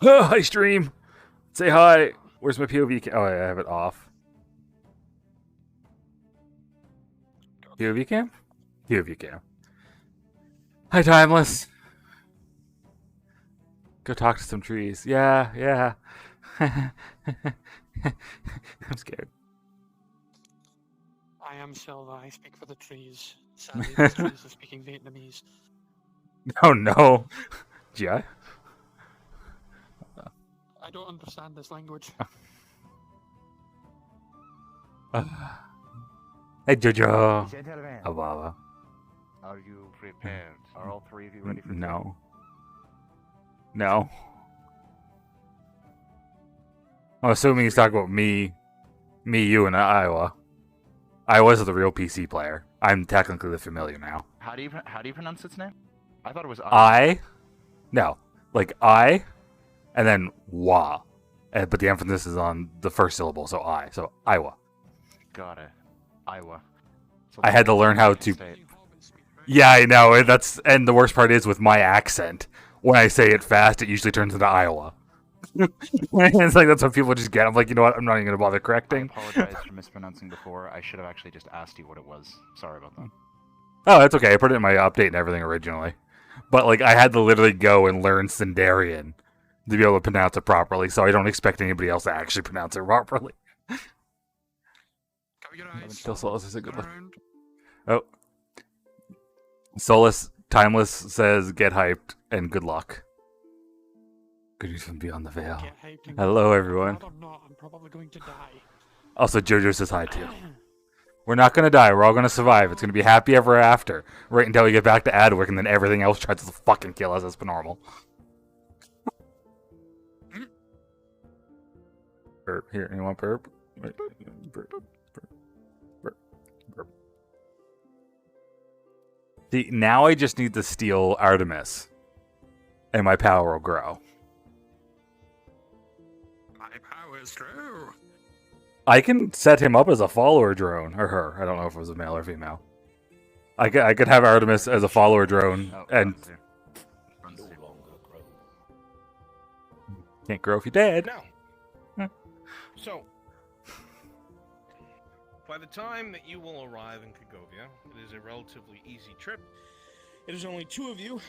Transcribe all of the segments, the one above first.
Hi, stream. Say hi. Where's my POV? Oh, I have it off. POV cam? POV cam. Hi, Timeless. Go talk to some trees. Yeah, yeah. I'm scared. I am Silva. I speak for the trees. Sadly, these trees are speaking Vietnamese. Oh no. Yeah. I don't understand this language. Hey, Jojo. Gentlemen, Ababa. are you prepared? Are all three of you ready for No. No. I'm assuming he's talking about me, you, and Iowa. Iowa's the real PC player. I'm technically the familiar now. How do you pronounce its name? I thought it was No, like I, and then wa, but the emphasis is on the first syllable. So Iowa. Got it. Iowa. So I had to learn how to. state. Yeah, I know. And the worst part is with my accent. When I say it fast, it usually turns into Iowa. It's like that's what people just get. I'm like, you know what? I'm not even gonna bother I correcting. apologize for mispronouncing before. I should have actually just asked you what it was. Sorry about that. Oh, that's okay. I put it in my update and everything originally, but like I had to literally go and learn Sindarian to be able to pronounce it properly. So I don't expect anybody else to actually pronounce it properly. Cover your eyes. Still Solus is a good Turn one. around. Oh, Solus Timeless says get hyped and good luck. Good news from beyond the veil. Get hyped and Hello, I'd everyone. rather not. I'm probably going to die. Also, Jojo says hi too. We're not gonna die. We're all gonna survive. It's gonna be happy ever after, right until we get back to Adwick, and then everything else tries to fucking kill us as per normal. Burp. Here, you want burp? Burp. Burp. Burp. Burp. See, now I just need to steal Artemis, and my power will grow. My power is true. I can set him up as a follower drone, or her. I don't know if it was a male or female. I could have Artemis as a follower drone, Oh, and runs here. Runs here. can't grow if you're dead. Now, so, by the time that you will arrive in Kagovia, it is a relatively easy trip. It is only two of you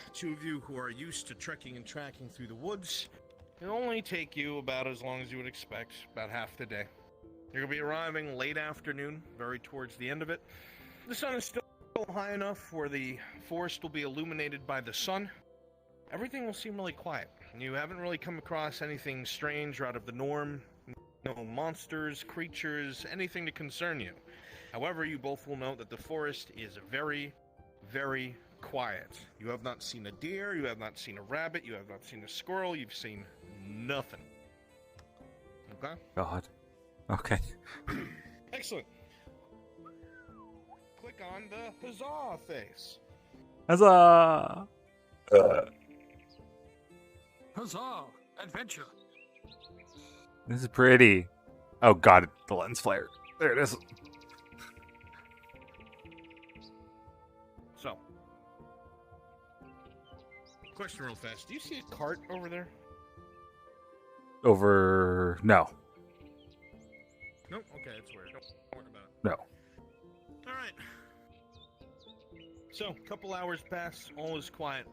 who are used to trekking and tracking through the woods. It'll only take you about as long as you would expect, about half the day. You're going to be arriving late afternoon, very towards the end of it. The sun is still high enough where the forest will be illuminated by the sun. Everything will seem really quiet. You haven't really come across anything strange or out of the norm. No monsters, creatures, anything to concern you. However, you both will note that the forest is very, very quiet. You have not seen a deer, you have not seen a rabbit, you have not seen a squirrel, you've seen nothing. Okay? God. Okay. Excellent. Click on the huzzah face. Huzzah! Huzzah! Adventure. This is pretty. Oh god, the lens flare. There it is. So, question real fast. Do you see a cart over there? Over. No. Nope. Okay, that's weird. Don't worry about it. No. Alright. So, a couple hours pass, all is quiet.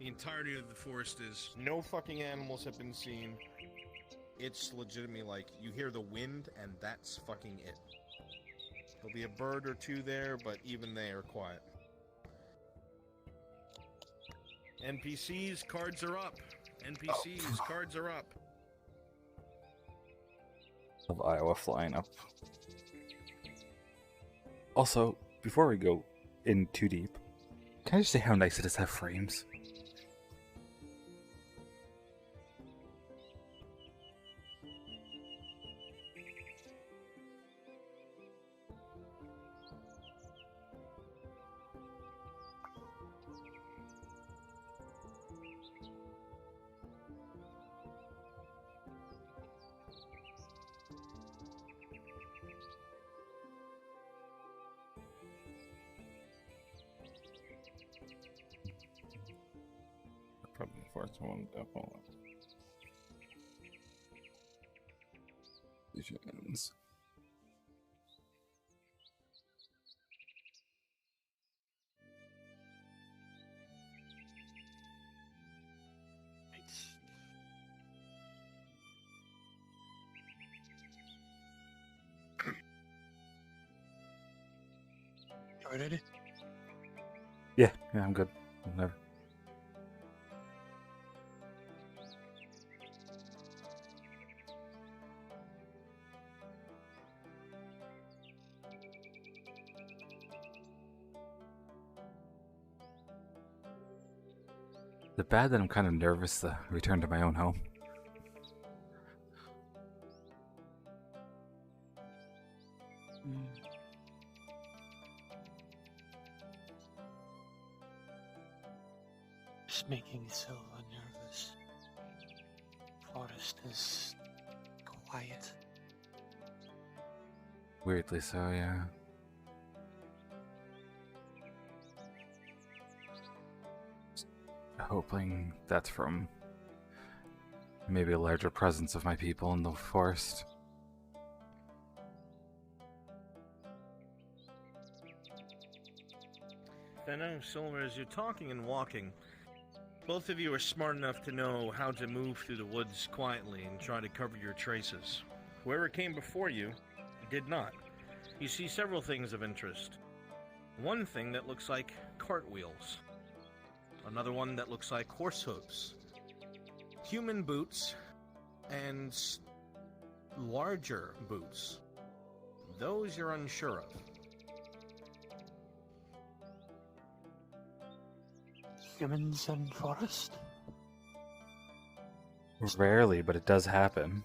The entirety of the forest is no fucking animals have been seen. It's legitimately like you hear the wind and that's fucking it. There'll be a bird or two there, but even they are quiet. NPCs, cards are up. NPCs, cards are up. Of Iowa flying up. Also, before we go in too deep, can I just say how nice it is to have frames? Probably the first one. Definitely. Visions. You ready? Yeah, I'm good. Whatever. Is it bad that I'm kind of nervous to return to my own home? Just making Silva nervous. Forest is quiet. Weirdly so, yeah. Hoping that's from maybe a larger presence of my people in the forest. Fenno, Silver, as you're talking and walking, both of you are smart enough to know how to move through the woods quietly and try to cover your traces. Whoever came before you did not. You see several things of interest. One thing that looks like cartwheels. Another one that looks like horse hooves. Human boots and larger boots. Those you're unsure of. Humans and forest? Rarely, but it does happen.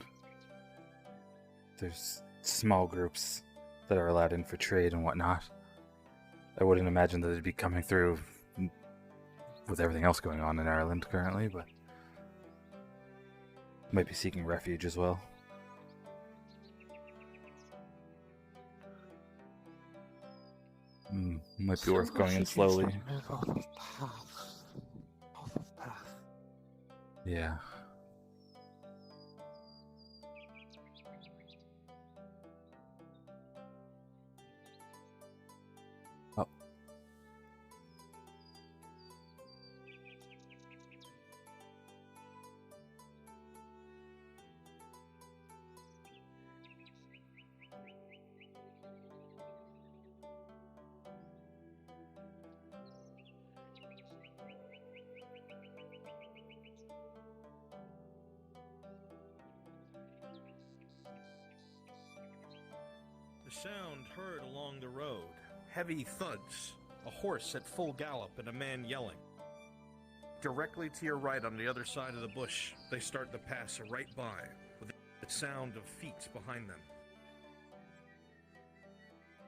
There's small groups that are allowed in for trade and whatnot. I wouldn't imagine that they'd be coming through with everything else going on in Ireland currently, but might be seeking refuge as well. Might be worth going in slowly. Move off of path. Off of path. Yeah. Oh. The sound heard along the road. Heavy thuds. A horse at full gallop and a man yelling. Directly to your right on the other side of the bush, they start to pass right by, with the sound of feet behind them.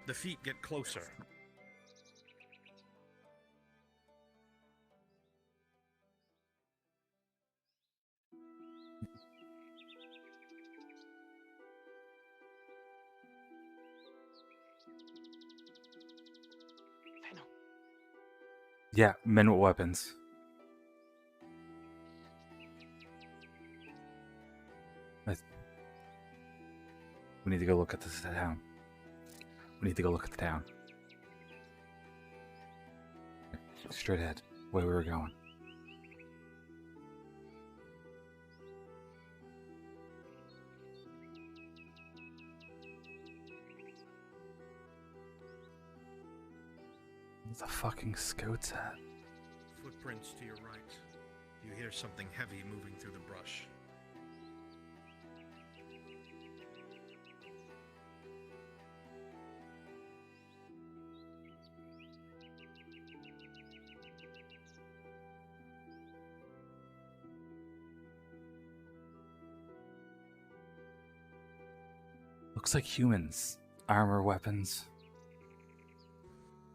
The feet get closer. Fenno. Yeah, men with weapons. We need to go look at this town. We need to go look at the town. Straight ahead, where we were going. Where's the fucking scouts at? Footprints to your right. You hear something heavy moving through the brush. Looks like humans. Armor, weapons.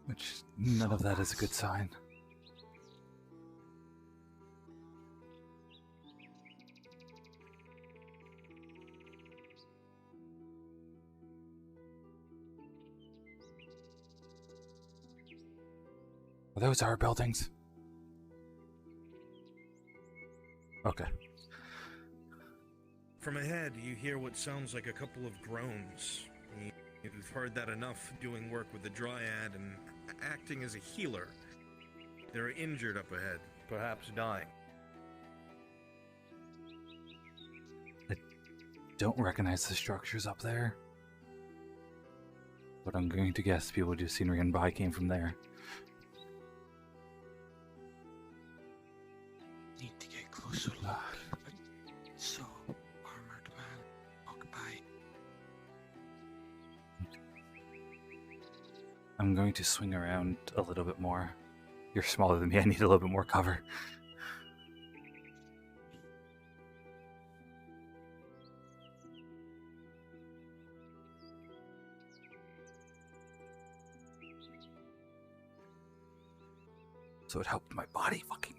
Which, none of that is a good sign. Are those our buildings? Okay. From ahead, you hear what sounds like a couple of groans. You've heard that enough doing work with the Dryad and acting as a healer. They're injured up ahead, perhaps dying. I don't recognize the structures up there, but I'm going to guess people do scenery and by came from there. Need to get closer look. So, armored man, walk by. I'm going to swing around a little bit more. You're smaller than me, I need a little bit more cover. So it helped my body fucking.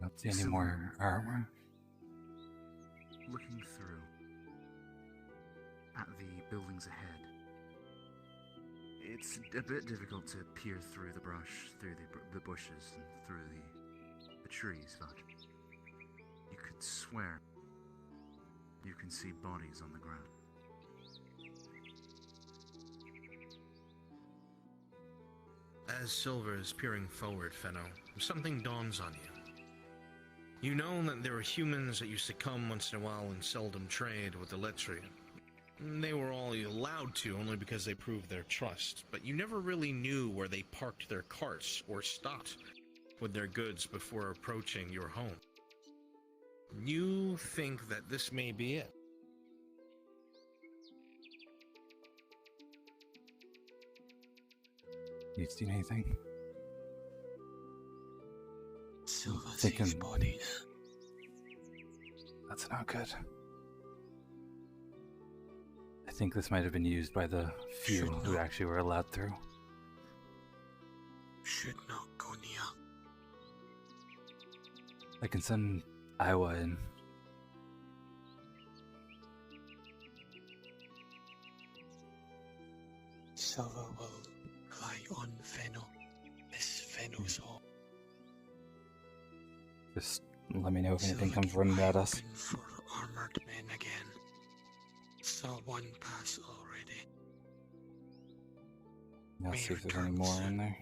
Don't see any more armor. Looking through at the buildings ahead, it's a bit difficult to peer through the brush, through the bushes, and through the trees, but you could swear you can see bodies on the ground. As Silver is peering forward, Fenno, something dawns on you. You know that there are humans that used to come once in a while and seldom trade with the Letrian. They were all allowed to only because they proved their trust, but you never really knew where they parked their carts or stopped with their goods before approaching your home. You think that this may be it. You seen anything? Silver Thinking- sees bodies. That's not good. I think this might have been used by the few Should who not. actually were allowed through. Should not go near. I can send Iowa in. Silver will rely on Fenno. This Fenno's home. Just let me know if anything Silver comes keep running eye at us. open for armored men again. Saw one pass already. I'll see if there's any more in there.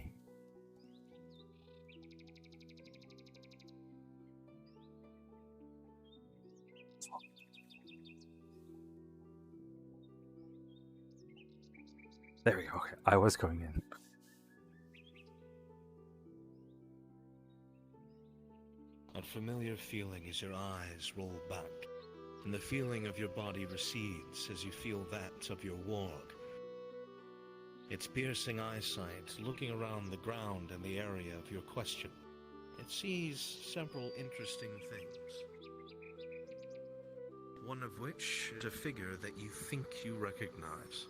There we go. Okay, I was going in. A familiar feeling as your eyes roll back, and the feeling of your body recedes as you feel that of your warg. Its piercing eyesight, looking around the ground and the area of your question, it sees several interesting things. One of which is a figure that you think you recognize.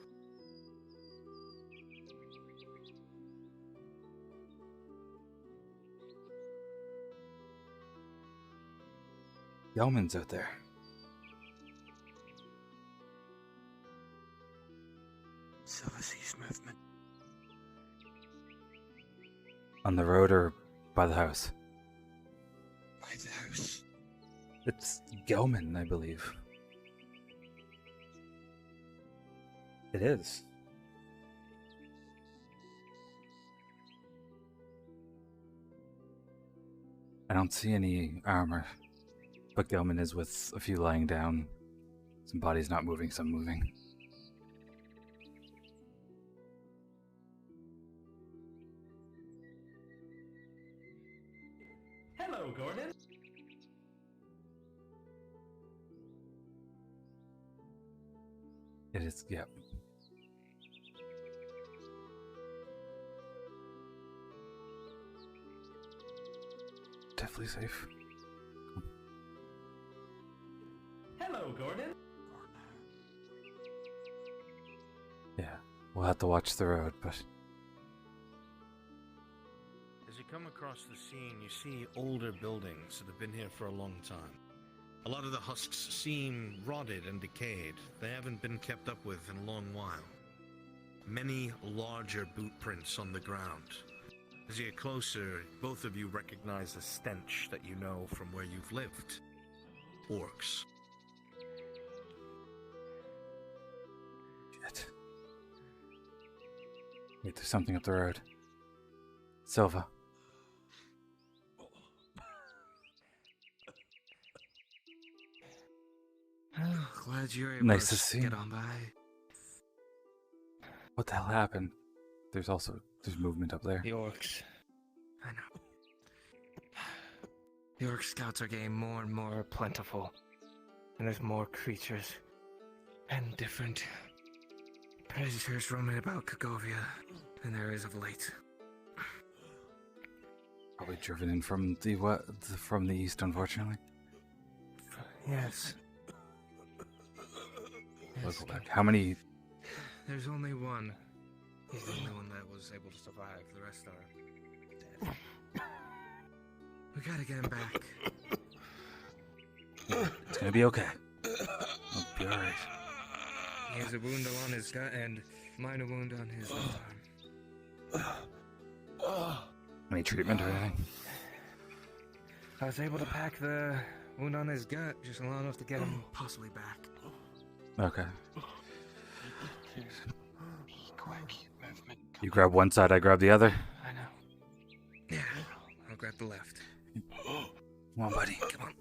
Gelman's out there. Silver sees movement. On the road or by the house? By the house. It's Gelman, I believe. It is. I don't see any armor, but Gelman is with a few lying down. Some bodies not moving, some moving. Hello, Gordon. It is, yep. Definitely safe. Hello, Gordon. For now. Yeah, we'll have to watch the road, but As you you come across the scene, you see older buildings that have been here for a long time. A lot of the husks seem rotted and decayed. They haven't been kept up with in a long while. Many larger boot prints on the ground. As you get closer, both of you recognize a stench that you know from where you've lived. Orcs. Shit. Wait, there's something up the road. Silva. Glad you were able Nice to to see. get on by. What the hell happened? There's movement up there. The orcs. I know. The Orc Scouts are getting more and more plentiful. And there's more creatures. And different predators roaming about Kagovia than there is of late. Probably driven in from from the east, unfortunately. Yes. Look back. How many? There's only one. He's the only one that was able to survive. The rest are dead. We gotta get him back. It's gonna be okay. It'll be alright. He has a wound on his gut and minor wound on his left arm. Any treatment or anything? I was able to pack the wound on his gut just long enough to get him possibly back. Okay. Quick movement. You grab one side, I grab the other. I know. Yeah, I'll grab the left. Come on, buddy. Come on.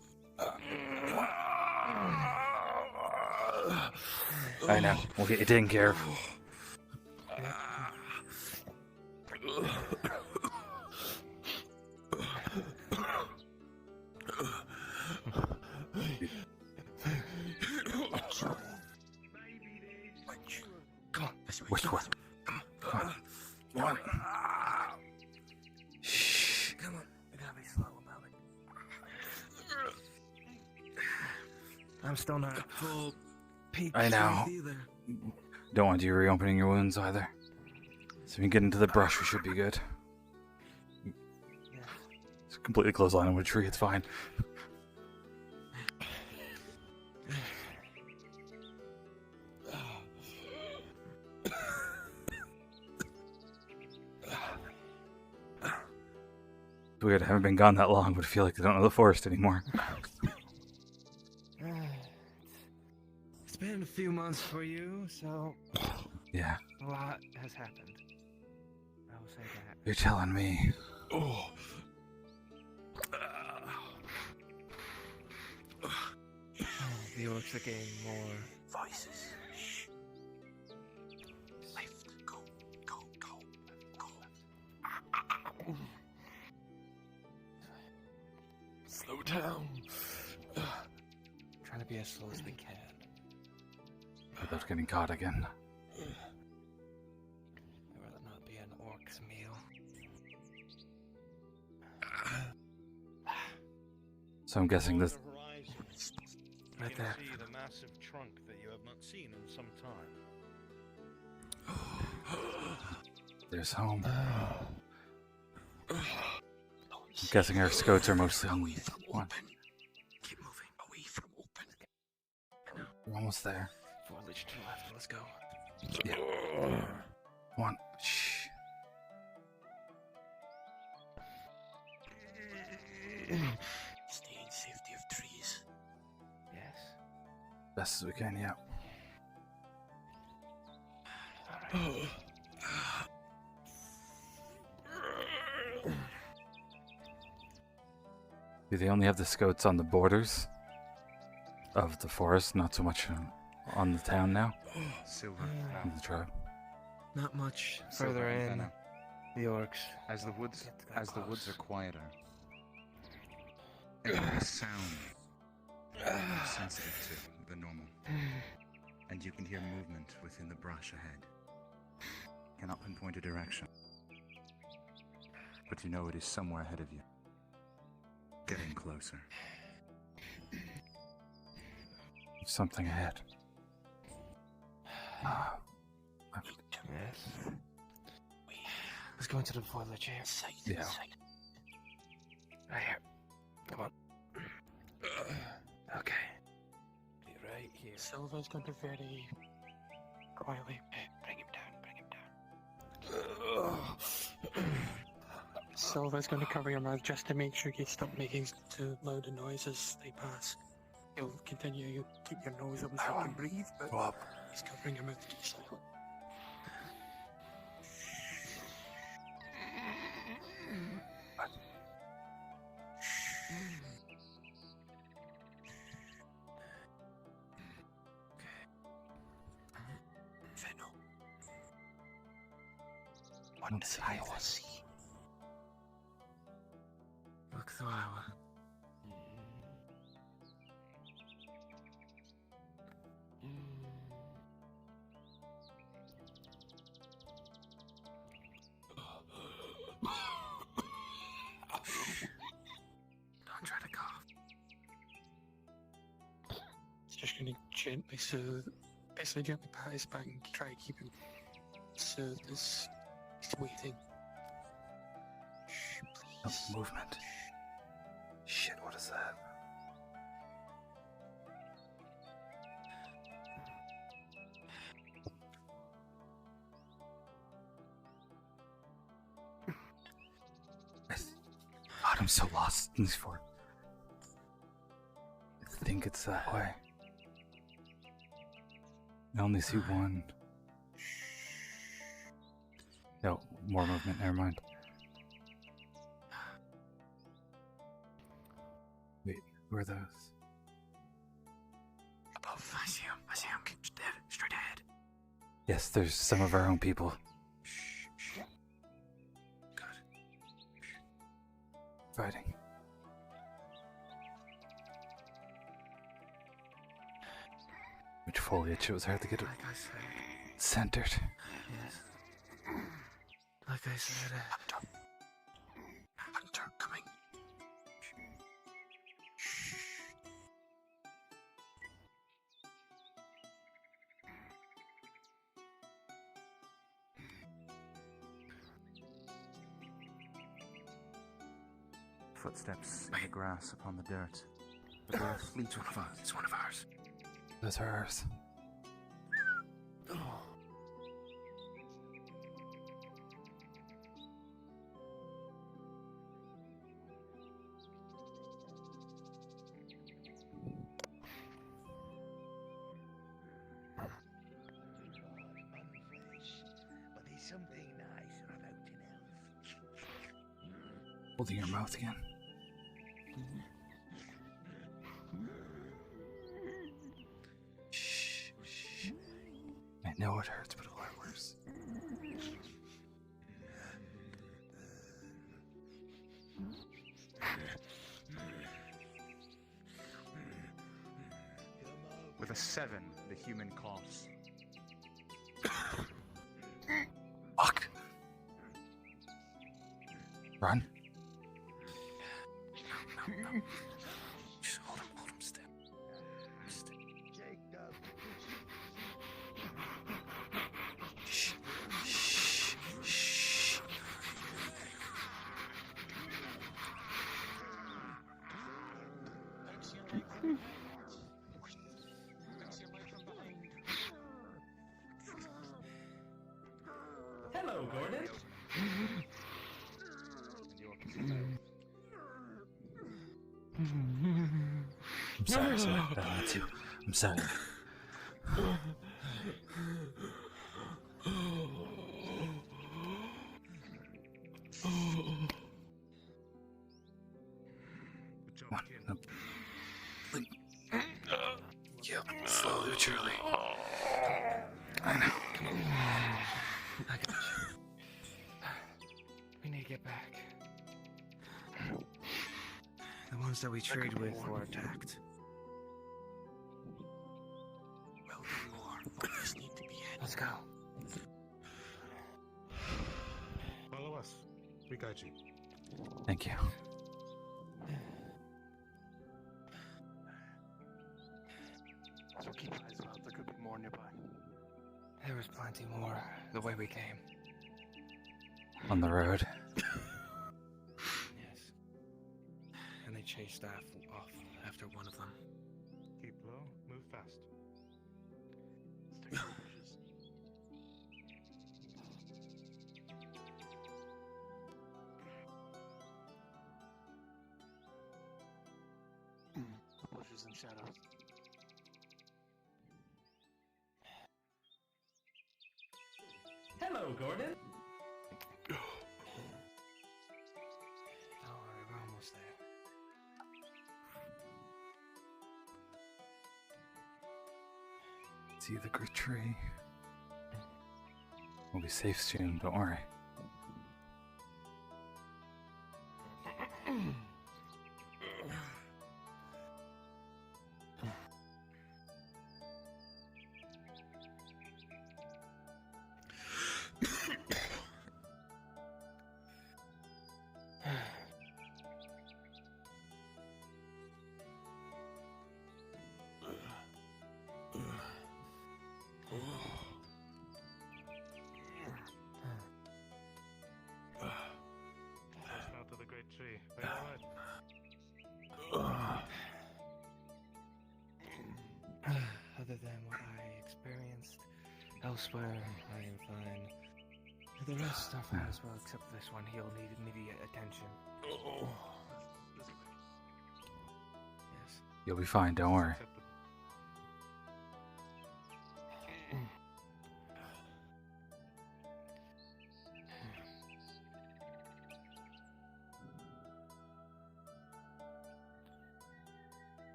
I know. We'll get you taken care of. Come on. Which one? Come on. Come on. Shh. Come on. We gotta be slow about it. I'm still not full peak I know. strength either. Don't want you reopening your wounds either. So when you get into the brush, we should be good. It's completely close line of a tree. It's fine. It's weird. I haven't been gone that long, but I feel like I don't know the forest anymore. It's been a few months for you, so Yeah, a lot has happened. I will say that. you're telling me. Oh. The orcs are getting more voices. Shh. Left. Go. Go. Go. Go. Slow down. Trying to be as slow as we can. Without getting caught again. I'd rather not be an orc's meal. So I'm guessing this. On the horizon, Right you there. can see the massive trunk that you have not seen in some time. There's home. I'm guessing our scouts are mostly on one. Keep moving away from open. We're almost there. Foliage to the left. Let's go. Yeah. One. Shh. Stay in safety of trees. Yes. Best as we can, yeah. Alright. Do they only have the scouts on the borders of the forest, not so much on the town now? Silver, On the tribe. Not much Silver further and in. Venom. The orcs. As the woods, Get that as the woods are close. quieter, every sound is more sensitive to than normal, and you can hear movement within the brush ahead. Cannot pinpoint a direction, but you know it is somewhere ahead of you. Getting closer. There's something ahead. Yes. Let's go into the foliage here. Yeah. Right here. Come on. Okay. Be right here. Silver's going to very quietly bring him down. Silver's going to cover your mouth just to make sure you stop making too loud a noise as they pass. He'll continue, you keep your nose open so you can breathe, but he's covering your mouth to keep silent. Fennel. What does Iowa see? Look through Iowa. Don't try to cough. It's just going to gently soothe, basically gently pat his back and try to keep him soothed as he's waiting. Shh, please. Oh, movement. Shit, what is that? God, I'm so lost in these four. I think it's that way. I only see one. No, more movement, never mind. Wait, who are those? Above. I see him. Dead. Straight ahead. Yes, there's some of our own people. Shh. Good. Fighting. Which foliage? It was hard to get it Like I said. centered. Yes. Like I said. Hunter coming. Footsteps in the grass upon the dirt. But they are fleet It's one of us. It's one of ours. Those are ours. But there's something nice about an elf. Holding your mouth again. Shh, shh. I know it hurts, but it'll hurt worse. With a 7, the human coughs. Fuck! Run. No. Just hold him still. Jacob. Shh. Shh. Shh. Hello, Gordon. I'm sorry, sir. I don't want to. I'm sorry. Come on. Up. Yep. Slowly but surely. I know. Come on. I got you. We need to get back. The ones that we trade with were attacked. Will be more. We just need to be in. Let's go. Follow us. We got you. Thank you. So keep eyes out. There could be more nearby. There was plenty more the way we came. On the road. Yes. chase staff off after one of them. Keep low, move fast. Stick to the bushes. Bushes and shadows. Hello, Gordon. Don't worry, we're almost there. See the great tree. We'll be safe soon, don't worry. Out to the great tree. Are you alright? Other than what I experienced elsewhere, I am fine. The rest are fine as well, except this one. He'll need immediate attention. Yes. You'll be fine, don't worry. Accept the-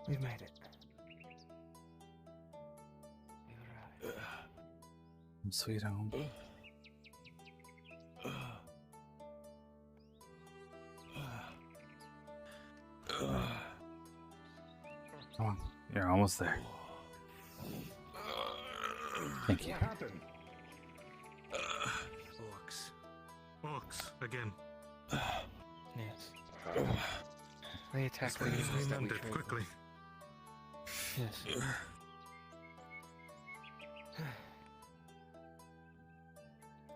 We've made it. We arrived. Sweet home. Come on, you're almost there. Thank you. What happened? Orcs. Orcs, again. Yes. They attacked the We humans that we numbed it traded quickly. with. Yes.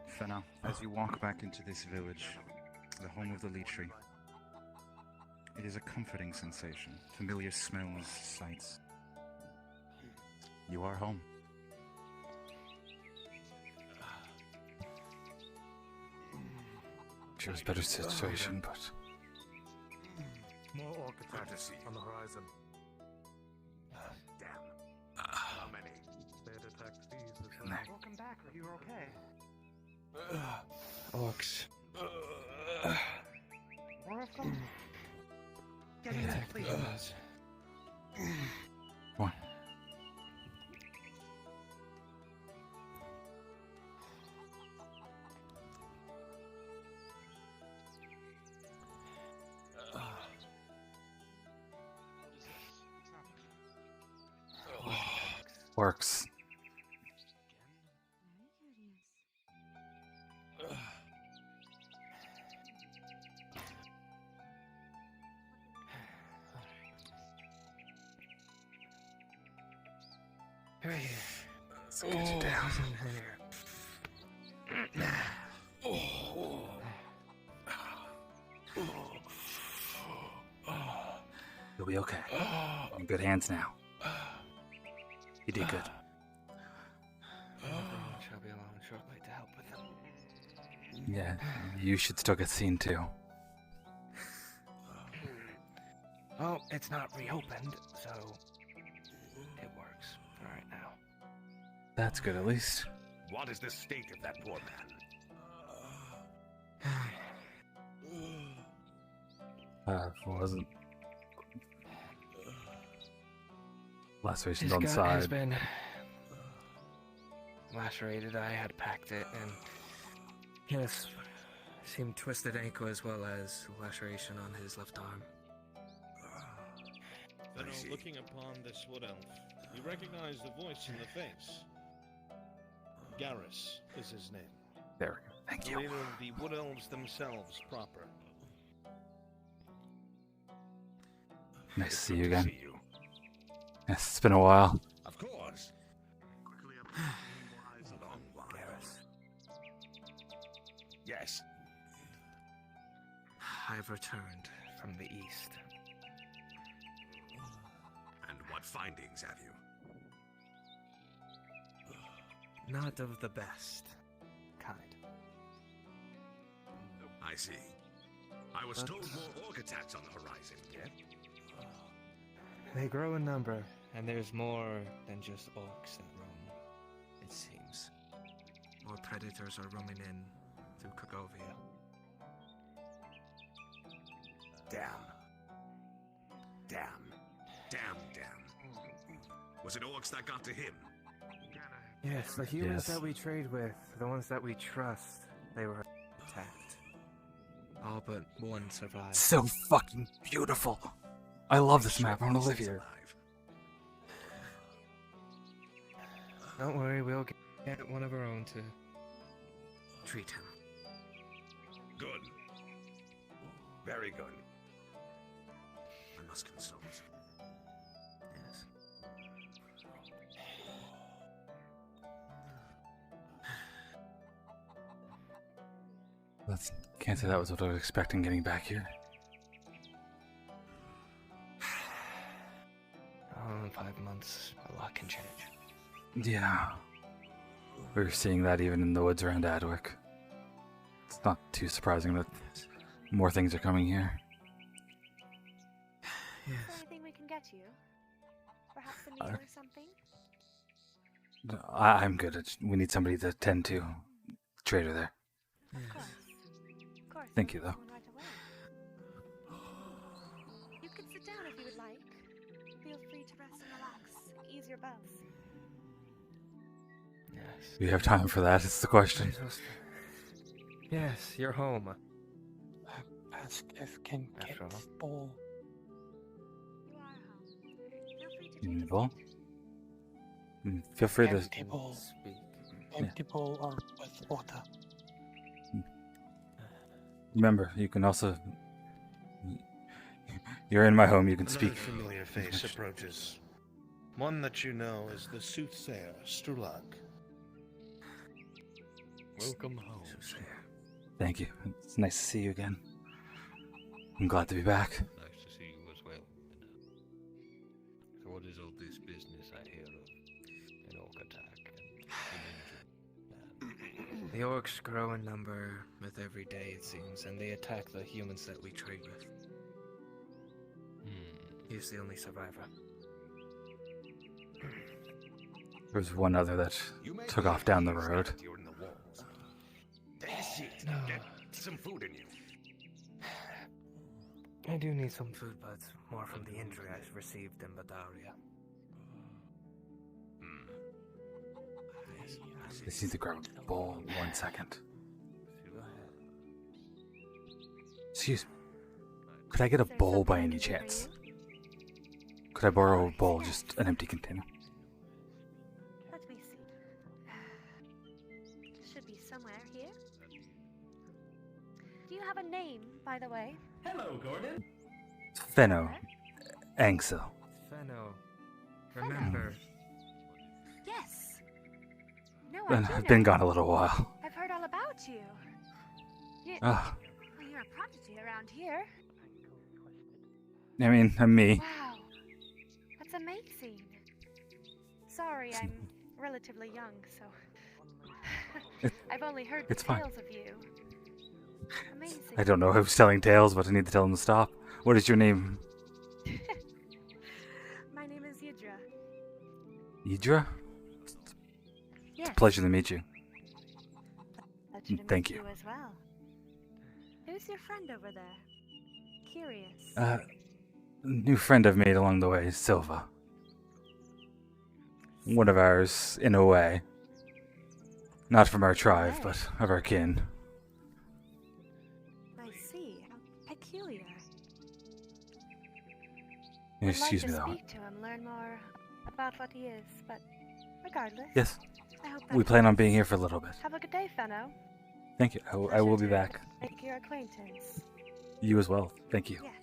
Fenna, as you walk back into this village, the home of the Leechery, it is a comforting sensation. Familiar smells, sights. You are home. Sure, it's a better situation, but More orc attacks on the horizon. Damn. How many? They had attacked these as well. Welcome back. Are you okay? Orcs. More of them? Get They in there, attacked the please. humans. come on. Works. Right here. Let's get you down. He's in here. You'll be okay. You're in good hands now. You did good. Everyone shall be along shortly to help with them. Yeah, you should still get seen too. Well, it's not reopened, so it works for right now. That's good at least. What is the state of that poor man? Wasn't lacerations His on the gut has side. been lacerated. I had packed it, and yes, seemed twisted ankle as well as laceration on his left arm. Fenna, looking upon this wood elf, you recognize the voice in the face. Garrus is his name. There we go. Thank The you. leader of the wood elves themselves proper. Nice to It's see good you to again. see you. Yes, it's been a while. Of course. It's a long while. Yes. I've returned from the east. And what findings have you? Not of the best kind. I see. I was But- told more orc attacks on the horizon. Yeah? They grow in number, and there's more than just orcs that roam, it seems. More predators are roaming in through Kogovia. Damn. Damn. Damn, damn. Was it orcs that got to him? Yes, the humans Yes. that we trade with, the ones that we trust, they were attacked. All but one survived. So fucking beautiful. I love this map. I want to live He's here. alive. Don't worry, we'll get one of our own to treat him. Good. Very good. I must consult. Yes. Can't say that was what I was expecting getting back here. Oh, in 5 months, a lot can change. Yeah. We were seeing that even in the woods around Adwick. It's not too surprising that more things are coming here. Is there Yes. anything we can get you? Perhaps a meal or something? I'm good. We need somebody to tend to. Trader there. Of course. Of course. Thank I'll you, get though. one right away. You can sit down if you would like. Feel free to rest and relax. Ease your bells. Yes. Do we have time for that? It's the question. Yes, you're home. Ask if can get After all. ball. You are home. Feel free to You need a take bowl? Feel free to. Empty bowl. Speak. Empty bowl or with water. Remember, you can also. You're in my home. You can Another speak. familiar face approaches. One that you know is the soothsayer, Strulak. Welcome home. Thank you. It's nice to see you again. I'm glad to be back. Nice to see you as well. So what is all this business I hear of? An orc attack and an injured man? The orcs grow in number with every day, it seems, and they attack the humans that we trade with. He's the only survivor. There was one other that You may took be off down the pleased road. that you're in the walls. Take a seat. No. Get some food in you. I do need some food, but more from the injury I've received in Badaria. I just need to grab a bowl 1 second. Excuse me. Could I get a Is there bowl by something I any can do for chance? you? Could I borrow a bowl, just an empty container? Let me see. Should be somewhere here. Do you have a name, by the way? Hello, Gordon. Fenno. Angsel. Fenno. Remember, Yes. No, I do I've know. been gone a little while. I've heard all about you. You Ah, well, you're a prodigy around here. I mean, I'm me. Wow. That's amazing. Sorry, I'm relatively young, so It- I've only heard it's fine. tales of you. Amazing. I don't know who's telling tales, but I need to tell them to stop. What is your name? My name is Yidra. Idra? Yes. Pleasure to meet you. Pleasure to Thank meet you. as well. Who's your friend over there? Curious. New friend I've made along the way, Silva. One of ours, in a way. Not from our tribe, Okay. but of our kin. I see. How peculiar. Excuse Would me, like to though. speak to him, learn more about what he is, but regardless. Yes, I hope we that plan on helps. being here for a little bit. Have a good day, Fenno. Thank you. I will be Pleasure to back. Make your acquaintance. You as well. Thank you. Yes.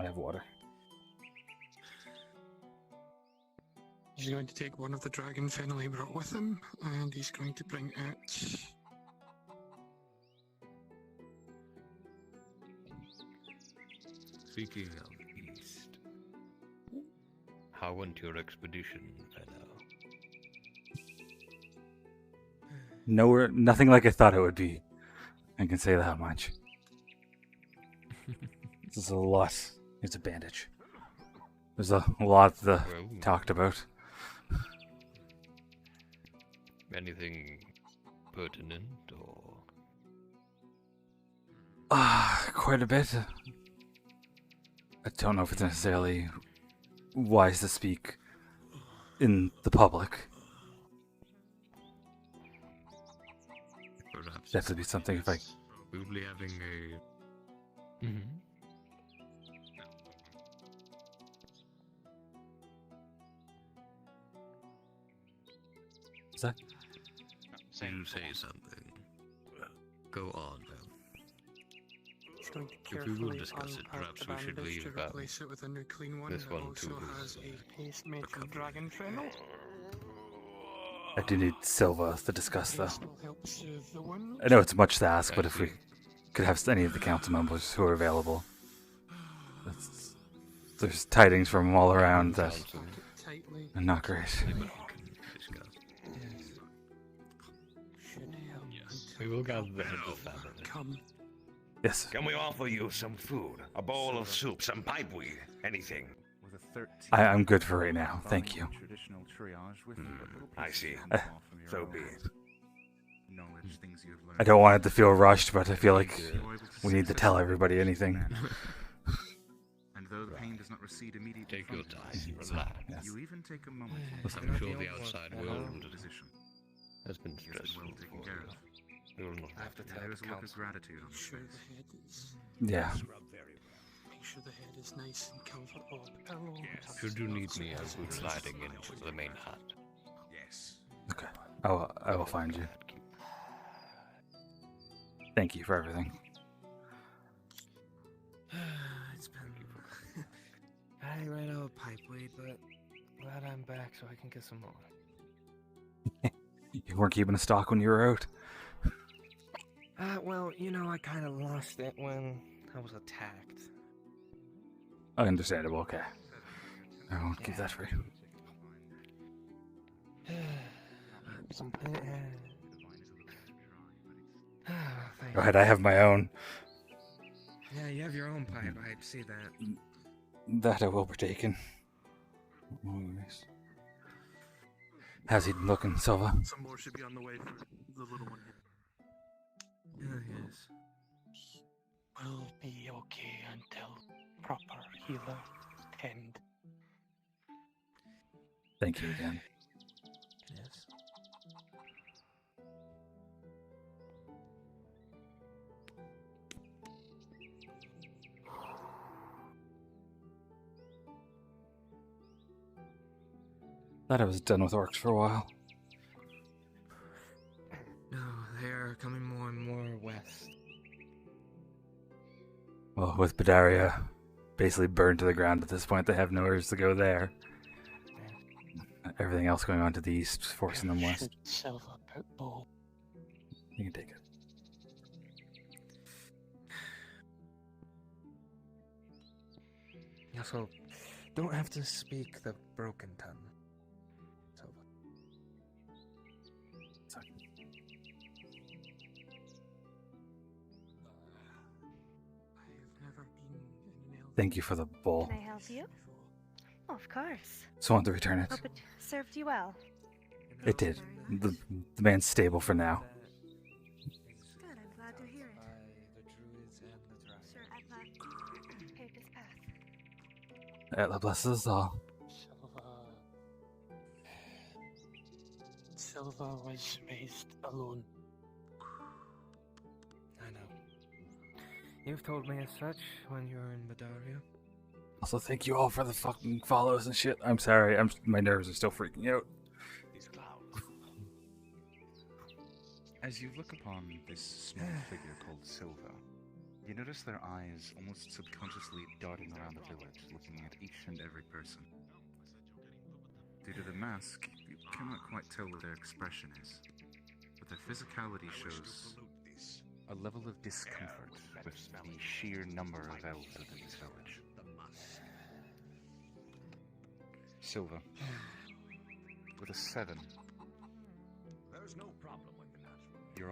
I have water. He's going to take one of the dragon fennel he brought with him, and he's going to bring out. Speaking of east, how went your expedition, fellow? Nowhere, nothing like I thought it would be. I can say that much. There's a lot. It's a bandage. There's a lot talked about. Anything pertinent or? Quite a bit. I don't know if it's necessarily wise to speak in the public. Perhaps Definitely be something if I. probably having a. Is that? You say something. Go on, then. He's going to If we carefully will discuss it, unpack perhaps the we should bandage leave to replace it with a new clean one this that one also to has a paste made from dragon fennel. I do need Silva to discuss, though. This will help soothe the wound. I know it's much to ask, but if we could have any of the council members who are available. There's tidings from all around that Tightly. are not great. Should help We will gather the heads of family. come. Yes. Can we offer you some food? A bowl of soup, some pipeweed, anything? With a 13, I'm good for right now. Thank you. Traditional triage with I see. So be it. Knowledge, things you have learned. I don't want it to feel rushed, but I feel like we need to tell everybody anything. And though the pain does not recede immediately, Take your from time, it, relax. Yes. you even take a moment I'm sure the outside to world position. has been He has been stressful well taken for care you. of. We will not I have to And tell there the is a look of council. gratitude on Make his sure face. the head is. Yeah. Make sure the head is nice and comfortable. Pillow. tucked Should you need so me, I as will it sliding into the main hut. Yes. Okay. I will find you. Thank you for everything. It's been. I ran out of pipeweed, but glad I'm back so I can get some more. You weren't keeping a stock when you were out? Well, you know, I kind of lost it when I was attacked. Understandable, okay. I won't keep that for you. Thank Go ahead, I have my own. Yeah, you have your own pipe. I see that. That I will partake in. Always. How's he looking, Silva? Some more should be on the way for the little one. Yeah, yes. Will be okay until proper healer tend. Thank you again. Yes. Thought I was done with orcs for a while. No, they're coming more and more west. Well, with Badaria basically burned to the ground at this point, they have nowhere to go there. Everything else going on to the east, forcing them west. Silver bowl. You can take it. You also don't have to speak the broken tongue. So, Thank you for the bowl. Can I help you? Oh, of course. Just wanted to return it. Hope it served you well. It did. The man's stable for now. Good, I'm glad to hear it. Sure, Atla, pave this path. Allah blesses us all. Silva was raised alone. I know. You've told me as such when you were in Badaria. Also, thank you all for the fucking follows and shit. I'm sorry. My nerves are still freaking out. These clouds. As you look upon this small figure called Silva, You notice their eyes almost subconsciously darting around the village, looking at each and every person. Due to the mask, you cannot quite tell what their expression is, but their physicality shows a level of discomfort with the sheer number of elves within this village. Silva, with a 7. There's no problem with the natural. Your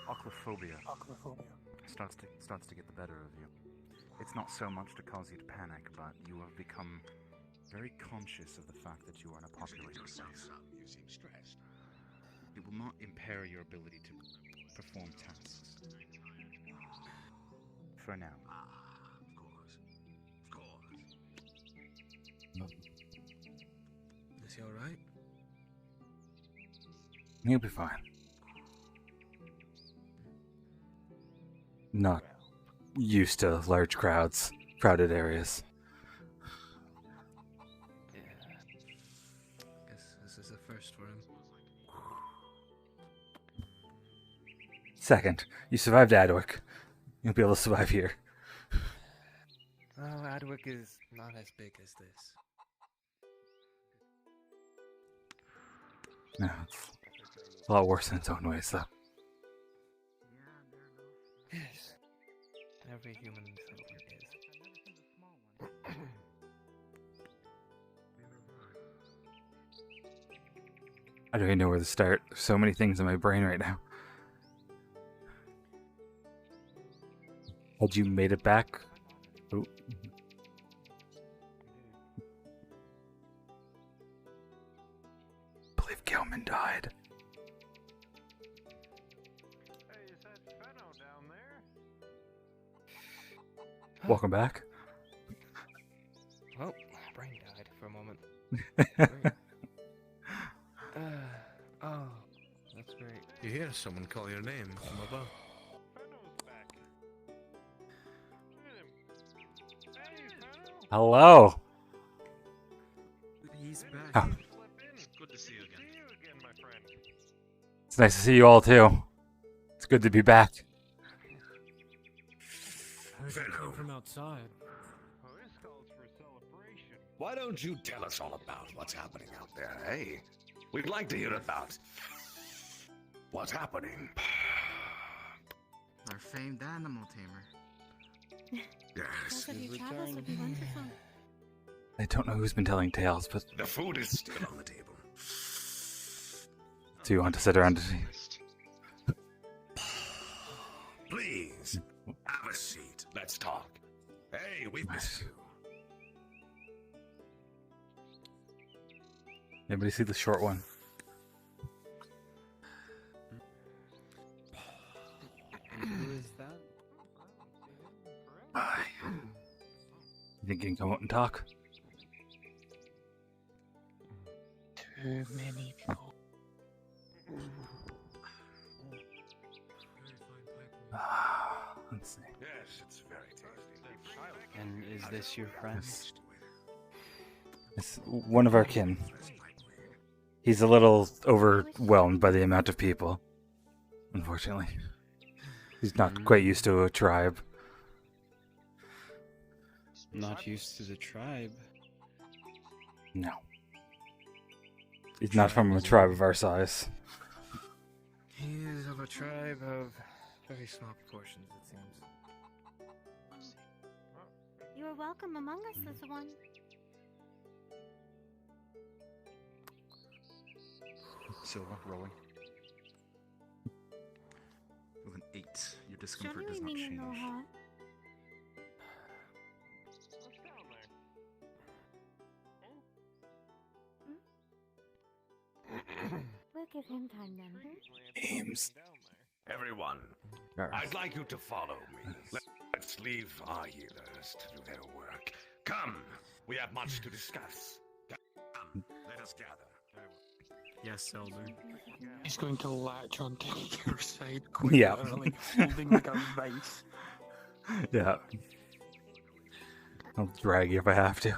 aquaphobia starts to get the better of you. It's not so much to cause you to panic, but you have become very conscious of the fact that you are in a populated place. You seem stressed. It will not impair your ability to perform tasks. For now. Of course. Of course. Is he alright? He'll be fine. Not used to large crowds, crowded areas. Yeah. Guess this is a first for him. Second, you survived Adwick. You'll be able to survive here. Oh, Adwick is not as big as this. No, it's a lot worse in its own ways, though. Yes. Every human soul is. I don't even know where to start. There's so many things in my brain right now. Had you made it back? Oh. I believe Gilman died. Hey, is that Fenno down there? Welcome back. Well, brain died for a moment. Oh, that's great. You hear someone call your name from above. Fenno's back. Look at him. Hey, Fenno. Hello. He's back. Oh, Slip in. Good to see you again. See you again, my friend. it's nice to see you all too. It's good to be back. Fenno, From outside. Oh, this calls for a celebration. why don't you tell us all about what's happening out there, eh? We'd like to hear about what's happening. Our famed animal tamer. Yes, Those of your travels would be wonderful. I don't know who's been telling tales, but the food is still on the table. do you want to sit around and Please, have a seat. Let's talk. Hey, we've missed you. Anybody see the short one? Who is that? You think you can come out and talk? Too many people. Let's see. Yes, it's very tasty. And is this your friend? It's one of our kin. He's a little overwhelmed by the amount of people, unfortunately. He's not quite used to a tribe. Not used to the tribe. No. He's not from a tribe of our size. He is of a tribe of very small proportions, it seems. You are welcome among us, little one. Silva, rolling. With an 8, your discomfort does not Genuinely change. no harm. What's down there? We'll give him time then. Ames. Down there. Everyone, I'd like you to follow me. Let's leave our healers to do their work. Come, we have much to discuss. Come, let us gather. Yes, Elder. He's going to latch onto your side quite Yeah. literally, holding like a vice. Yeah. I'll drag you if I have to.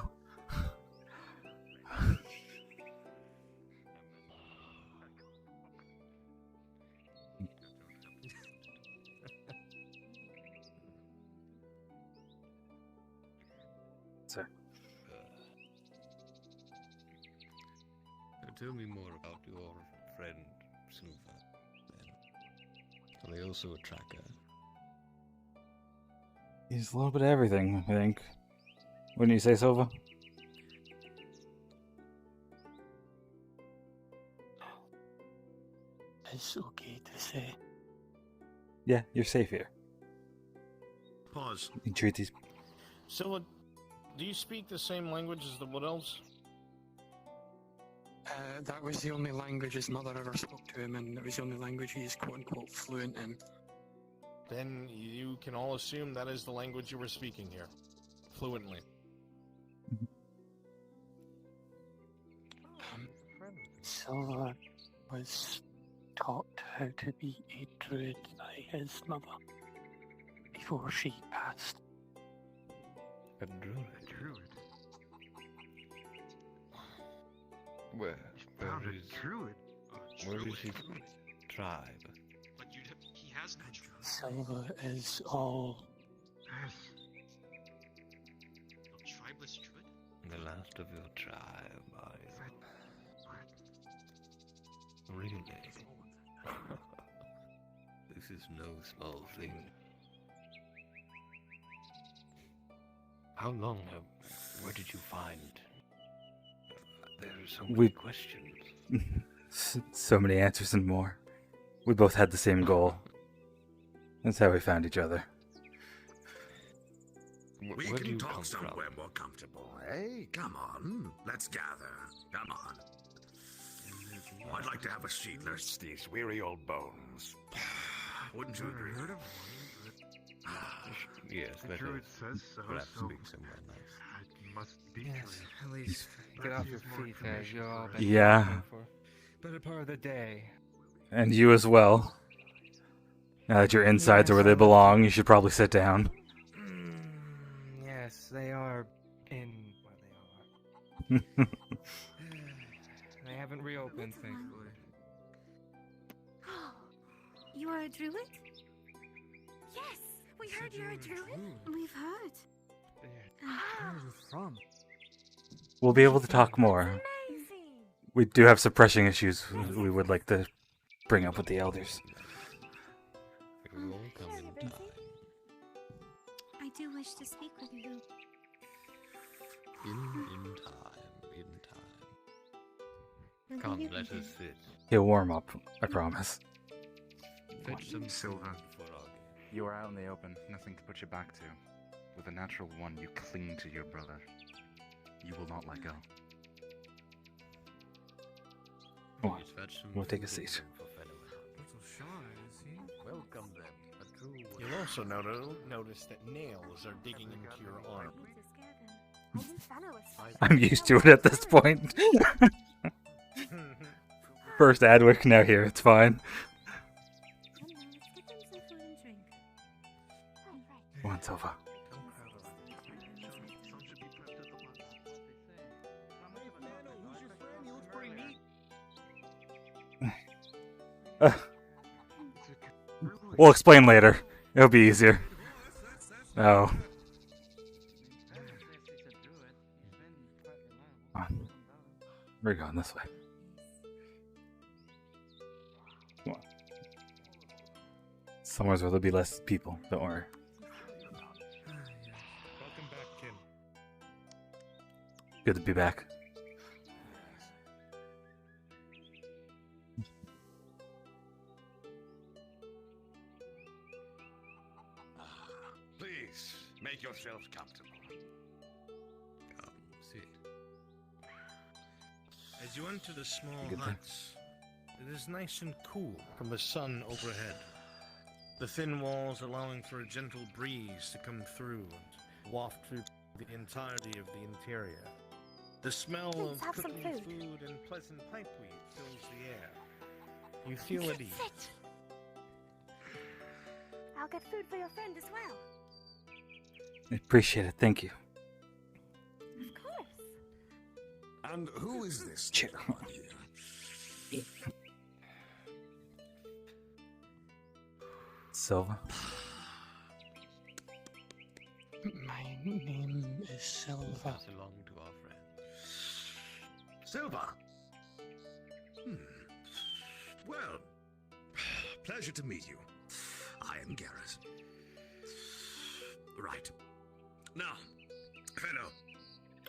tell me more about your friend, Silver. Are they also a tracker? He's a little bit of everything, I think. Wouldn't you say, Silva? It's okay to say. Yeah, you're safe here. Pause. You can treat these. So, do you speak the same language as the Wood Elves? That was the only language his mother ever spoke to him, and it was the only language he's quote-unquote fluent in. Then you can all assume that is the language you were speaking here. Fluently. Silva was taught how to be a druid by his mother before she passed. A druid? Where is his tribe? But he has no tribe. Silva is all A tribeless druid? The last of your tribe, are you? Really? This is no small thing. How long where did you find? There are so many questions. So many answers and more. We both had the same goal. That's how we found each other. We can talk somewhere more comfortable, eh? Come on, let's gather. Come on. I'd like to have a seat. Rest these weary old bones. Wouldn't you agree? Yes, The let druid us says so, perhaps so speak somewhere nice. it must be Yes, true. at least get off your feet as you've all been Yeah. talking for better part of the day. And you as well. Now that your insides are where they belong, you should probably sit down. Yes, they are in where they are. They haven't reopened, thankfully. You are a druid? Yes, we heard you're a druid. We've heard. Where are you from? We'll be able to talk more. We do have some pressing issues we would like to bring up with the elders. It will all come in time. I do wish to speak with you. In time. Come, let us sit. He'll warm up, I promise. Fetch some Silver. food for our game. You are out in the open, nothing to put your back to. With a natural one, you cling to your brother. You will not let go. Come on, Please fetch some we'll take a food seat. for Fenimore. Little shy, is he? Welcome then, a true You'll also notice that nails are digging into your arm. I'm used to it at this point. First Adwick, now here, it's fine. Come on, Silva. We'll explain later. It'll be easier. Oh. Come on. We're going this way. Come on. Somewhere where there'll be less people, don't worry. Welcome back, Kin. Good to be back. Please, make yourselves comfortable. Come, sit. As you enter the small Good thing. huts, it is nice and cool from the sun overhead. The thin walls allowing for a gentle breeze to come through and waft through the entirety of the interior. The smell Please of have some cooking food. food and pleasant pipeweed fills the air. You feel at ease. Sit. I'll get food for your friend as well. I appreciate it, thank you. Of course. And who is this Chill. gentleman here? Silva. My name is Silva. Pass along to our friend. Silver! Well, pleasure to meet you. I am Garrus. Right. Now, fellow,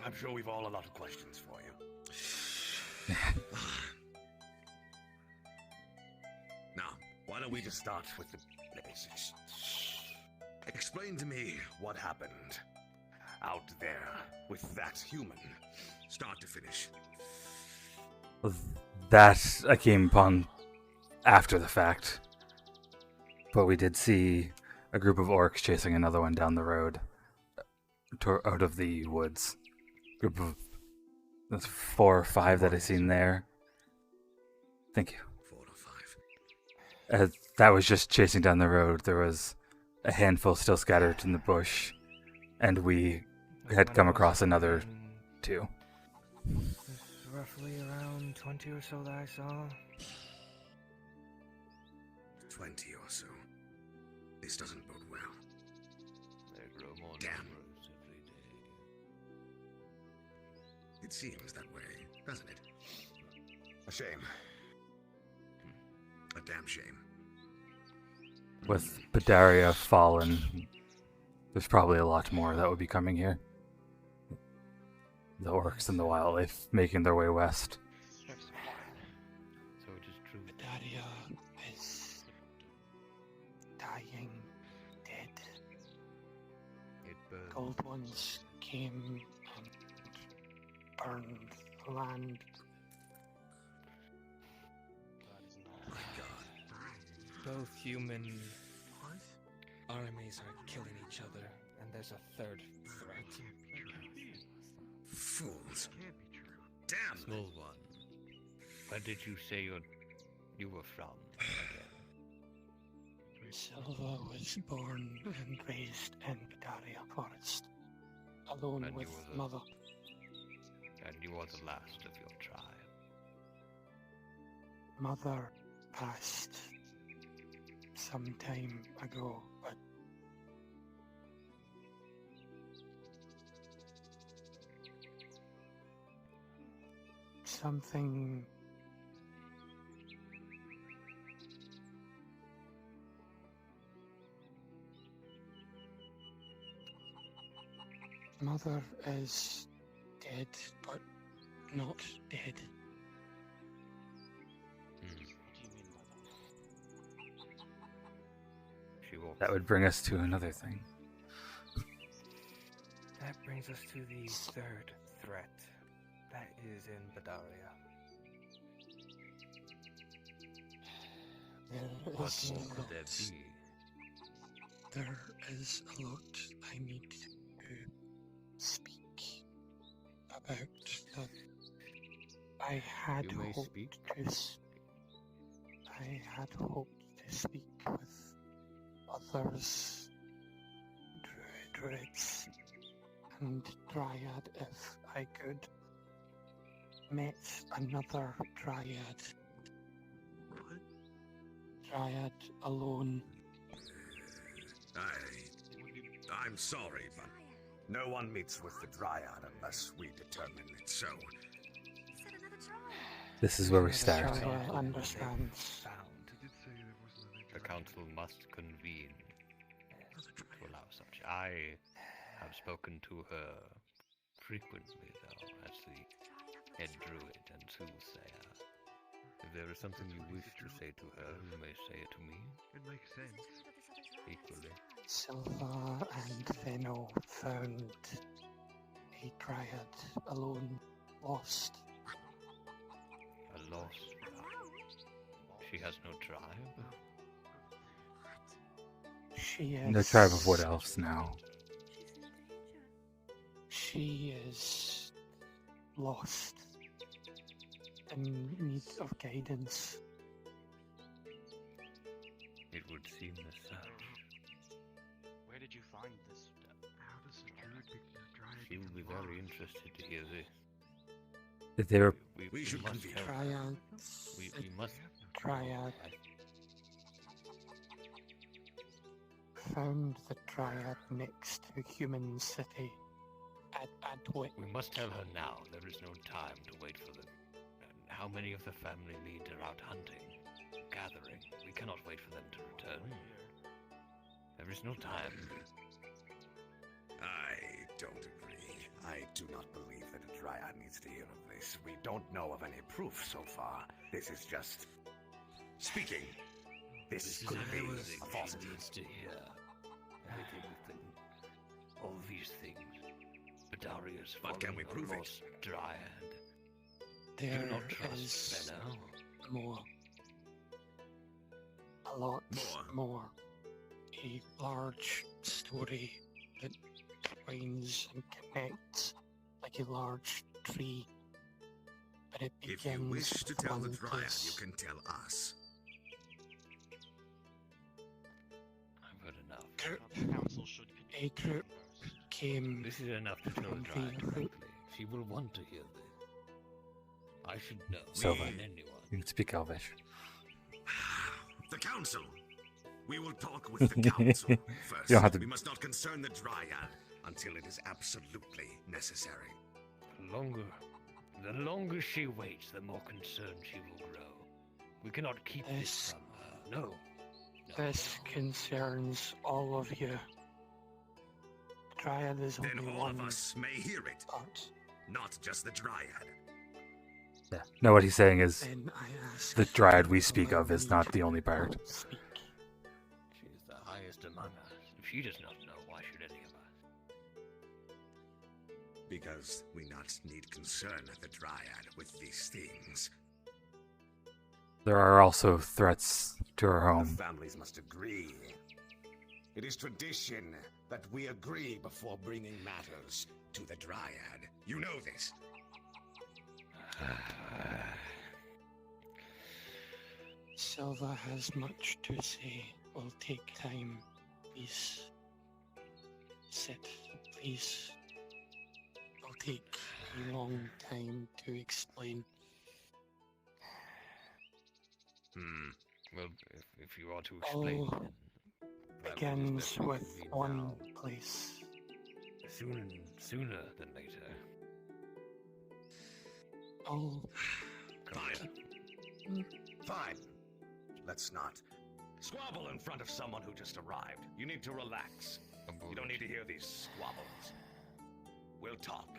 I'm sure we've all a lot of questions for you. Now, why don't we just start with the basics? Explain to me what happened out there with that human, start to finish. That I came upon after the fact. But we did see a group of orcs chasing another one down the road out of the woods. Group of that's 4 or 5 that I seen there. Thank you. 4 or 5. That was just chasing down the road. There was a handful still scattered in the bush, and we had come across another 2. Roughly around 20 or so that I saw. 20 or so. This doesn't bode well. They grow more Damn. numerous every day. It seems that way, doesn't it? A shame. A damn shame. With Badaria fallen, there's probably a lot more that would be coming here. The orcs and the wildlife making their way west. So it is true. Daria is dying, dead. It burns. Gold ones came and burned the land. Both human armies are killing each other, and there's a third threat. Fools. Damn. Small one. Where did you say you were from again? Silva was born and raised in Daria Forest, alone And you with were the- mother. And you are the last of your tribe. Mother passed some time ago, but something Mother is dead, but not dead. She walks. That would bring us to another thing. That brings us to the third threat. That is in Badaria. There What is more a could lot. there be? There is a lot I need to speak about that I had You may hoped speak. I had hoped to speak with others, druids and dryad if I could. Met another dryad. Dryad alone. I'm sorry, but no one meets with the Dryad unless we determine it's so. This is where we start. Silva understands. The council must convene to allow such. I have spoken to her frequently, though, as the head druid and soothsayer. If there is something you wish to say to her, you may say it to me. It makes sense. Equally. Silva and Fenno found a dryad alone, lost. A lost tribe. She has no tribe? She is. No tribe of wood elves now. She is lost, in need of guidance. It would seem as such. Where did you find this? How does a druid pick the dryad? She will be very interested to hear this. That they were We should must convene. help. Dryads. We must. Dryad found the dryad next to human city at Adwick. We must tell her now. There is no time to wait for them. And how many of the family lead are out hunting? gathering. We cannot wait for them to return. There is no time. I don't agree. I do not believe that a Dryad needs to hear of this. We don't know of any proof so far. This is just... speaking. This could be a falsity. To hear everything we've been... all these things. Bedarius, But can we prove it? lost Dryad. There Do not trust is Benno. more. A lot more. A large story that twines and connects like a large tree. But it begins If you wish to with tell the one Dryad, place. you can tell us. I've heard enough. A group came. This is enough to tell from the Dryad the quickly. She will want to hear this. I should know. Silva, More than anyone. you can speak Elvish. The council! We will talk with the council first. You don't have to- We must not concern the Dryad until it is absolutely necessary. The longer she waits, the more concerned she will grow. We cannot keep this from her. No. This concerns all of you. Dryad is Then only all one of us may hear it. part. Not just the Dryad. Yeah. No, what he's saying is Then I ask the Dryad we speak of is not the only part. Speak. She is the highest among us. If she does not know, why should any of us? Because we not need concern the Dryad with these things. There are also threats to her The home. families must agree. It is tradition that we agree before bringing matters to the Dryad. You know this. Silva has much to say. Will take time. Please sit. Please. Will take a long time to explain. Well, if you are to explain, All then perhaps it is begins best we with convene one now. place. Sooner than later. All Fine. Fine. Let's not squabble in front of someone who just arrived. You need to relax. You don't need to hear these squabbles. We'll talk.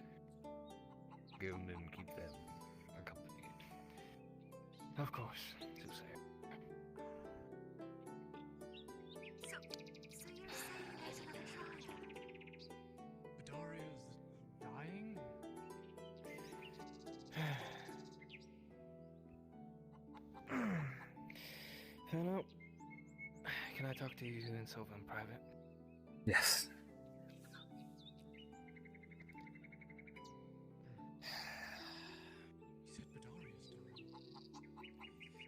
Give them and keep them accompanied. Of course, Soothsayer. So you're saying there's another Dryad? Bedaria's dying? Hello. Can I talk to you and Silva in private? Yes. He said Bedaria's dying.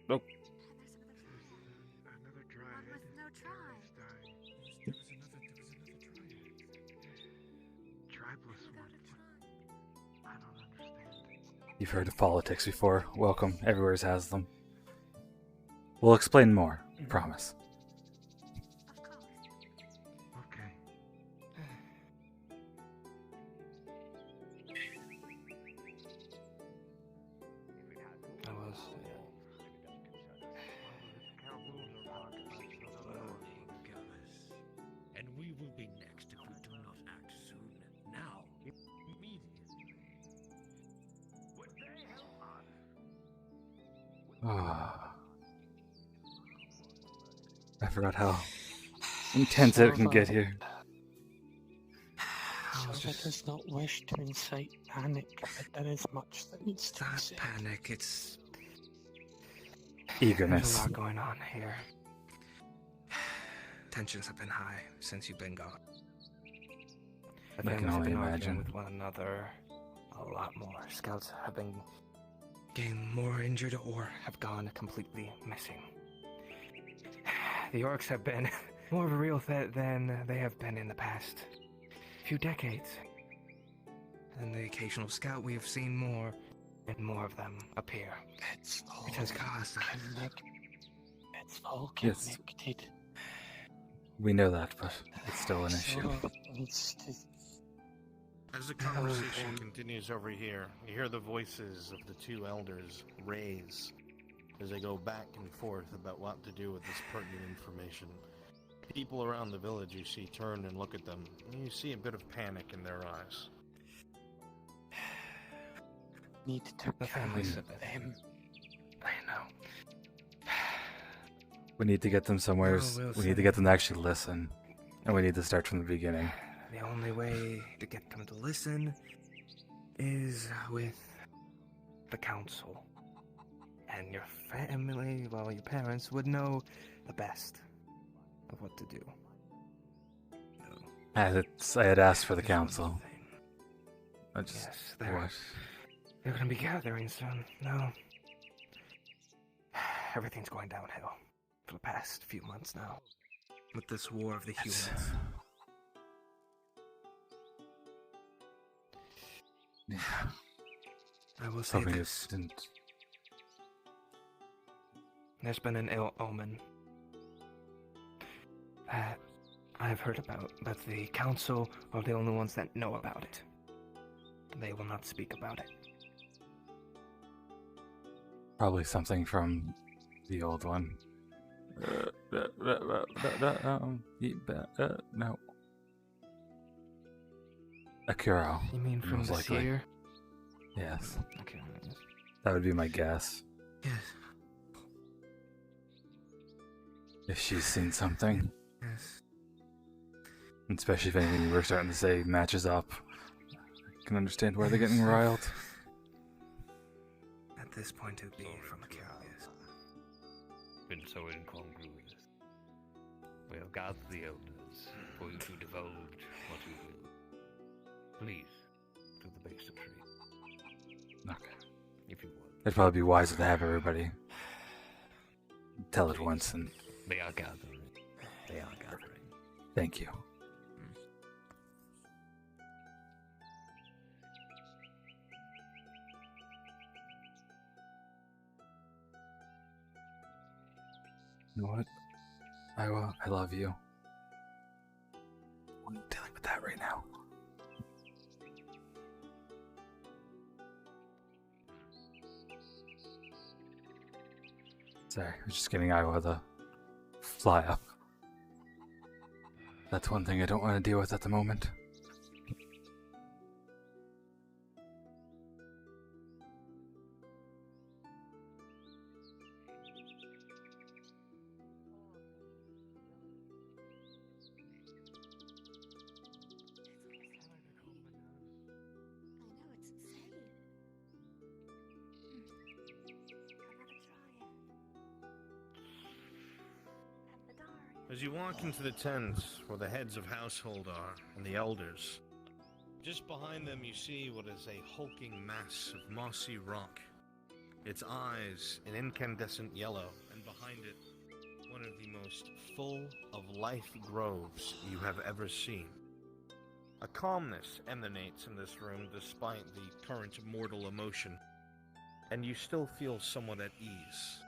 Nope. Another Dryad. One with no tribe. Is dying. There was another Dryad. Tribeless one. I don't understand. You've heard of politics before. Welcome. Everywhere's has them. We'll explain more. Promise. Of course. Okay. I was. And we will be next if we do not act soon. Now. Immediately. What the hell Ah. I forgot how intense it can get here. Silva does not wish to incite panic, but there is much that needs to be Not said. panic, it's. There's a Eagerness. lot going on here. Tensions have been high since you've been gone. The I can families have only been arguing imagine. with one another a lot more. Scouts have been getting more injured or have gone completely missing. The orcs have been more of a real threat than they have been in the past few decades. And the occasional scout, we have seen more and more of them appear. It's all It has caused that. It's all Yes. connected. We know that, but it's still an issue. Silva needs to. As the conversation continues over here, you hear the voices of the two elders raise as they go back and forth about what to do with this pertinent information. People around the village you see turn and look at them, and you see a bit of panic in their eyes. Need to The family said him. I know. We need to get them somewhere. Oh, we'll we need to see. get them to actually listen. And we need to start from the beginning. The only way to get them to listen is with the council. And your family, well, your parents would know the best of what to do. I had asked for the council. I just, Yes, what? they're gonna be gathering soon. No. Everything's going downhill for the past few months now. With this war of the humans. Yeah. I will say Hoping this. it didn't. There's been an ill omen that I've heard about, but the council are the only ones that know about it. They will not speak about it. Probably something from the old one. No. Akuro. You mean from most the likely. seer? Yes. Okay. That would be my guess. Yes. If she's seen something. Yes. Especially if anything you were starting to say matches up. I can understand why they're getting riled. At this point, it would be from Akira, yes. Been so incongruous. We have gathered the elders for you to divulge what you will. Please, to the base of tree. Okay. If you want. It'd probably be wiser to have everybody tell it once and... They are gathering. They are gathering. Thank you. You know what? I love you. I'm dealing with that right now. Sorry, I'm just getting Iowa to fly up. That's one thing I don't want to deal with at the moment. As you walk into the tent where the heads of household are and the elders, just behind them you see what is a hulking mass of mossy rock. Its eyes an incandescent yellow, and behind it one of the most full of life groves you have ever seen. A calmness emanates in this room despite the current mortal emotion, and you still feel somewhat at ease,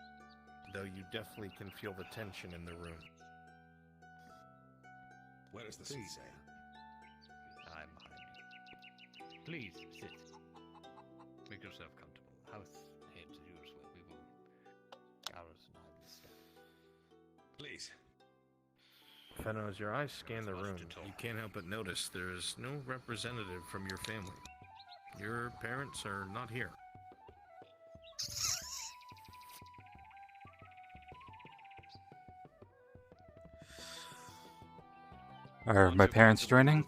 though you definitely can feel the tension in the room. Where is the soothsayer? I'm behind you. Please, sit. Make yourself comfortable. House heads as usual. We will... Garrus and I will step. Please. Fenno, as your eyes scan the room, you can't help but notice there is no representative from your family. Your parents are not here. Are my parents joining?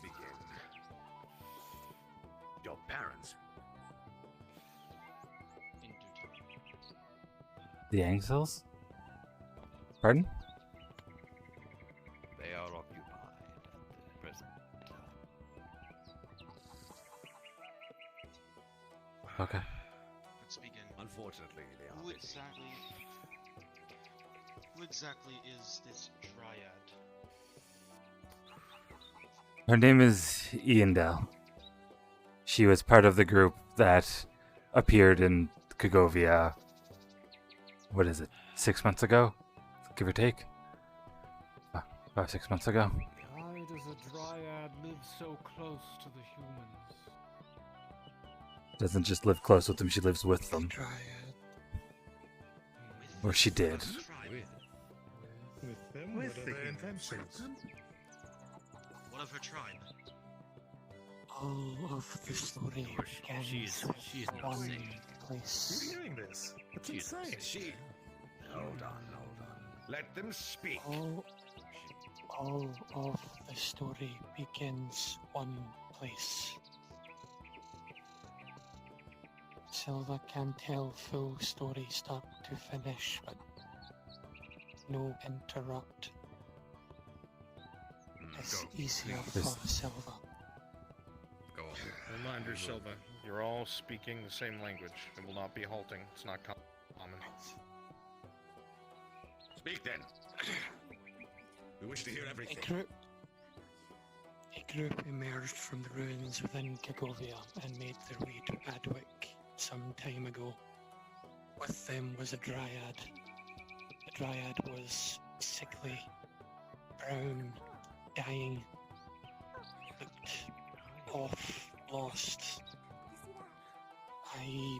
Your parents? The Angsels? Pardon? They are occupied at the present time. Okay. Let's begin. Unfortunately, they are. Who exactly is this dryad? Her name is Iandel. She was part of the group that appeared in Kagovia, what is it, 6 months ago? Give or take? About 6 months ago. Why does a dryad live so close to the humans? Doesn't just live close with them, she lives with them. Or she did. With them? With What are the their intentions? What of her tribe? All of the story begins she's in not one safe. place. Who's hearing this? It's She's insane. She. Hold on. Let them speak. All of the story begins one place. Silva can tell full story start to finish, but no interrupt. It's easier for Silva. Go on. Reminder, Silva, you're all speaking the same language. It will not be halting. It's not common. Speak then. We wish to hear everything. A group emerged from the ruins within Kagovia and made their way to Adwick some time ago. With them was a dryad. The dryad was sickly, brown, dying, looked off, lost. I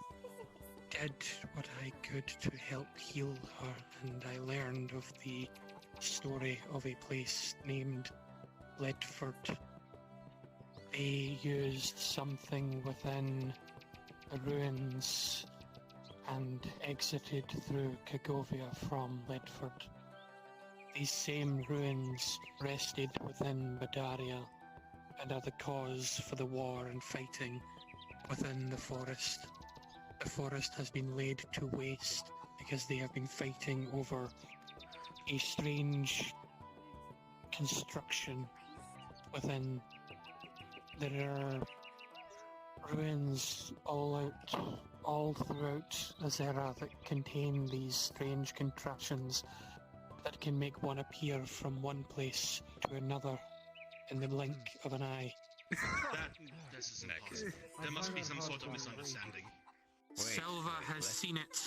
did what I could to help heal her, and I learned of the story of a place named Ledford. They used something within the ruins and exited through Kagovia from Ledford. These same ruins rested within Badaria and are the cause for the war and fighting within the forest. The forest has been laid to waste because they have been fighting over a strange construction within. There are ruins all throughout Azera that contain these strange contraptions that can make one appear from one place to another in the blink of an eye. This is impossible. There must be some sort of misunderstanding. Silva has seen it.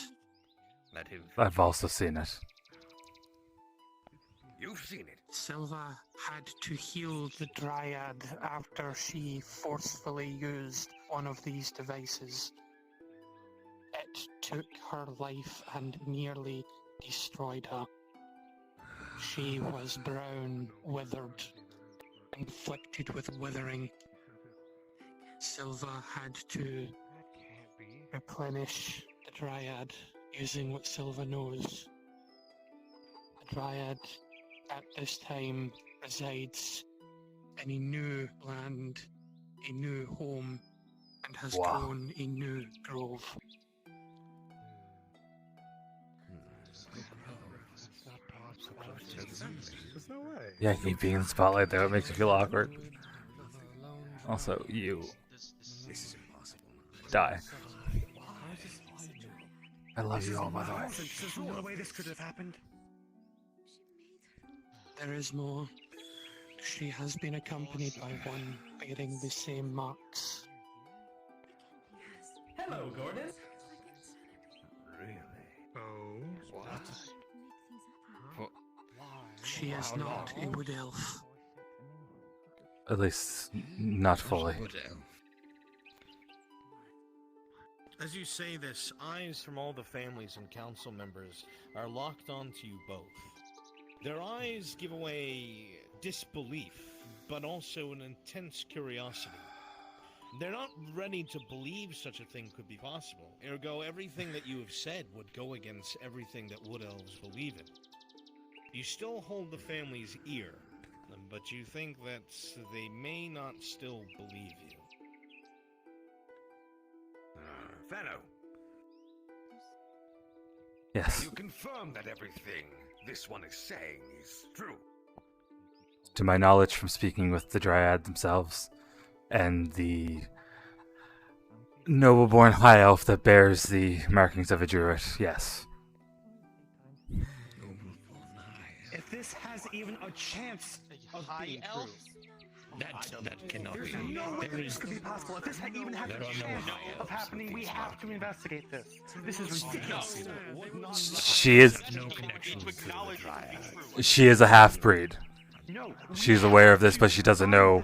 Let him. I've also seen it. You've seen it. Silva had to heal the dryad after she forcefully used one of these devices. It took her life and nearly destroyed her. She was brown, withered, inflicted with withering. Silva had to replenish the dryad using what Silva knows. The dryad at this time resides in a new land, a new home, and has grown a new grove. There's no way. Yeah, keep being in the spotlight there. It makes you feel awkward. Also, you. This is impossible. Die. I love you all, by the way. There's no way this could have happened. There is more. She has been accompanied by one bearing the same marks. Hello, Gordon. Really? Oh. What? She is not a wood elf. At least, not fully. As you say this, eyes from all the families and council members are locked onto you both. Their eyes give away disbelief, but also an intense curiosity. They're not ready to believe such a thing could be possible. Ergo, everything that you have said would go against everything that Wood Elves believe in. You still hold the family's ear, but you think that they may not still believe you. Fellow. Yes. You confirm that everything this one is saying is true. To my knowledge from speaking with the Dryad themselves, and the noble-born high elf that bears the markings of a druid, yes. If this has even a chance of being true. That cannot be. There's no way this could be possible. If this even has a chance of happening, we have to investigate this. This is ridiculous. She is. No connection to the Dryad. She is a half-breed. She's aware of this, but she doesn't know.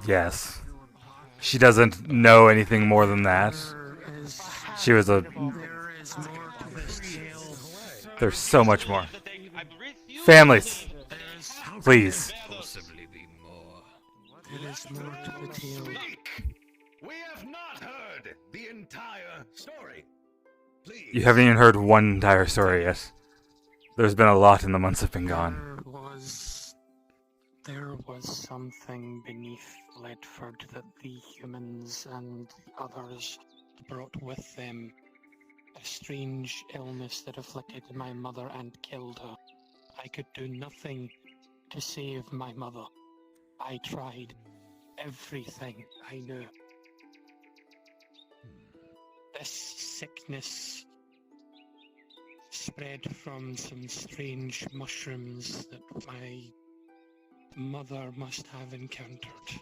Yes. She doesn't know anything more than that. She was a is more to this tale. There's so much more. Families, please. Possibly be more. There is more to the tale. We have not heard the entire story. Please. You haven't even heard one entire story yet. There's been a lot in the months that have been gone. There was something beneath Ledford that the humans and the others brought with them. A strange illness that afflicted my mother and killed her. I could do nothing to save my mother. I tried everything I knew. This sickness spread from some strange mushrooms that my mother must have encountered.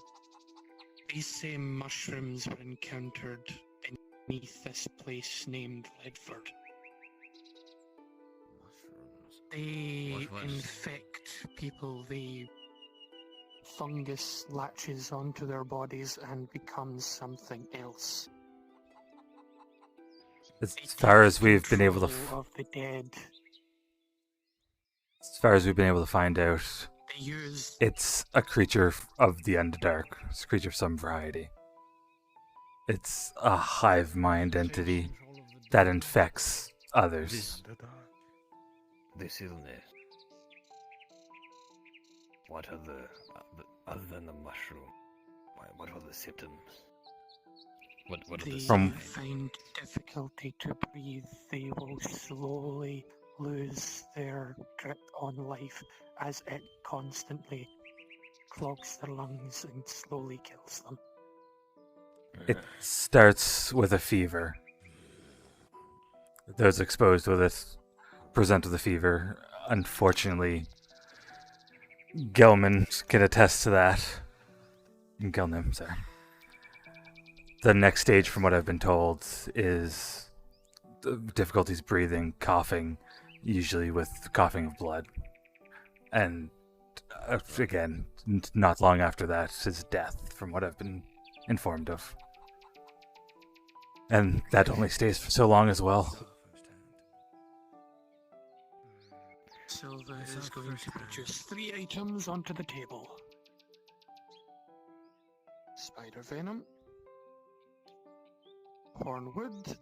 These same mushrooms were encountered beneath this place named Ledford. They infect people. The fungus latches onto their bodies and becomes something else. As far as we've been able to, Of the dead. as far as we've been able to find out, it's a creature of the Underdark. It's a creature of some variety. It's a hive mind entity that infects others. This illness. What are the other than the mushroom? What are the symptoms? What are the They find difficulty to breathe. They will slowly lose their grip on life as it constantly clogs their lungs and slowly kills them. It starts with a fever. Those exposed with it present with a fever. Unfortunately, Gelman can attest to that. Gelnim, sorry. The next stage, from what I've been told, is difficulties breathing, coughing, usually with coughing of blood. And again, not long after that is death, from what I've been informed of. And that only stays for so long as well. Silva is going to produce 3 items onto the table. Spider venom, hornwood,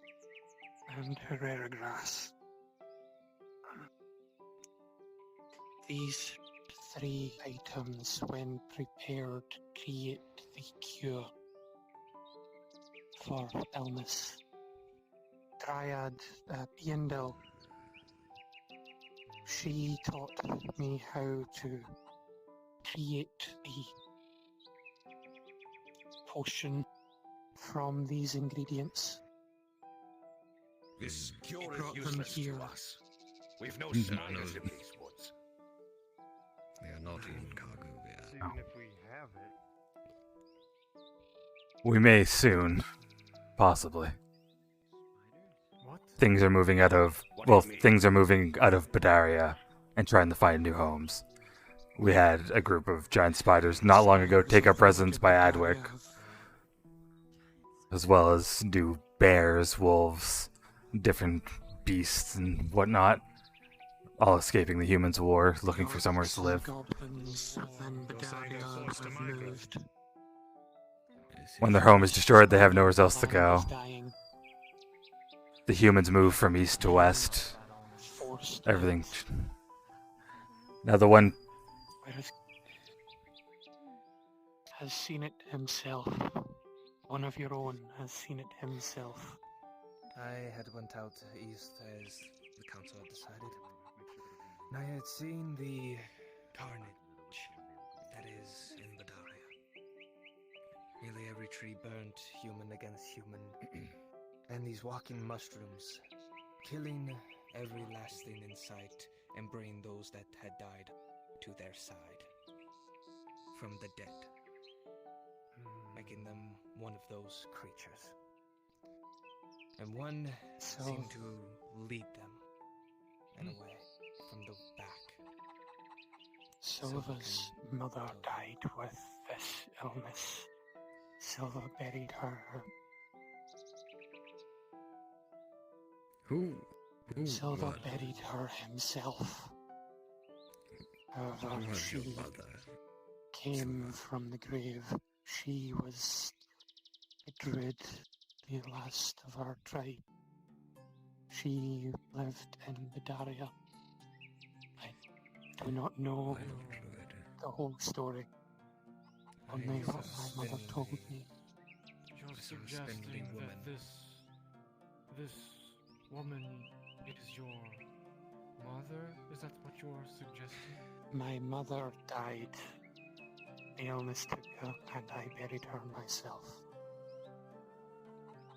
and Herrera grass. These 3 items, when prepared, create the cure for illness. Dryad Piendel, she taught me how to create the potion from these ingredients. This cure He is brought them useless here. to us. We've no sign of these woods. They are not in Cargovia. So even if we have it, We may soon. Possibly. what? Things are moving out of Badaria and trying to find new homes. We had a group of giant spiders not long ago take up residence by Adwick, as well as new bears, wolves, different beasts and whatnot, all escaping the humans' war, looking for somewhere to live. Goblins within Badaria have moved. When their home is destroyed, they have nowhere else to go. The humans move from east to west. Everything. Now the one has seen it himself. One of your own has seen it himself. I had went out east as the council had decided. And I had seen the carnage that is in Badaria. Nearly every tree burnt, human against human. And these walking mushrooms, killing every last thing in sight and bringing those that had died to their side. From the dead. Making them one of those creatures. And one seemed to lead them in a way from the back. Silva's mother died with this illness. Silva buried her. Who Silver what? buried her himself. However, Who was she your mother? came from the grave. She was a druid, the last of our tribe. She lived in Bedaria. I do not know the whole story. Only what my mother told me. You're suggesting that this woman is your mother? Is that what you're suggesting? My mother died. The illness took her, and I buried her myself.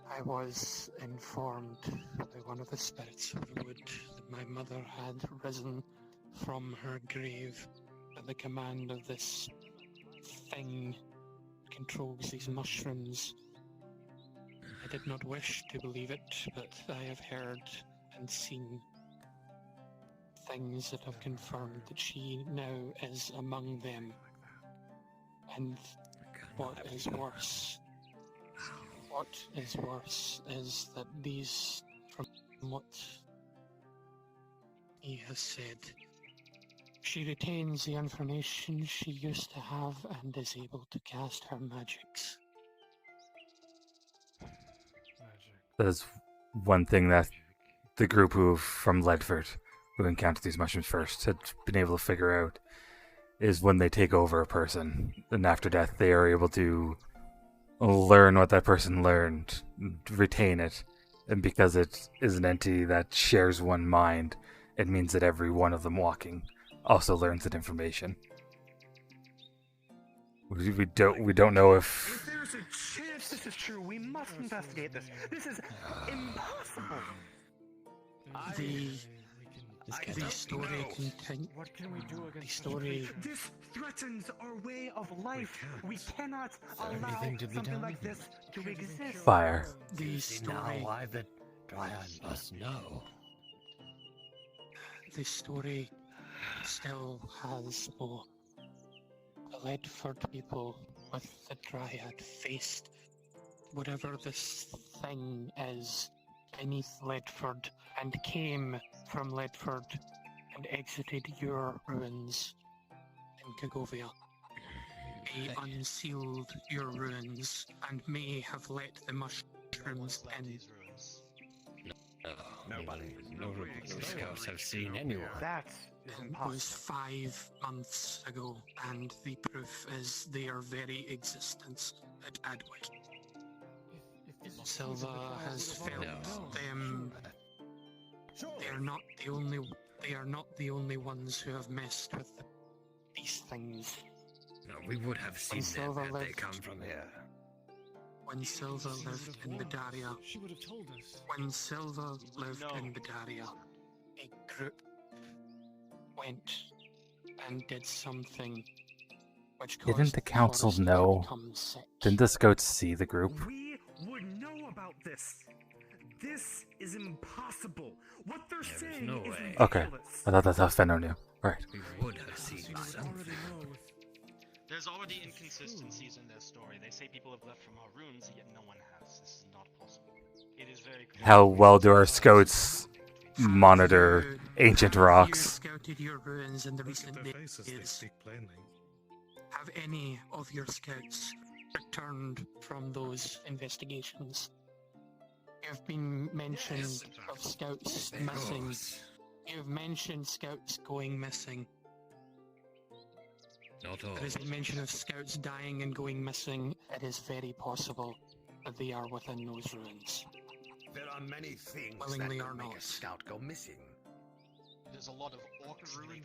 I was informed by one of the spirits of the wood that my mother had risen from her grave at the command of this thing that controls these mushrooms. I did not wish to believe it, but I have heard and seen things that have confirmed that she now is among them. And what is worse is that these, from what he has said, she retains the information she used to have and is able to cast her magics. That is one thing that the group from Ledford, who encountered these mushrooms first, had been able to figure out, is when they take over a person, and after death they are able to learn what that person learned, retain it, and because it is an entity that shares one mind, it means that every one of them walking also learns that information. We don't know if there's a chance this is true, we must investigate this. This is impossible. The story continues. What can we do against the story? This threatens our way of life. We cannot allow anything to be something done? like this to exist. Fire. The See now story. why the Dryad must know. The story still has more. The Ledford people with the Dryad faced whatever this thing is beneath Ledford and came from Ledford and exited your ruins in Kagovia. They unsealed your ruins and may have let the mushrooms in. No reports of scouts have seen anyone. That is It impossible. was 5 months ago, and the proof is their very existence at Adwick. Silva has felt them. They are not the only ones who have messed with these things. No, we would have seen them had they come from here. When Silva lived in Bedaria, She would have told us. when Silva lived in Bedaria, a group went and did something which caused Didn't the council forest to know? become sick. Didn't the scouts see the group? We would know about this. This is impossible. What they're saying no is way. Okay, ridiculous. I thought that's how Fenrir knew. Right. We would have seen something. There's already inconsistencies in their story. They say people have left from our ruins, yet no one has. This is not possible. It is very clear. How well do our scouts monitor ancient You rocks? scouted your ruins in the recent days. Have any of your scouts returned from those investigations? You've been mentioned of scouts missing. You've mentioned scouts going missing. Not all. There is a mention of scouts dying and going missing. It is very possible that they are within those ruins. There are many things Willingly that or could make not. a scout go missing. There's a lot of orcs lately.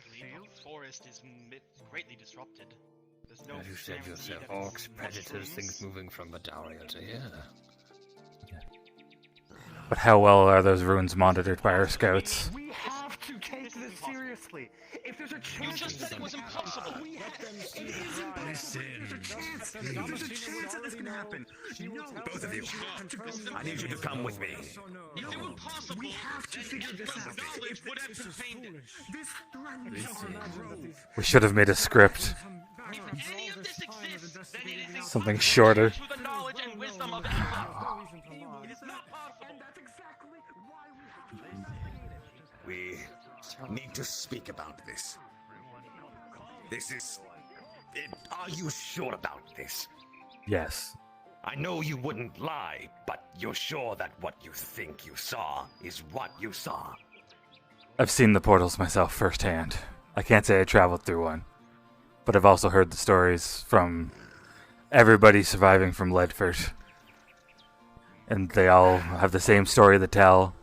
The forest is greatly disrupted. There's no As you said guarantee yourself, that orcs, it's predators, mushrooms. things moving from Bedaria to here. But how well are those ruins monitored by our scouts? We have to take this seriously. If there's a chance, You just said it was impossible. It is impossible. There's a chance. There's a chance that this can happen. No, Both of you, I need you to come with me. If it were possible, we have to then figure this Edward's out. knowledge would have contained it. This threatens our growth. We should have made a script. If any of this exists, then it is Something impossible shorter. to the knowledge and wisdom of Edward. It is not possible. And that's exactly why we have We need to speak about this. This is... Are you sure about this? Yes. I know you wouldn't lie, but you're sure that what you think you saw is what you saw. I've seen the portals myself firsthand. I can't say I traveled through one, but I've also heard the stories from everybody surviving from Ledford. And they all have the same story to tell.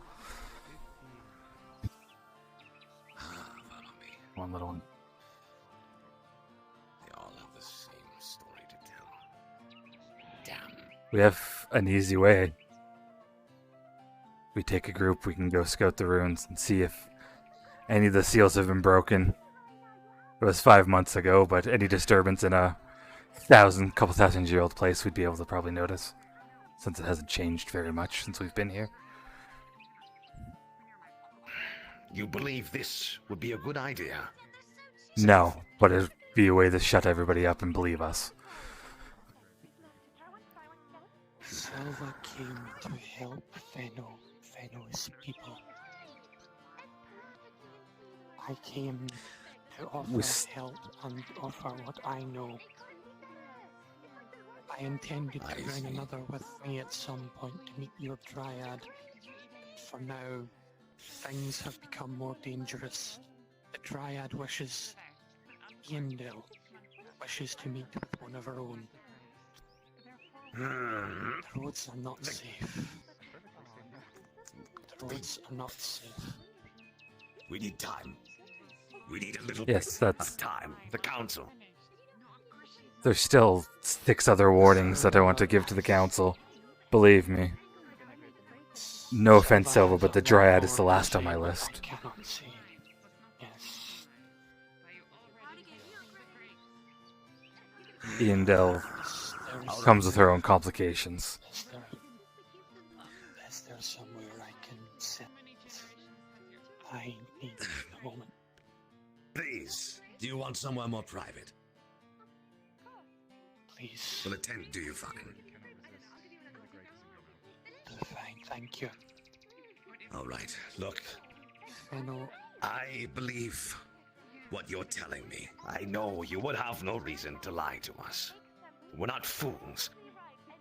One little one. They all have the same story to tell. Damn. We have an easy way. We take a group, we can go scout the ruins and see if any of the seals have been broken. It was 5 months ago, but any disturbance in a couple thousand year old place we'd be able to probably notice, since it hasn't changed very much since we've been here. You believe this would be a good idea? No, but it'd be a way to shut everybody up and believe us. Silva came to help Fenno's people. I came to offer help and offer what I know. I intended to bring another with me at some point to meet your dryad. For now, things have become more dangerous. The dryad wishes... Yendel wishes to meet with one of her own. The roads are not safe. The roads are not safe. We need time. We need a little Yes, bit that's... of time. The council. There's still 6 other warnings that I want to give to the council. Believe me. No offense, Silva, but the Dryad is the last on my list. Yendel comes with her own complications. Is there somewhere I can sit? I need a moment. Please, do you want somewhere more private? Please. Will a tent do you fine? Fine, thank you. All right, look. Fenno. I believe what you're telling me. I know you would have no reason to lie to us. We're not fools.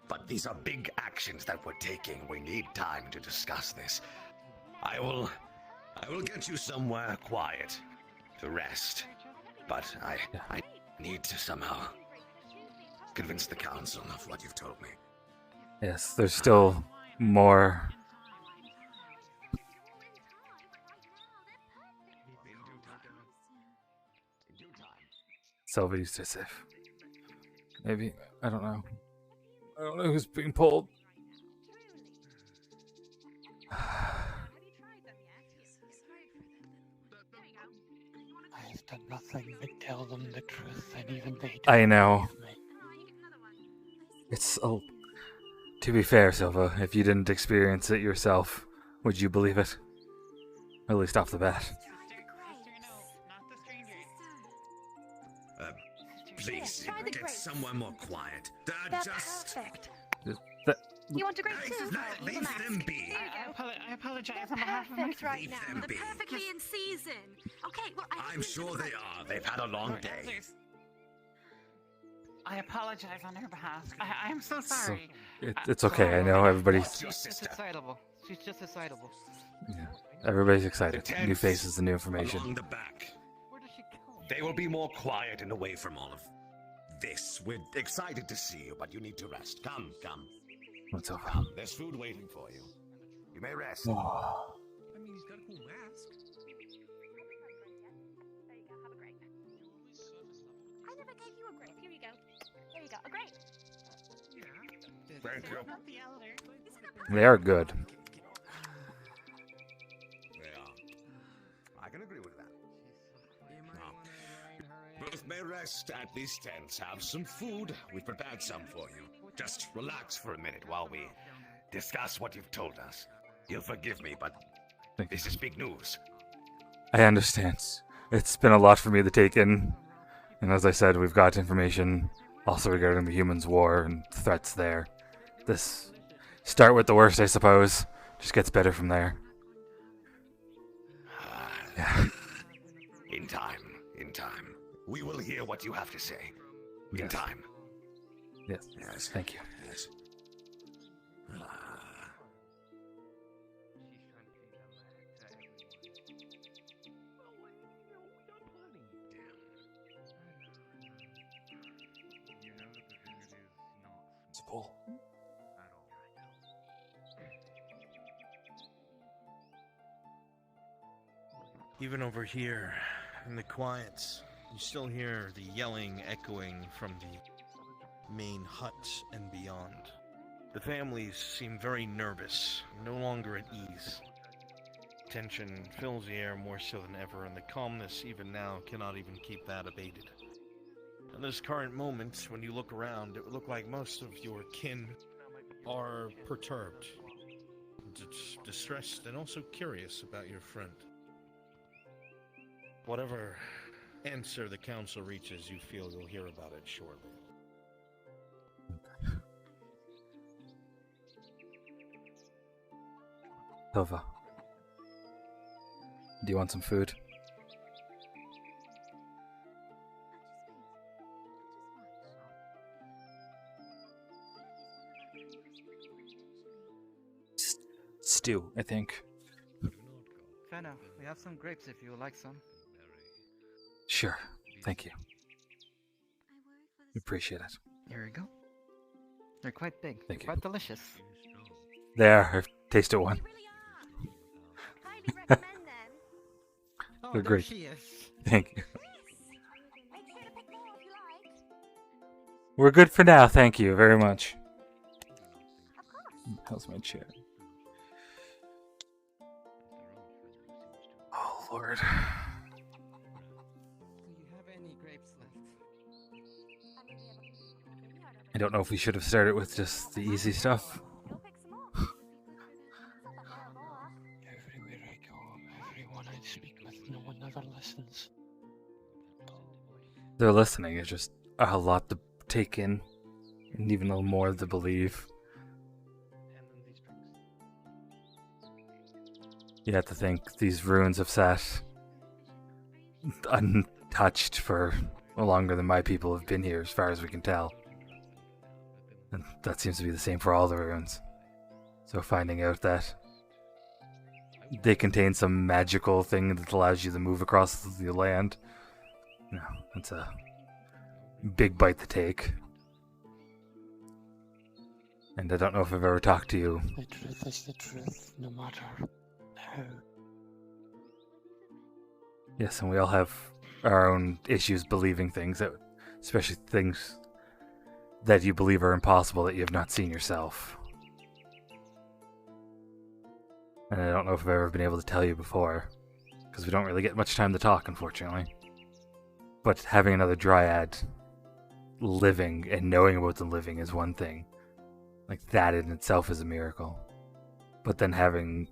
But these are big actions that we're taking. We need time to discuss this. I will get you somewhere quiet to rest. But I need to somehow convince the council of what you've told me. Yes, there's still more. Sylvie used to maybe, I don't know. I don't know who's being pulled. I've done nothing but tell them the truth, and even they don't I know. believe me. It's to be fair, Silva, if you didn't experience it yourself, would you believe it? At least off the bat. Please, get somewhere more quiet. They're Just... perfect. That, You want a grape too? Leave them be. I apologize They're on behalf of my perfect right Leave now. them They're be. perfectly in season. Okay, well, I'm sure they are. They've had a long day. I apologize on her behalf. I am so sorry. it's okay. I know everybody's. She's just excitable. She's just excitable. Yeah, everybody's excited. New faces and new information. Along the back. They will be more quiet and away from all of this. We're excited to see you, but you need to rest. Come. What's up? Come, there's food waiting for you. You may rest. I mean, he's got a cool mask. There you go, have a grape. I never gave you a grape. Here you go. There you go, a grape. Thank you. Not the elder. They are good. They are. I can agree with that. Both may rest at these tents. Have some food. We've prepared some for you. Just relax for a minute while we discuss what you've told us. You'll forgive me, but this is big news. I understand. It's been a lot for me to take in. And as I said, we've got information also regarding the humans' war and threats there. This start with the worst, I suppose. Just gets better from there. Yeah. In time. In time. We will hear what you have to say. In Yes. time. Yes. Yes. Thank you. Yes. It's a pull. Even over here, in the quiet, you still hear the yelling echoing from the main huts and beyond. The families seem very nervous, no longer at ease. Tension fills the air more so than ever, and the calmness, even now, cannot even keep that abated. In this current moment, when you look around, it would look like most of your kin are perturbed, distressed, and also curious about your friend. Whatever answer the council reaches, you feel you'll hear about it shortly. Silva, do you want some food? Stew, I think. Fenna, we have some grapes if you would like some. Sure, thank you. Appreciate it. Here we go. They're quite big. Thank you. Quite delicious. There, I've tasted one. Oh, They're there great. she is. Thank you. We're good for now, thank you very much. How's my chair? Oh, Lord. Do you have any grapes left? I don't know if we should have started with just the easy stuff. Everywhere I go, everyone I speak with, no one ever listens. They're listening, it's just a lot to take in, and even a little more to believe. You have to think these ruins have sat untouched for longer than my people have been here, as far as we can tell. And that seems to be the same for all the ruins. So finding out that they contain some magical thing that allows you to move across the land, no, that's a big bite to take. And I don't know if I've ever talked to you. The truth is the truth, no matter how. Yes, and we all have our own issues believing things, that, especially things that you believe are impossible that you have not seen yourself. And I don't know if I've ever been able to tell you before, because we don't really get much time to talk, unfortunately. But having another dryad living and knowing about them living is one thing. Like, that in itself is a miracle. But then having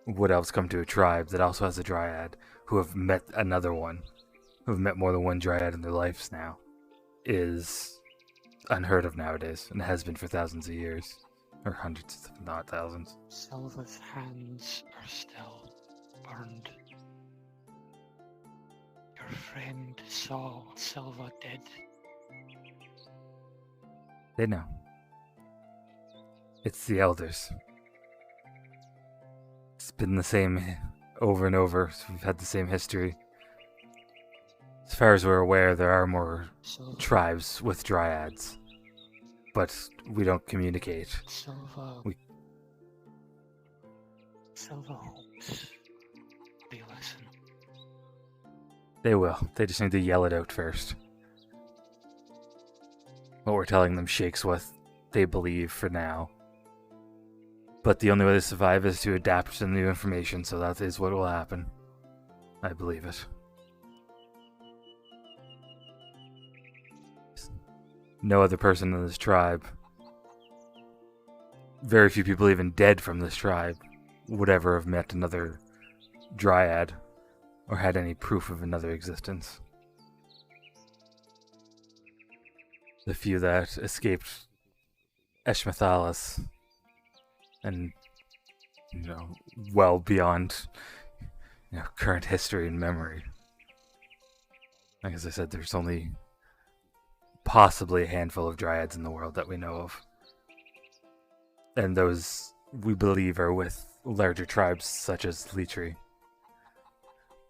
wood elves come to a tribe that also has a dryad, who have met another one, who have met more than one dryad in their lives now, is unheard of nowadays, and has been for thousands of years. Or hundreds, if not thousands. Silva's hands are still burned. Your friend saw what Silva did. They know. It's the elders. It's been the same over and over. So we've had the same history. As far as we're aware, there are more tribes with dryads. But we don't communicate. Silva hopes they listen. They will. They just need to yell it out first. What we're telling them shakes what they believe for now. But the only way to survive is to adapt to new information, so that is what will happen. I believe it. No other person in this tribe, very few people even dead from this tribe, would ever have met another dryad or had any proof of another existence. The few that escaped Eshmathalas and, well beyond current history and memory. Like as I said, there's only possibly a handful of dryads in the world that we know of. And those, we believe, are with larger tribes such as Leetri.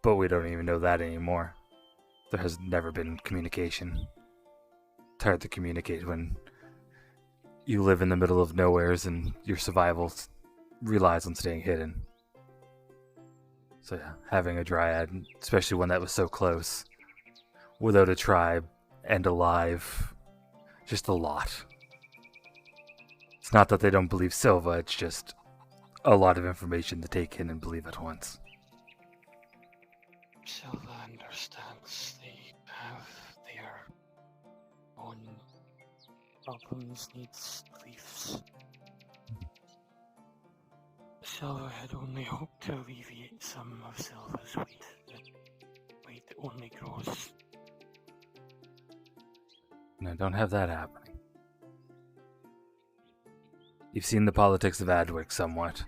But we don't even know that anymore. There has never been communication. It's hard to communicate when you live in the middle of nowheres and your survival relies on staying hidden. So yeah, having a dryad, especially one that was so close, without a tribe and alive, just a lot. It's not that they don't believe Silva, it's just a lot of information to take in and believe at once. Silva understands they have their own problems, needs, beliefs. Silva had only hoped to alleviate some of Silva's weight, the weight that only grows. No, don't have that happening. You've seen the politics of Adwick somewhat.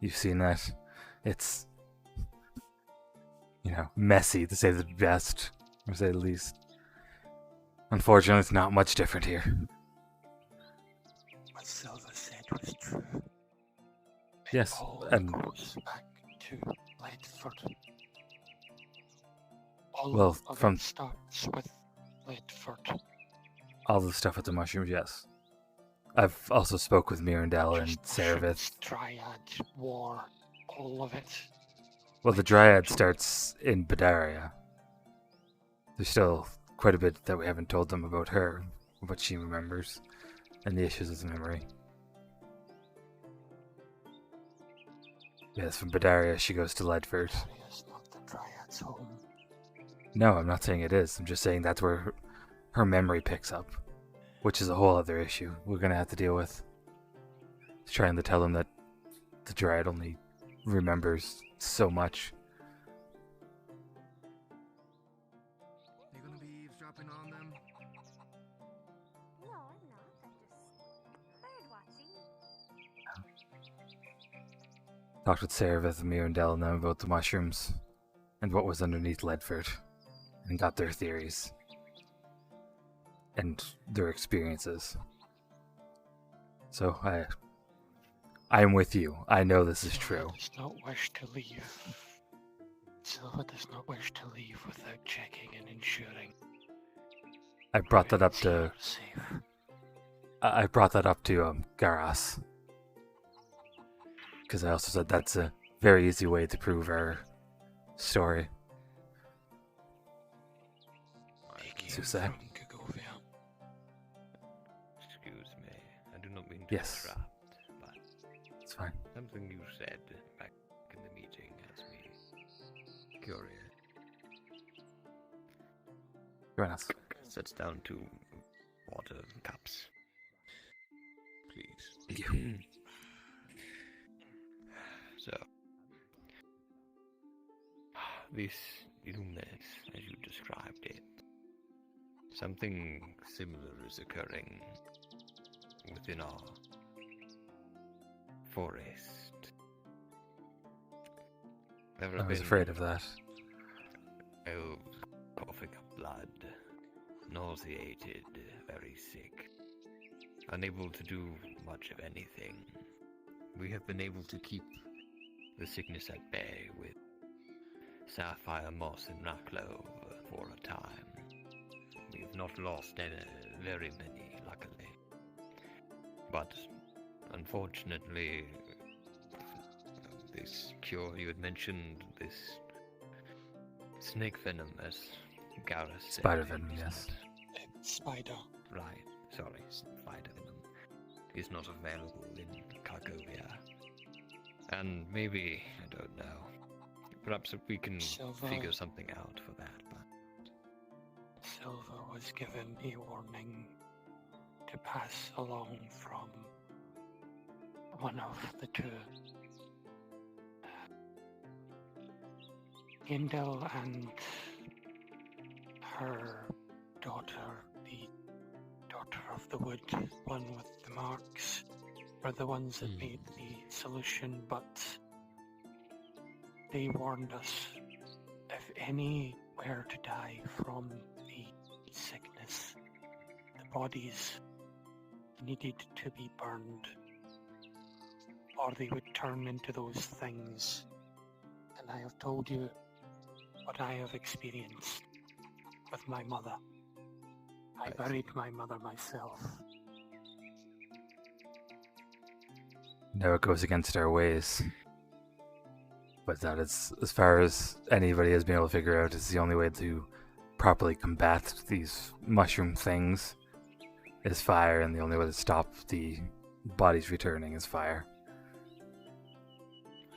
You've seen that it's, messy to say the best, or say the least. Unfortunately, it's not much different here. What Silva said was true. Yes, and goes back to Ledford. All well, of from it starts with Ledford. all the stuff with the mushrooms, yes. I've also spoke with Mirandel and Saravith. Dryad, war, all of it. Well, the Dryad starts in Badaria. There's still quite a bit that we haven't told them about her, what she remembers, and the issues with memory. Yes, from Badaria she goes to Ledford. Badaria's not the Dryad's home. No, I'm not saying it is. I'm just saying that's where her memory picks up, which is a whole other issue we're going to have to deal with. Trying to tell them that the Dryad only remembers so much. You gonna be eavesdropping on them? No, I'm not. I'm just bird watching. Talked with Saravith and Mirandel and them about the mushrooms and what was underneath Ledford, and got their theories and their experiences. So I'm with you. I know this is true. Does not wish to leave. Silva does not wish to leave without checking and ensuring. I brought that up to Garas, because I also said that's a very easy way to prove our story. Susak. Excuse me, I do not mean to Yes. interrupt, but it's fine. Something you said back in the meeting has me curious. Join us. Sets down 2 water cups. Please. Thank you. So, this illness, as you described it, something similar is occurring within our forest. There I was afraid of that. Elves coughing up blood, nauseated, very sick, unable to do much of anything. We have been able to keep the sickness at bay with sapphire moss and racklove for a time. We have not lost very many, luckily. But unfortunately, this cure you had mentioned, this snake venom, as Gareth said. Spider venom, yes. Spider. Right, sorry, spider venom is not available in Kargovia. And maybe, I don't know, perhaps we can Silva. figure something out for that, but... Silva was given a warning to pass along from one of the 2. Gindel and her daughter, the daughter of the wood, one with the marks, were the ones that made the solution, but they warned us if any were to die from the sickness, the bodies needed to be burned, or they would turn into those things. And I have told you what I have experienced with my mother. I buried my mother myself. No, it goes against our ways. But that is, as far as anybody has been able to figure out, is the only way to properly combat these mushroom things is fire, and the only way to stop the bodies returning is fire.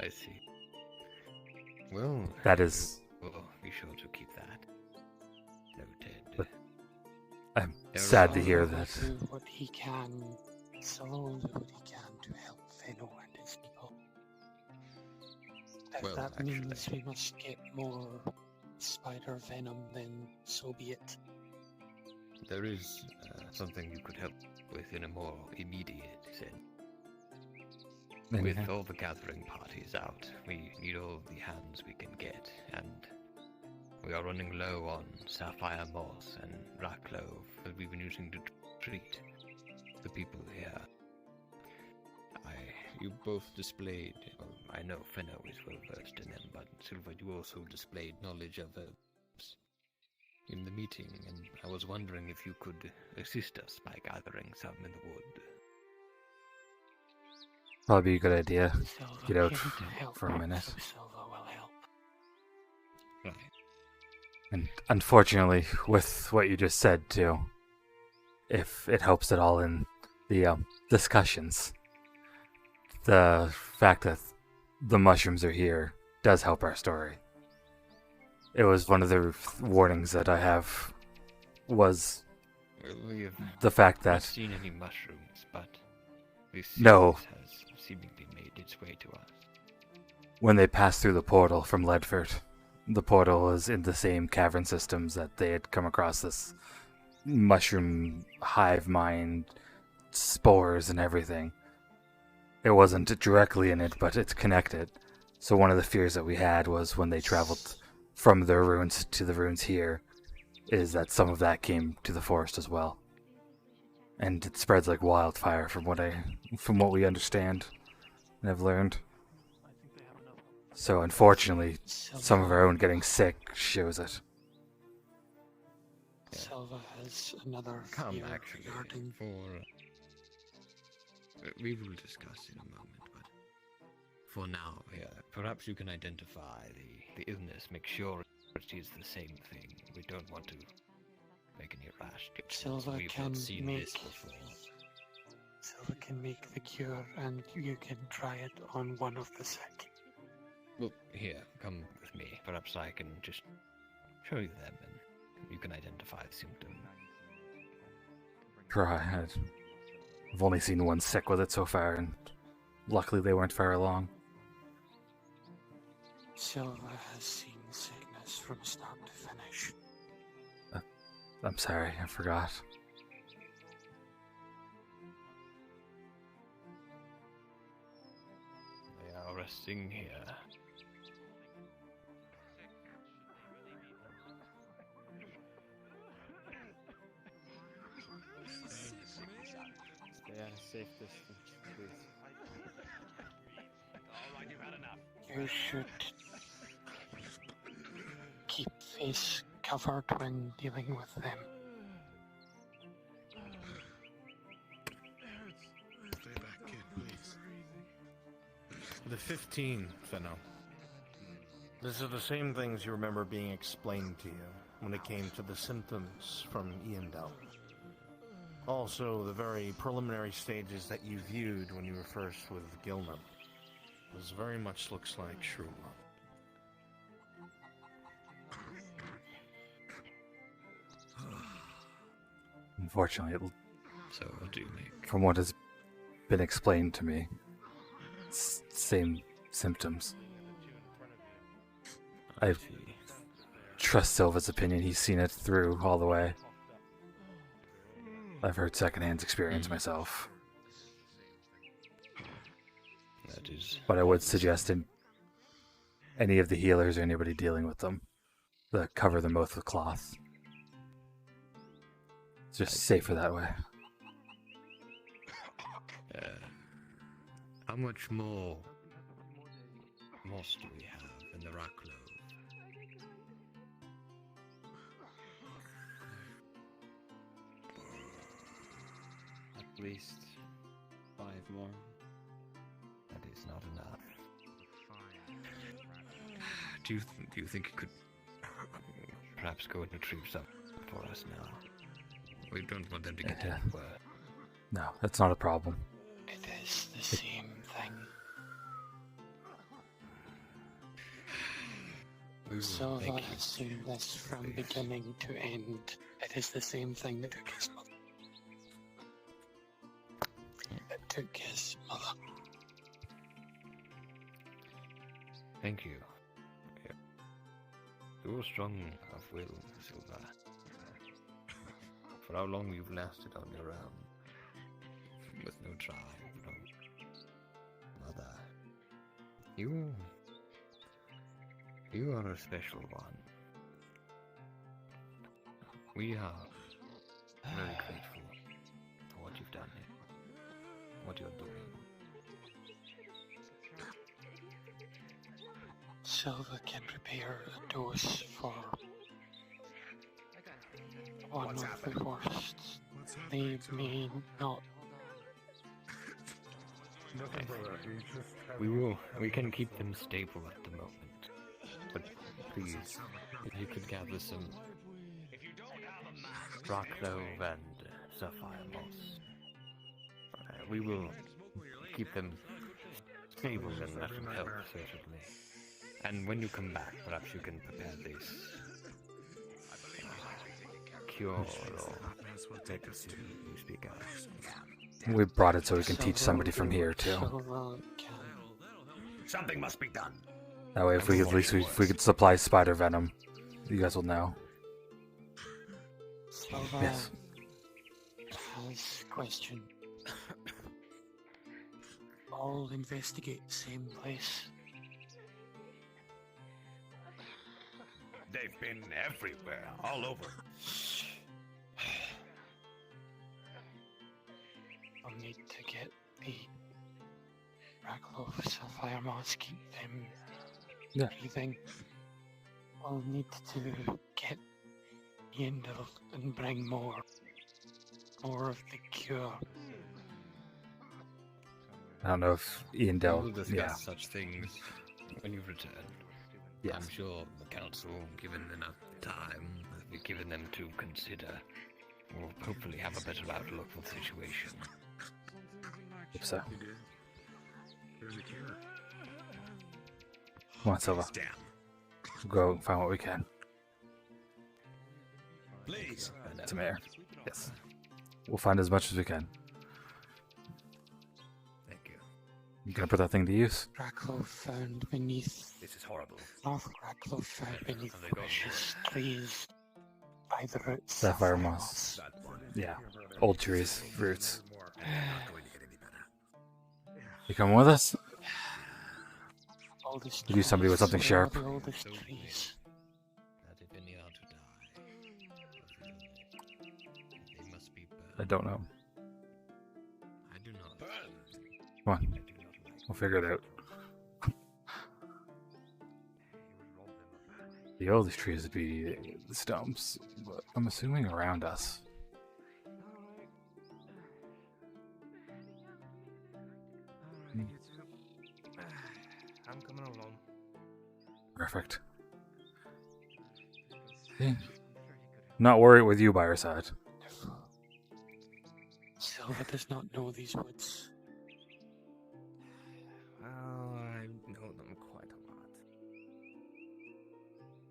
I see. Well, that is. We'll be sure to keep that noted. But I'm sad to hear that. Do what he can, Solo will do what he can to help Fenno and his people. If that means we must get more spider venom, then so be it. There is something you could help with in a more immediate sense. With all the gathering parties out, we need all the hands we can get, and we are running low on sapphire moss and rock clove that we've been using to treat the people here. You both displayed, well, I know Fenno is well versed in them, but Silva, you also displayed knowledge of herbs in the meeting, and I was wondering if you could assist us by gathering some in the wood. Probably a good idea. Silva Get out can help, for a minute. so Silva will help. Right. And unfortunately, with what you just said too, if it helps at all in the discussions, the fact that the mushrooms are here does help our story. It was one of the warnings that I have was we have the fact not that seen any mushrooms, but this No. has seemingly made its way to us. when they passed through the portal from Ledford, the portal was in the same cavern systems that they had come across this mushroom hive mind, spores and everything. It wasn't directly in it, but it's connected. So one of the fears that we had was when they traveled from their ruins to the ruins here, is that some of that came to the forest as well. And it spreads like wildfire from what we understand and have learned. So unfortunately, some of our own getting sick shows it. Silva has another Come, fear actually, regarding we will discuss in a moment, but for now, Perhaps you can identify the illness, make sure it is the same thing. We don't want to make any rash judgments. Silva We've can not seen make this before. Silva can make the cure, and you can try it on one of the sick. Well, here, come with me. Perhaps I can just show you them, and you can identify the symptom. Try. I've only seen one sick with it so far, and luckily they weren't far along. Silva has seen sickness from start to finish. I'm sorry, I forgot. They are resting here. Stay at a safe distance, please. Alright, you've had enough. You should keep face covered when dealing with them. Stay back, kid, please. The 15, Fenno. These are the same things you remember being explained to you when it came to the symptoms from Iandel. Also, the very preliminary stages that you viewed when you were first with Gilnum. This very much looks like Shruma. Unfortunately, So what do you make? from what has been explained to me, same symptoms. I trust Silva's opinion. He's seen it through all the way. I've heard secondhand experience myself. That is. But I would suggest any of the healers or anybody dealing with them. Cover them both with cloth. It's just safer that way. How much more moss do we have in the rock clove? At least 5 more. That is not enough. Do you think you could perhaps go and retrieve some for us now? We don't want them to get anywhere. No, that's not a problem. It is the same thing. Silva has seen this from beginning to end. It is the same thing that took his mother. It took his mother. Thank you. You're strong of will, Silva. For how long you've lasted on your own, with no tribe, no mother. You are a special one. We are very grateful for what you've done here, what you're doing. Silva can prepare a dose for one of the worst. They may not. We can keep them stable at the moment. But please, if you could gather some rock clove and sapphire moss, we will keep them stable and let them help, certainly. And when you come back, perhaps you can prepare this cure or medicine you speak of. We brought it so we can teach somebody from here too. Something must be done. That way, if we could supply spider venom, you guys will know. Silva Yes. has a question. All investigate the same place. They've been everywhere, all over. I'll need to get the Raglov Sapphire Moss, keep them breathing. I'll need to get Yendel and bring more of the cure. I don't know if Ian Dell. We'll discuss such things when you return. Yes. I'm sure the council, given enough time, will be given them to consider, will hopefully have a better outlook for the situation. Hope so. Come on, Silva. We'll go find what we can. Please. Some air. Yes. We'll find as much as we can. Thank you. You gonna put that thing to use? Raglov found beneath. This is horrible. Raglov found beneath precious trees by the roots. Sapphire moss. Yeah. Old trees, roots. You coming with us? Oldest You do somebody with something trees, sharp. the oldest trees. That if any are to die, they must be burned. I don't know. I do not. Come on. We'll figure it out. The oldest trees would be the stumps, but I'm assuming around us. I'm coming along. Perfect. Yeah. Not worried with you by our side. Silva does not know these woods. Well, I know them quite a lot.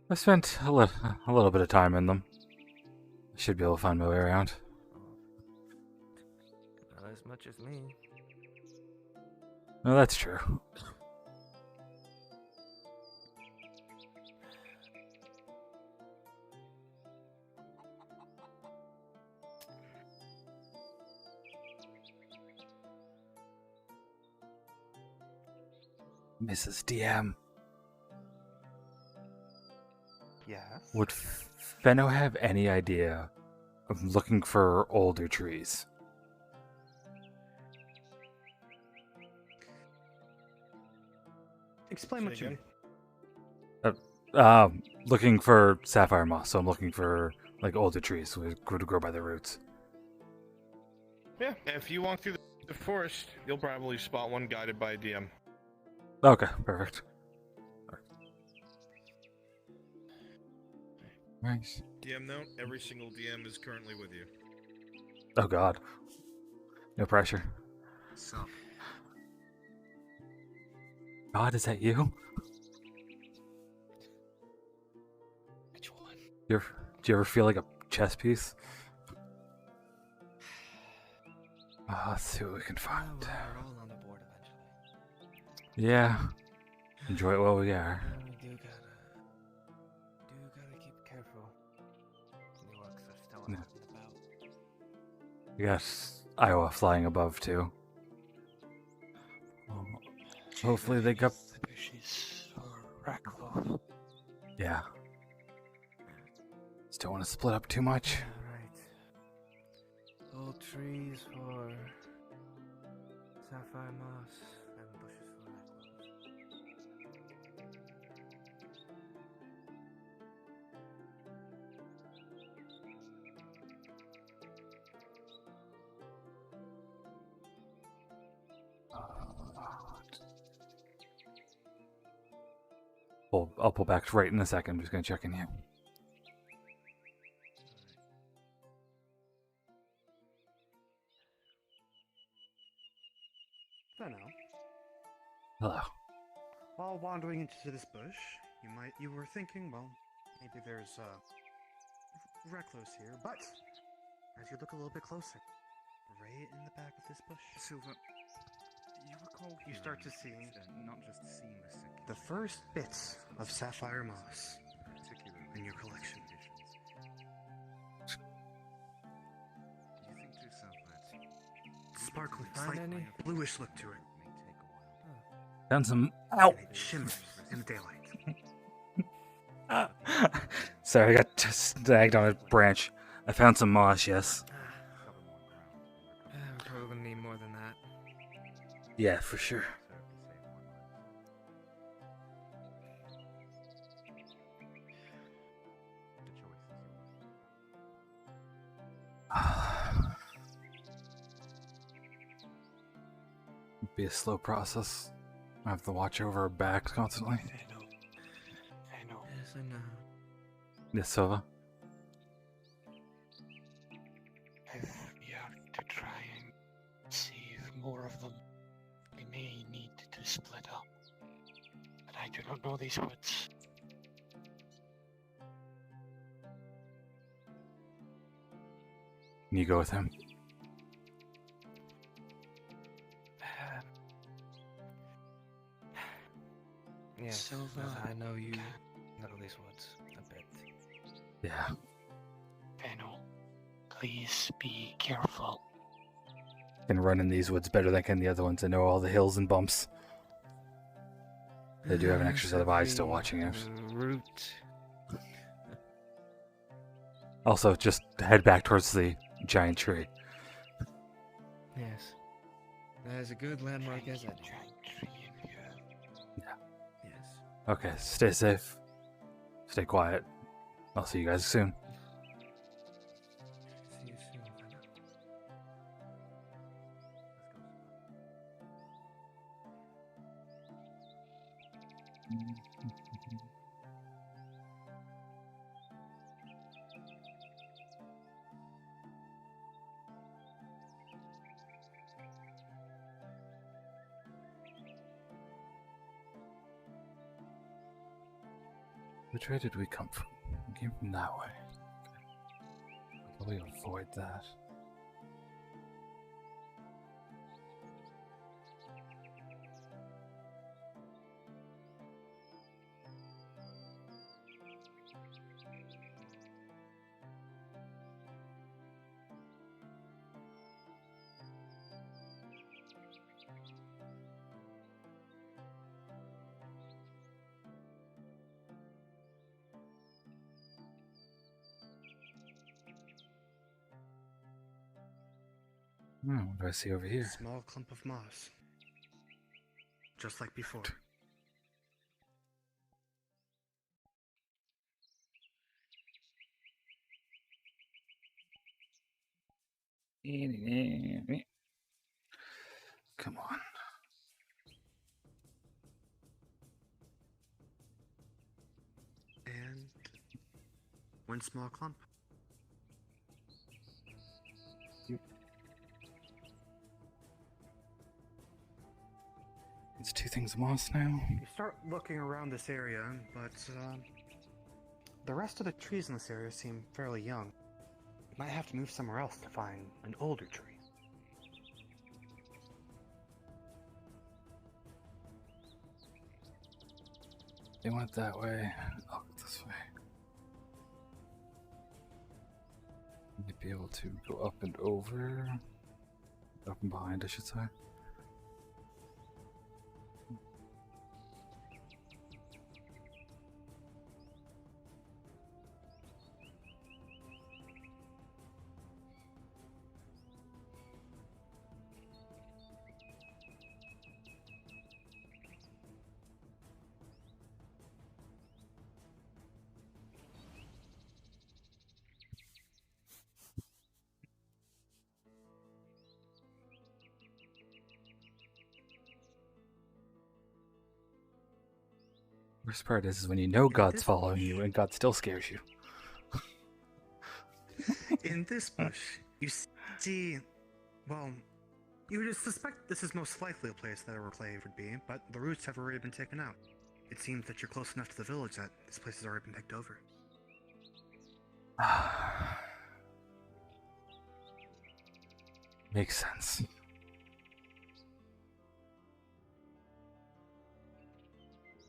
I spent a little bit of time in them. I should be able to find my way around. Not as much as me. No, that's true. Mrs. DM. Yes. Would Fenno have any idea of looking for older trees? Explain what you mean. Looking for sapphire moss, so I'm looking for like older trees to grow by the roots. Yeah, if you walk through the forest, you'll probably spot one guided by a DM. Okay, perfect. Nice. DM note, every single DM is currently with you. Oh god. No pressure. So, God, is that you? Which one? Do you ever feel like a chess piece? Let's see what we can find. We're all on the board eventually. Yeah. Enjoy it while we are. We do gotta keep careful. The orcs are still out and about. We got Iowa flying above too. Hopefully they got the bushes or Racklow. Yeah. Just don't want to split up too much. Right. Old trees for sapphire moss and bushes for Racklows. I'll pull back right in a second. I'm just gonna check in here. Fenno, Hello. while wandering into this bush, you were thinking, well, maybe there's recluse here, but as you look a little bit closer, right in the back of this bush, Silver, you recall you start to see not just seeing the first bits of sapphire moss particularly in your collection. You think to yourself that Sparkling, Find slight any? bluish look to it. may take a while. Found some. Ow! And it shimmers in the daylight. Sorry, I got snagged on a branch. I found some moss. Yes. We're probably gonna need more than that. Yeah, for sure. It'd be a slow process. I have to watch over our backs constantly. I know. Yes, I know. Yes, Silva. If we are to try and save more of them, we may need to split up. But I do not know these woods. Can you go with him? Yes, Silva, I know you know these woods a bit. Yeah. Fenno, please be careful. Can run in these woods better than I can the other ones. I know all the hills and bumps. They do have an extra set of eyes still watching us. Root. Also, just head back towards the giant tree. Yes. That is a good landmark as any. Yes. Okay, stay safe. Stay quiet. I'll see you guys soon. See you soon, Fenno. Which way did we come from? We came from that way. Probably avoid that. What do I see over here? Small clump of moss. Just like before. Come on. And one small clump. It's 2 things of moss now. You start looking around this area, but the rest of the trees in this area seem fairly young. You might have to move somewhere else to find an older tree. They went that way. I'll go this way. Might be able to go up and over. Up and behind, I should say. Worst part is when you know God's following you and God still scares you. In this bush, you see, well, you would suspect this is most likely a place that a reclave would be, but the roots have already been taken out. It seems that you're close enough to the village that this place has already been picked over. Makes sense.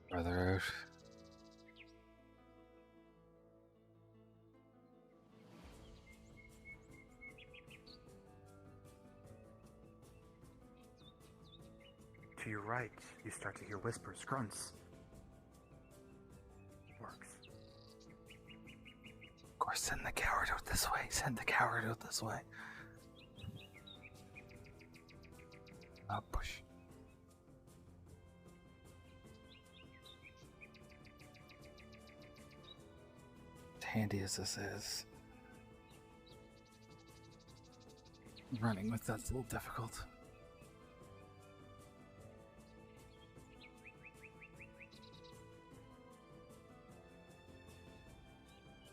Farther out. To your right, you start to hear whispers, grunts. Works. Of course, send the coward out this way. Send the coward out this way. Push. As handy as this is, running with that's a little difficult.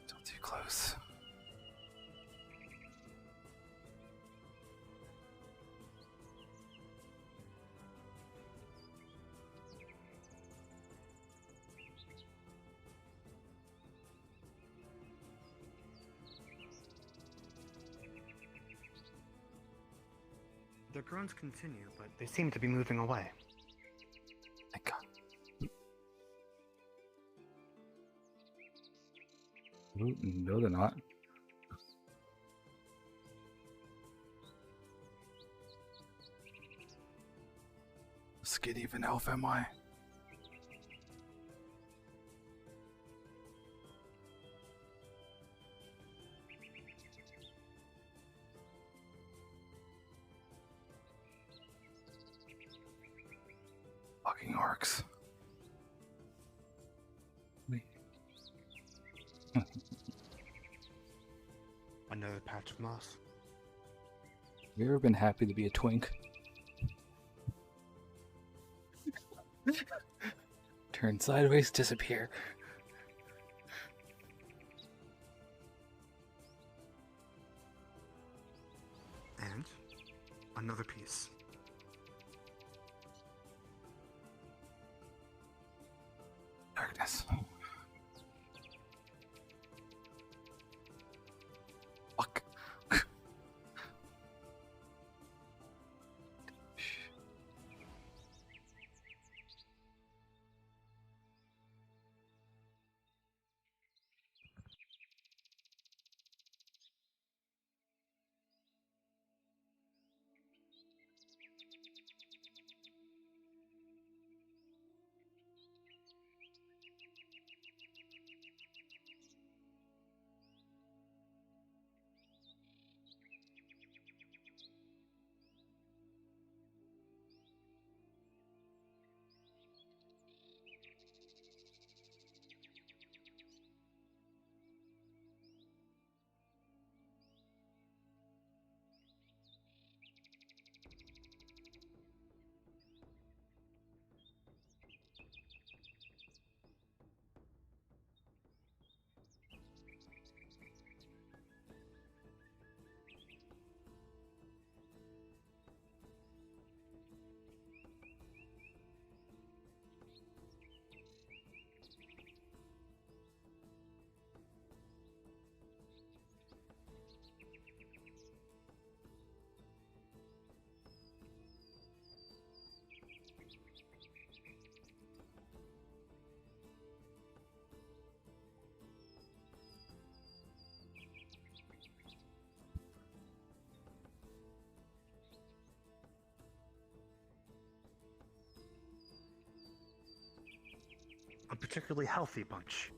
Don't too close. The grunts continue, but they seem to be moving away. Thank God. Ooh, no, they're not. Skinny of an elf am I? Fucking orcs. Another patch of moss. Have you ever been happy to be a twink? Turn sideways, disappear. And another piece. Darkness. Fuck. a particularly healthy bunch.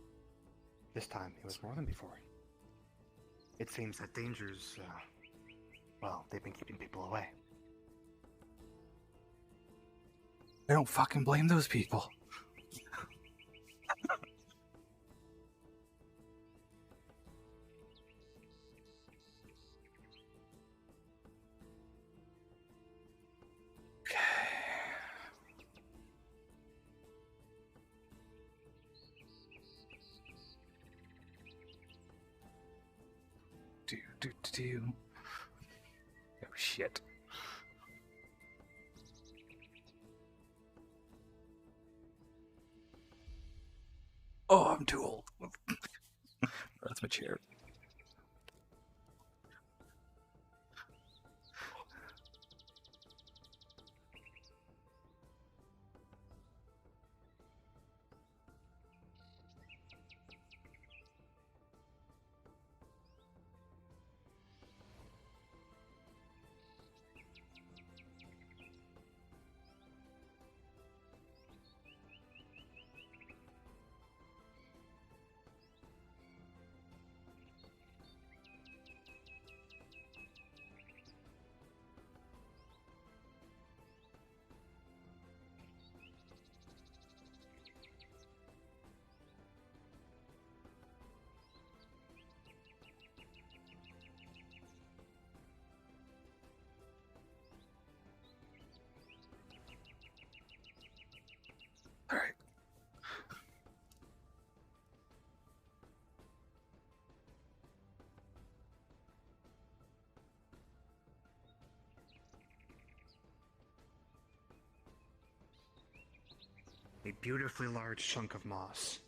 This time, it was more than before. It seems that dangers, well, they've been keeping people away. I don't fucking blame those people. Do. Oh shit. Oh, I'm too old. That's my chair. All right. A beautifully large chunk of moss.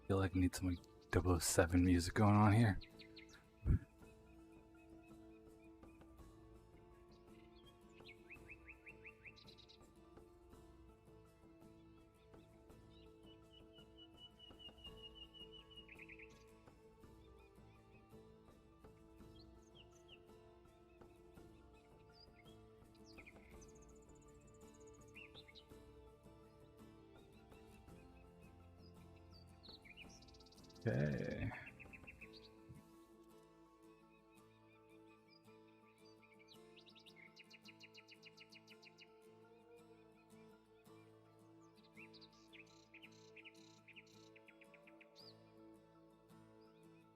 Feel like I need some like 007 music going on here. Okay.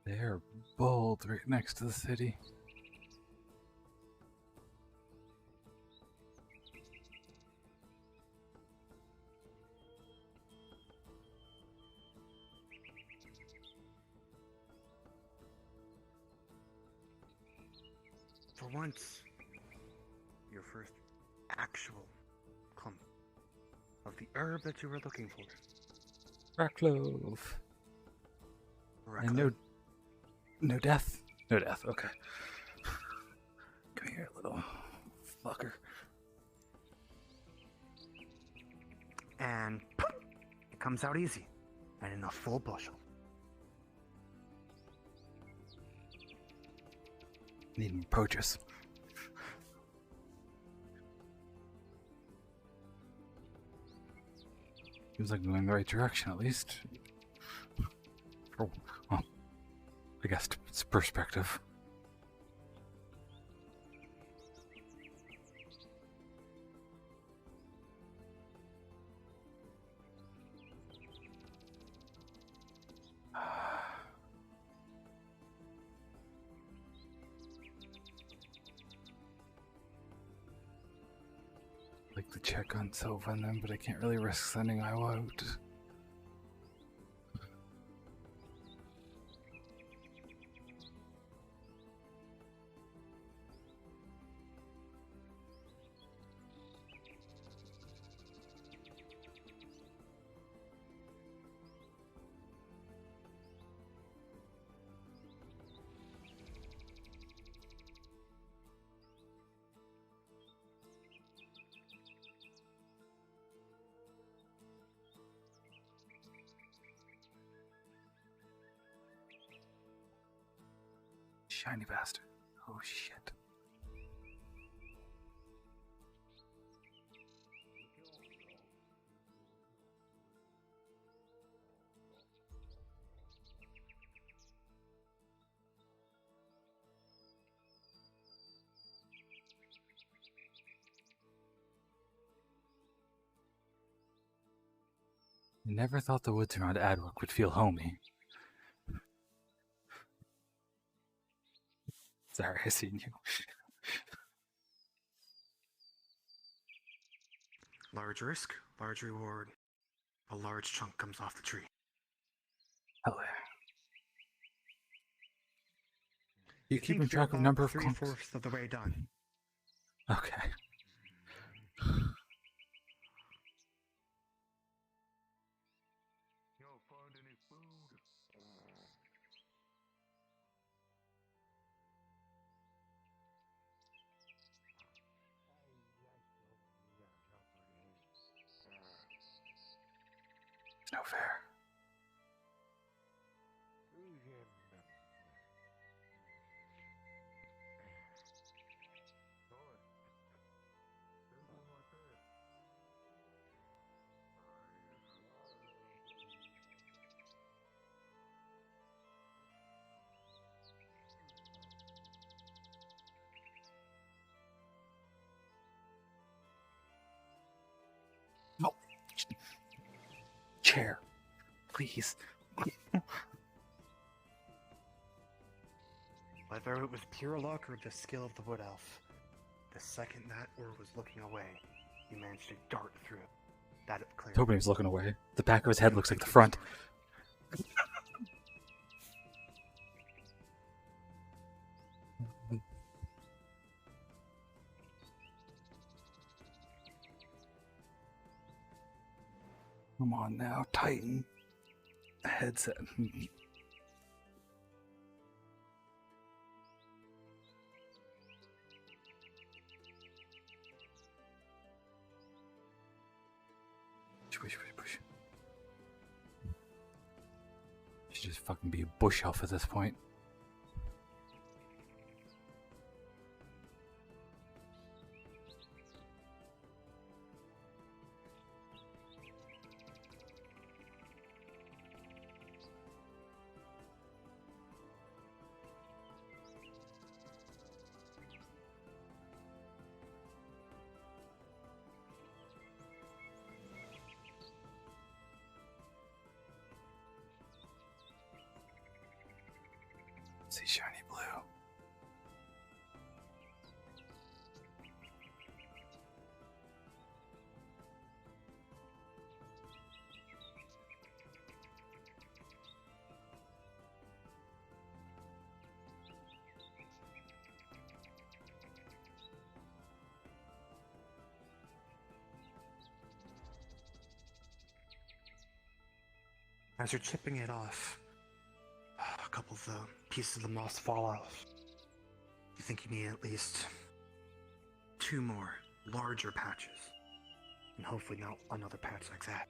They're bold right next to the city. For once, your first actual clump of the herb that you were looking for. Racklove. And no death? No death, okay. Come here, little fucker. And poof, it comes out easy and in a full bushel. Need more poachers. Seems like going the right direction, at least. Oh, well, I guess it's perspective. Like to check on Silva and them, but I can't really risk sending Iowa out. Shiny bastard. Oh shit. I never thought the woods around Adwick would feel homey. Sorry, I seen you. Large risk, large reward. A large chunk comes off the tree. Hell yeah. You I keeping think you're track of about number of 3/4 of the way done. Okay. Y'all find any food? It's no fair. No. Chair. Please. Whether it was pure luck or the skill of the wood elf, the second that orb was looking away, he managed to dart through it. That cleared. Tobin was looking away. The back of his head looks like the front. Come on now, tighten the headset. Push. Should just fucking be a bush elf at this point. See shiny blue. As you're chipping it off, a couple of the pieces of the moss fall off. You think you need at least 2 more larger patches, and hopefully not another patch like that.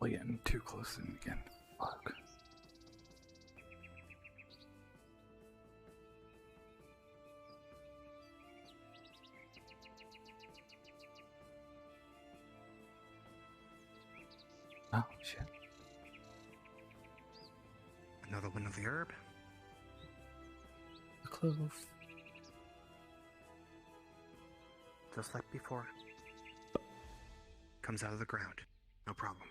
We're getting too close to him again. Fuck. Oh, shit. Another one of the herb. The clove. Just like before. Comes out of the ground. No problem.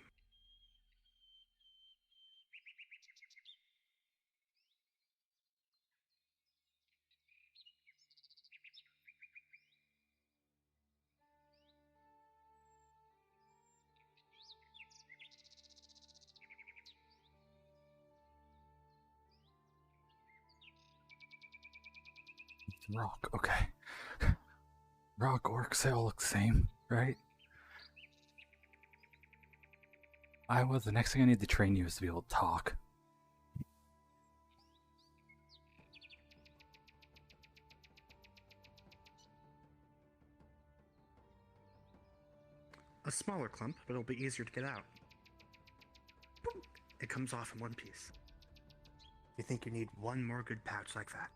Rock, okay. Rock orcs, they all look the same, right? Iowa, the next thing I need to train you is to be able to talk. a smaller clump, but it'll be easier to get out. Boom. It comes off in one piece. You think you need one more good pouch like that?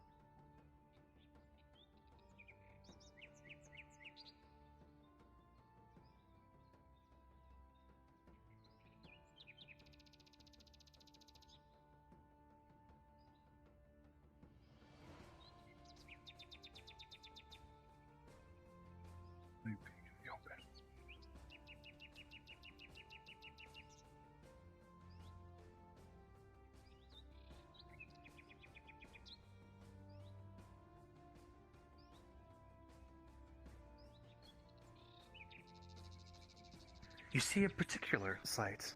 You see a particular sight.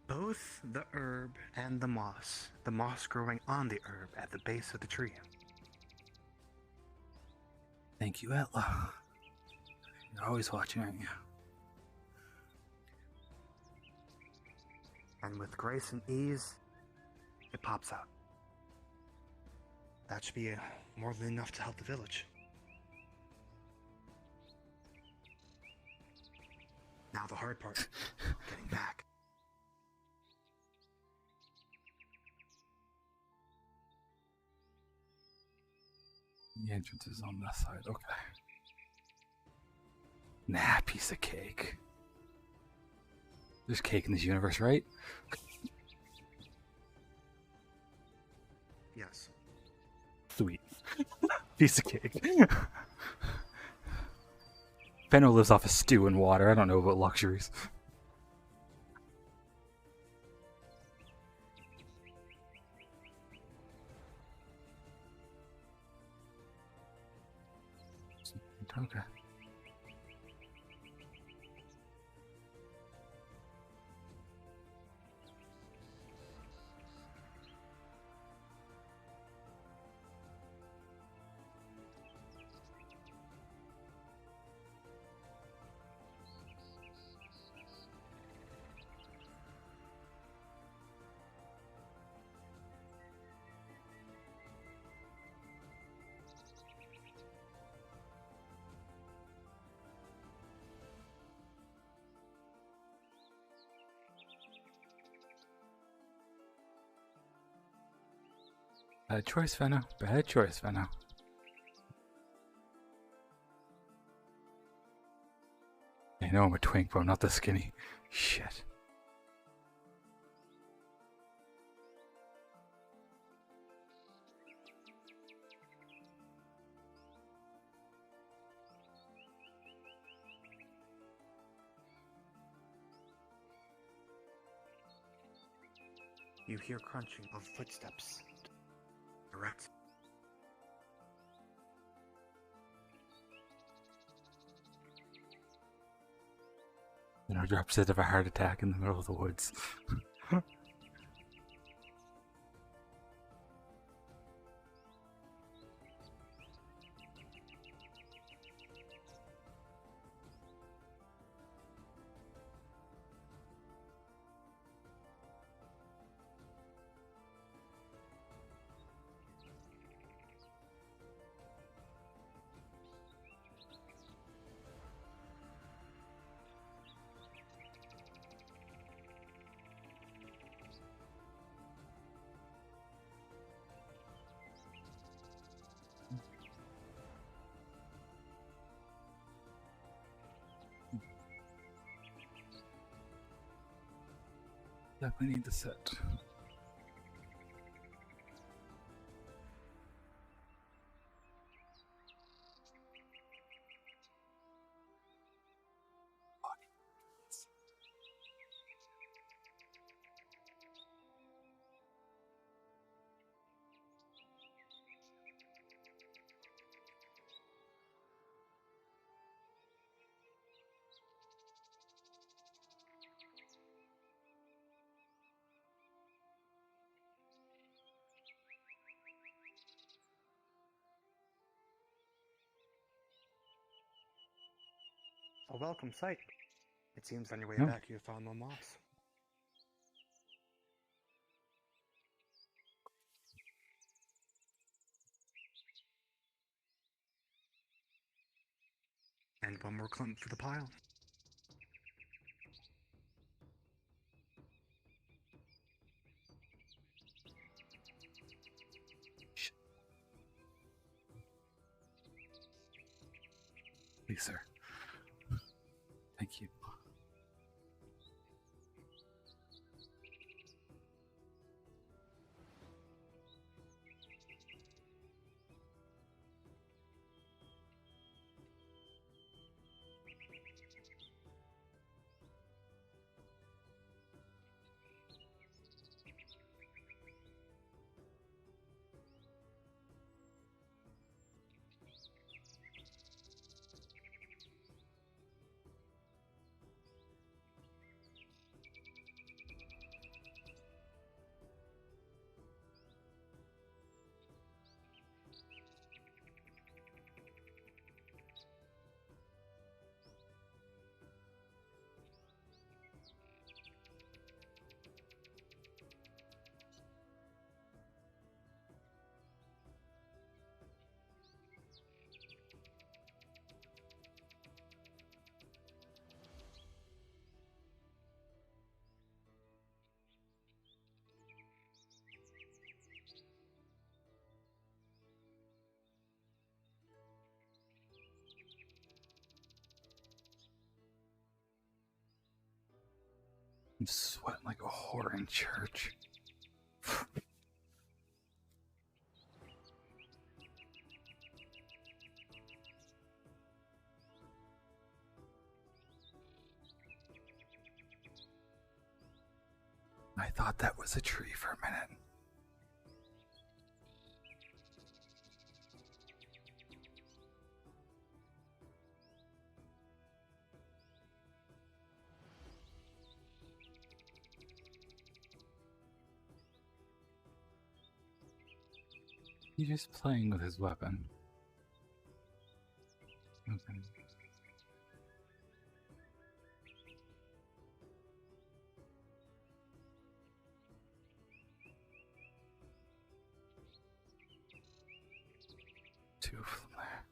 Both the herb and the moss growing on the herb at the base of the tree. Thank you, Etla. You're always watching, aren't you? And with grace and ease, it pops out. That should be more than enough to help the village. Now the hard part, getting back. The entrance is on that side, okay. Nah, piece of cake. There's cake in this universe, right? Yes. Sweet. Piece of cake. Fenno lives off of stew and water. I don't know about luxuries. Okay. Bad choice, Fenno. Bad choice, Fenno. I know I'm a twink, but I'm not the skinny. Shit. You hear crunching of footsteps. Correct. Drops dead of a heart attack in the middle of the woods. Definitely need to sit. A welcome sight. It seems on your way No. back you found more moss. And one more clump for the pile. Please, sir. Thank you. I'm sweating like a whore in church. I thought that was a tree for a minute. He's just playing with his weapon. Okay. Two from there.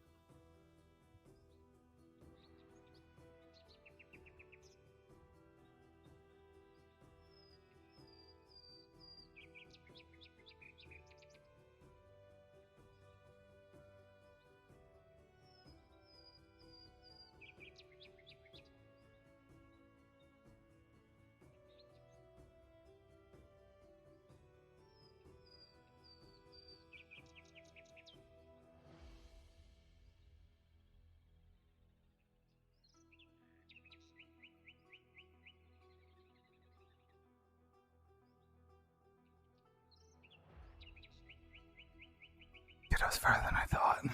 It was farther than I thought.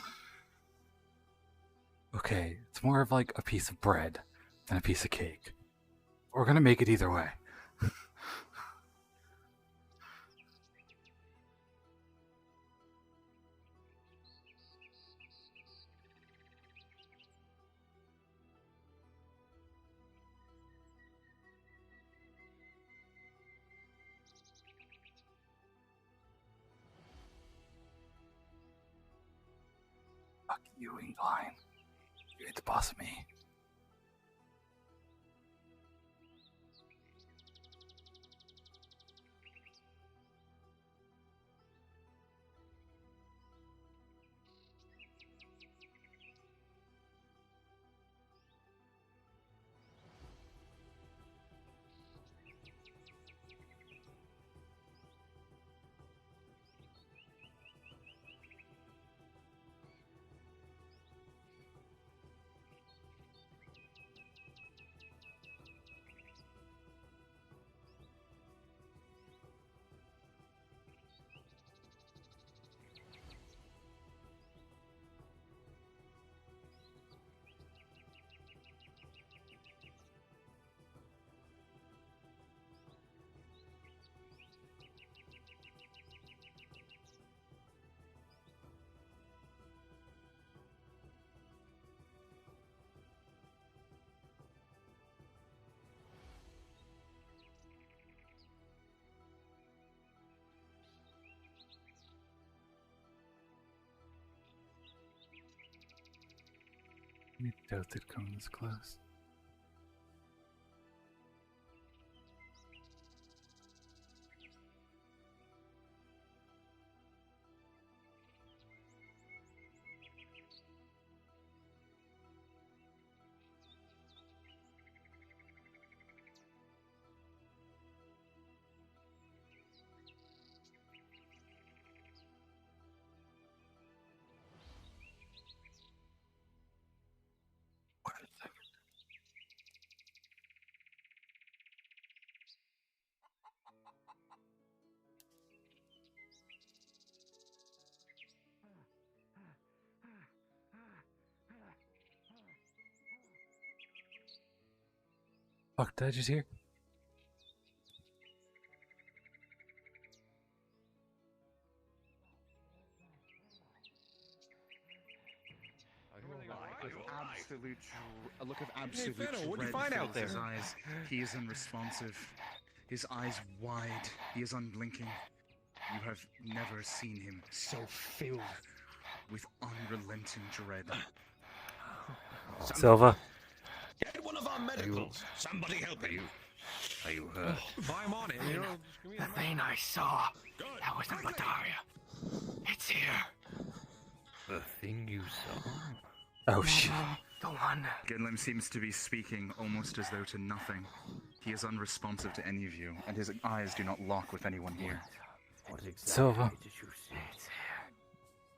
Okay, it's more of like a piece of bread than a piece of cake. We're gonna make it either way. Fuck you, Incline. You ain't the boss of me. I doubt they'd come this close. Fuck, did I just hear? A look of absolute Fenno, what'd you dread find out fills his there? eyes. He is unresponsive. His eyes wide. He is unblinking. You have never seen him so filled with unrelenting dread. Silva. Get one of our medicals. Somebody help him. Are you hurt? I'm on it. The thing I saw, that wasn't Bataria. It's here. The thing you saw? Oh shit. The one. Ginlim seems to be speaking almost as though to nothing. He is unresponsive to any of you, and his eyes do not lock with anyone here. What exactly Silva. did you say? It's here.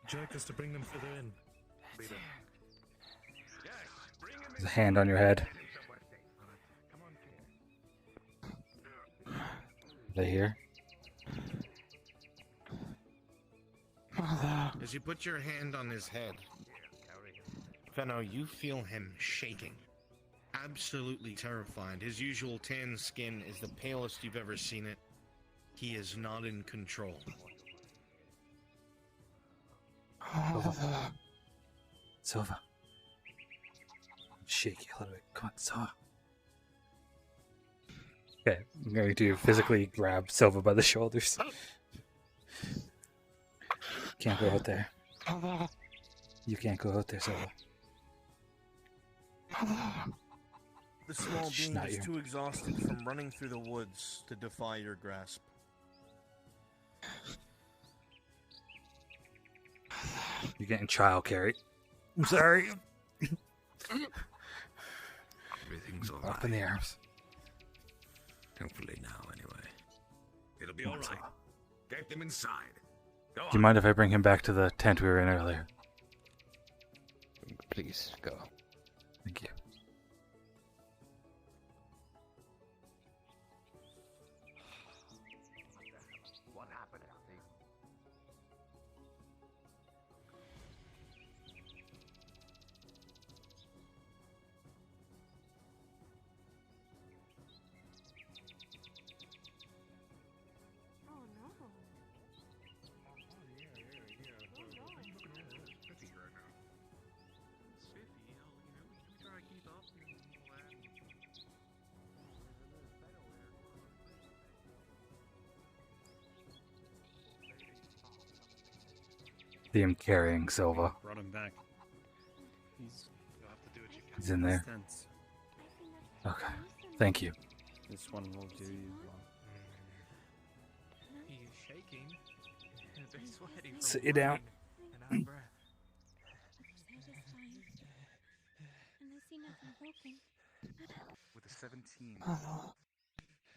Would you like us to bring them further in? Leader? There's a hand on your head. Are they here? As you put your hand on his head, Fenno, you feel him shaking. Absolutely terrified. His usual tan skin is the palest you've ever seen it. He is not in control. Silva. Shake you a little bit. Come on, Silva. Okay, I'm going to physically grab Silva by the shoulders. Can't go out there. You can't go out there, Silva. The small Shh, being not is you. too exhausted from running through the woods to defy your grasp. You're getting child carried. I'm sorry. Everything's all Up in the arms. Hopefully now, anyway. It'll be all right. Get them inside. Go Do you mind if I bring him back to the tent we were in earlier? Please, go. Thank you. What happened, Alfie? Oh no. See him carrying Silva. Brought him back. You'll have to do what you can. He's in there. Tense. Okay. Thank you. This one will do you well. He is shaking. A bit sweaty from Sit you down. running and out of breath. His head is fine. And I see nothing broken. With a 17,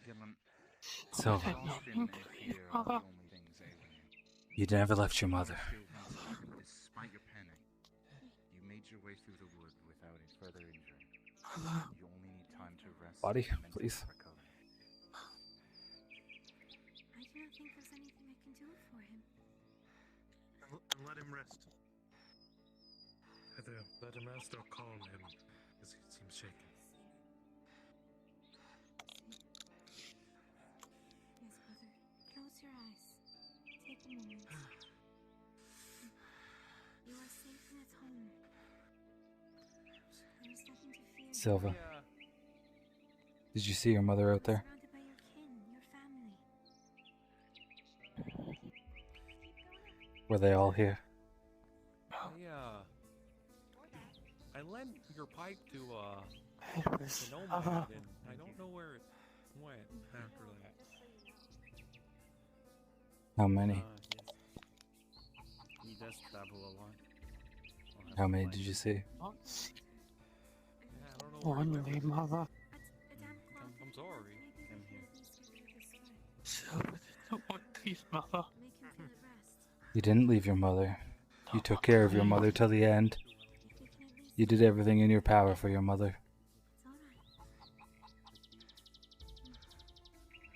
Ginlim, Silva. exhaustion and fear are the only things ailing you. You never left your mother. Despite your panic, you made your way through the wood without a further injury. You only need time to rest. Body, and mental please. recovery. I do not think there's anything I can do for him. And let him rest. Either let him rest or calm him, because he seems shaken. Yes, mother. Close your eyes. Take a moment. You are safe and at home. There is nothing to fear. Silva. Did you see your mother out there? Surrounded by your kin, your family. Were they all here? I lent your pipe to It was. the nomad, and I don't know where it went after that. How many? He does travel a lot. How many did you see? Yeah, I don't know where he Only went. mother. I'm sorry. I'm here. Silva did not want these mother. You didn't leave your mother. You took care of your mother till the end. You did everything in your power for your mother.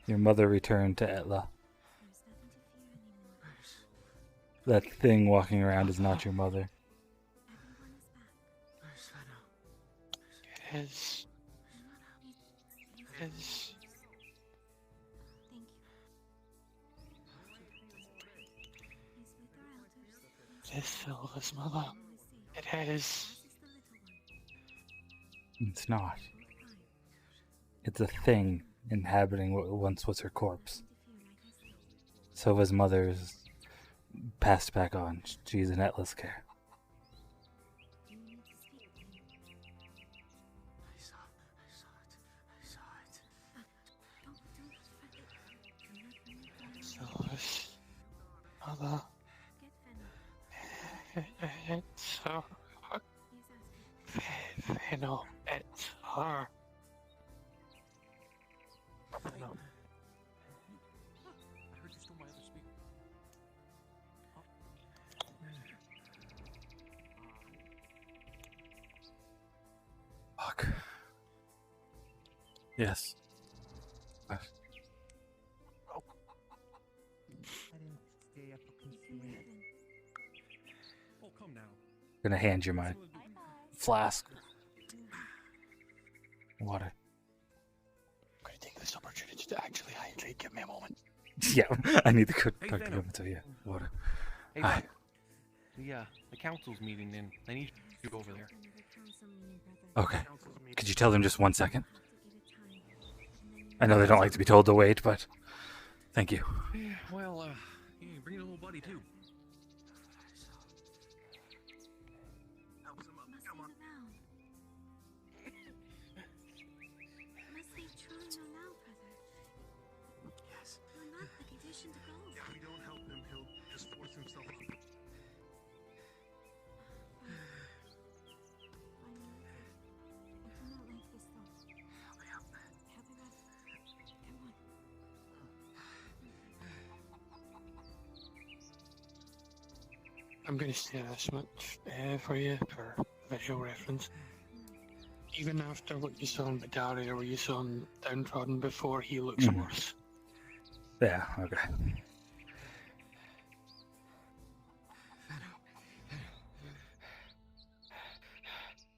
Your mother returned to Etla. That thing walking around is not your mother. It is. is this Silva's mother. It is. It's not. It's a thing inhabiting what once was her corpse. Silva's mother's passed back on. She's in Atlas care. Silva's mother. It's her. Fino, it's her. Fino. I heard you stole my other speaker. Fuck. Yes. I didn't stay up concealing. Oh, come now. Gonna hand you my flask. Water. I'm gonna take this opportunity to actually hydrate. Give me a moment. Yeah, I need to go Hey, talk to Venom. him. So yeah, water. Hey, Hi. the council's meeting in. They need you over there. Okay. Could you tell them just 1 second? I know they don't like to be told to wait, but thank you. Yeah, well, bring your little buddy too. Yes. If we don't help him, he'll just force himself up. I'm going to say this much for you, for visual reference. Even after what you saw in Badari or what you saw in Downtrodden before, he looks worse. Yeah, okay.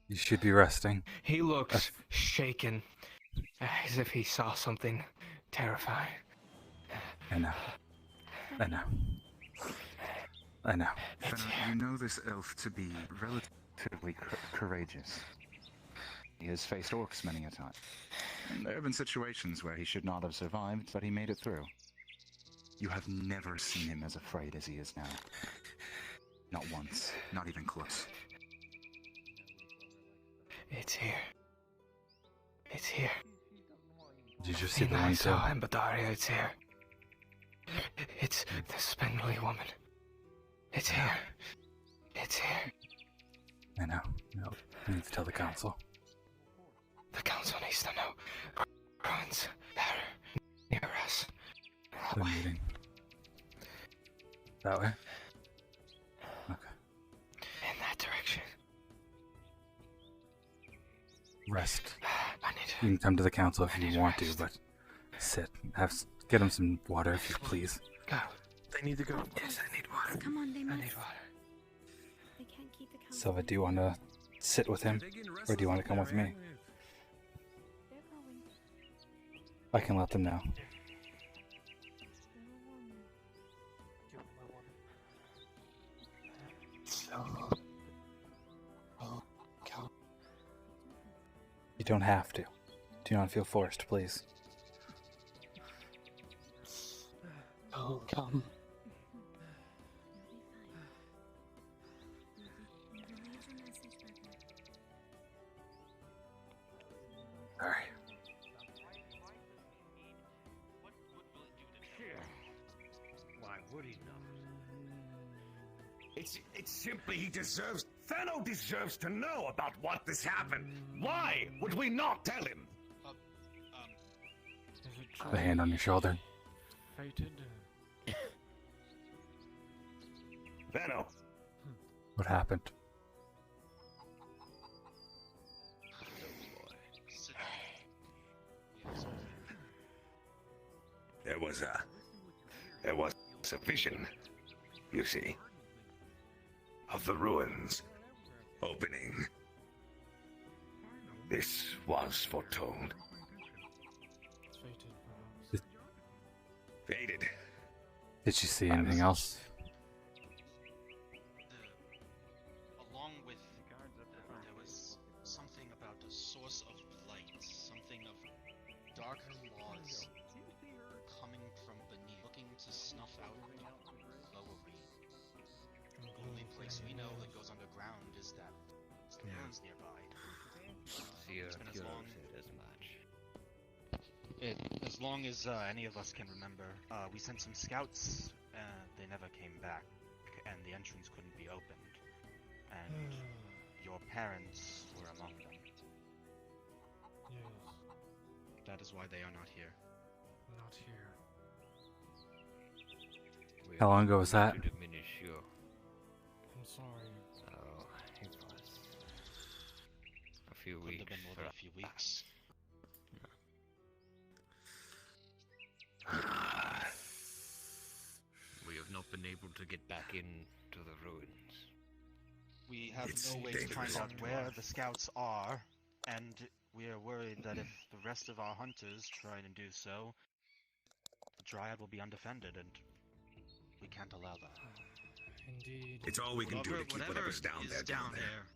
You should be resting. He looks shaken, as if he saw something terrifying. I know. I know. I know. You know this elf to be relatively courageous. He has faced orcs many a time. And there have been situations where he should not have survived, but he made it through. You have never seen him as afraid as he is now. Not once. Not even close. It's here. It's here. Did you just see the I one saw too? in Badaria, it's here. It's the spindly woman. It's here. It's here. I know. No, I need to tell the council. The council needs to know. Ruins that are near us. The meeting. That way? Okay. In that direction. Rest. I need to. You can come to the council if you want to, but sit. Get him some water, if you please. Go. They need to go. Yes, I need water. Come on, they I must. need water. They can't keep the council. Silva, do you want to sit with him, or do you want to come with me? They're going. I can let them know. You don't have to. Do not feel forced, please. Oh, come. Sorry. Why would he not? It's simply he deserves. Thano deserves to know about what this happened. Why would we not tell him? The hand on your shoulder. Fated. Thano. What happened? There was a vision, you see, of the ruins opening. This was foretold. Did she see anything else? Along with there was something about a source of light, something of dark laws coming from beneath, looking to snuff out the lower reed. The only place we know that goes underground is that the ruins nearby. It's been as long as any of us can remember. We sent some scouts, they never came back, and the entrance couldn't be opened. And your parents were among them. Yes, That is why they are not here. not here. How long ago was that? To diminish your... I'm sorry. Oh, it was a few Couldn't weeks. have been more than a few weeks. We have not been able to get back into the ruins. We have It's no way to find dangerous out up where north. the scouts are, and we are worried that if the rest of our hunters try to do so, the Dryad will be undefended, and we can't allow that. Indeed. It's all we can do to keep whatever's down there down there.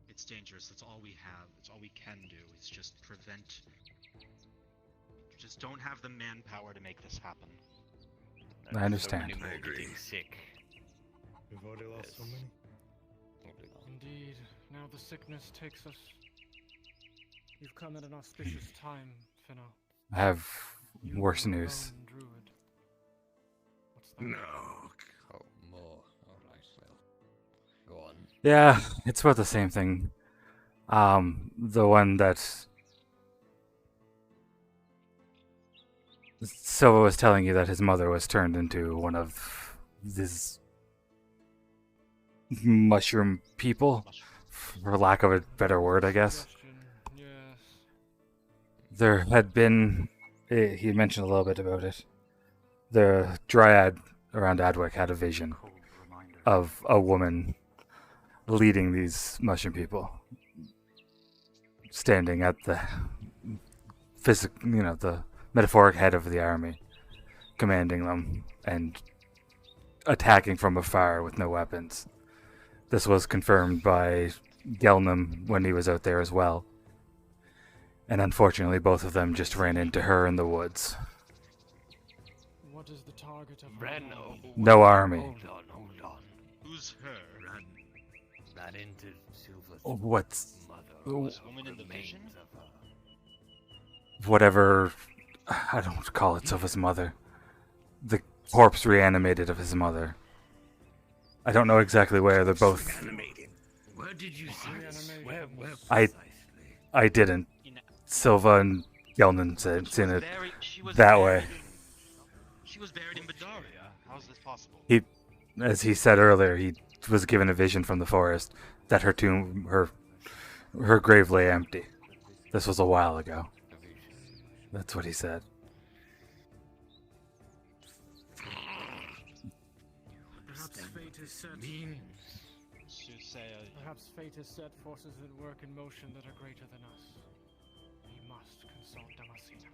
It's dangerous. That's all we have. It's all we can do. It's just prevent. Just don't have the manpower to make this happen. I understand. So many more I agree. getting sick. We've already lost so many. Indeed. Now the sickness takes us. You've come at an auspicious time, Finno. I have You worse are a news. lone druid. What's that? No. Oh, more. Alright, well. Go on. Yeah, it's about the same thing. The one that Silva was telling you that his mother was turned into one of these mushroom people, for lack of a better word, I guess. Suggestion. Yes. There had been, he mentioned a little bit about it. The Dryad around Adwick had a vision of a woman leading these mushroom people, standing at the the metaphoric head of the army, commanding them and attacking from afar with no weapons. This was confirmed by Gelnam when he was out there as well. And unfortunately, both of them just ran into her in the woods. What is the target of Reno. No army. Hold on. Who's her? Ran into Silver's What's mother. This woman in the vision? whatever? I don't call it Silva's mother. The corpse reanimated of his mother. I don't know exactly where. They're both. Where did you see this? Where I didn't. Silva and Gelnan said seen it that way. She was buried in Bedaria. How is this possible? He, as he said earlier, he was given a vision from the forest that her tomb, her grave lay empty. This was a while ago. That's what he said. Perhaps fate has set. Perhaps fate has set forces at work in motion that are greater than us. We must consult Damascena.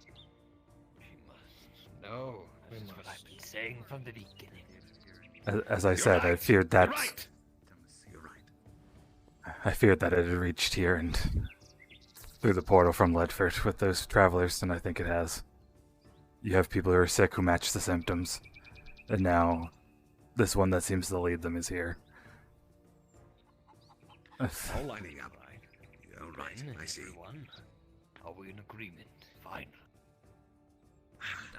She must. No, this is what I've been saying from the beginning. As I said, I feared that. You're right. I feared that it had reached here and through the portal from Ledford with those travelers, and I think it has. You have people who are sick who match the symptoms, and now this one that seems to lead them is here. All lining up. All right, I see. Everyone, are we in agreement? Fine.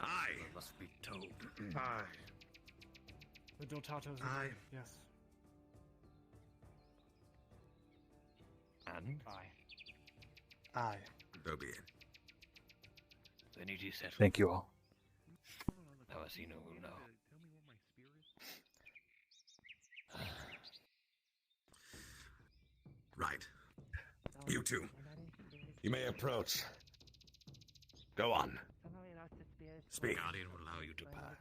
Aye. Must be told. Aye. The Dotatos. Aye. Yes. And? Aye. So be it. Then it is settled. Thank you all. Damascena will know. Right. You two. You may approach. Go on. Speak. Guardian will allow you to pass.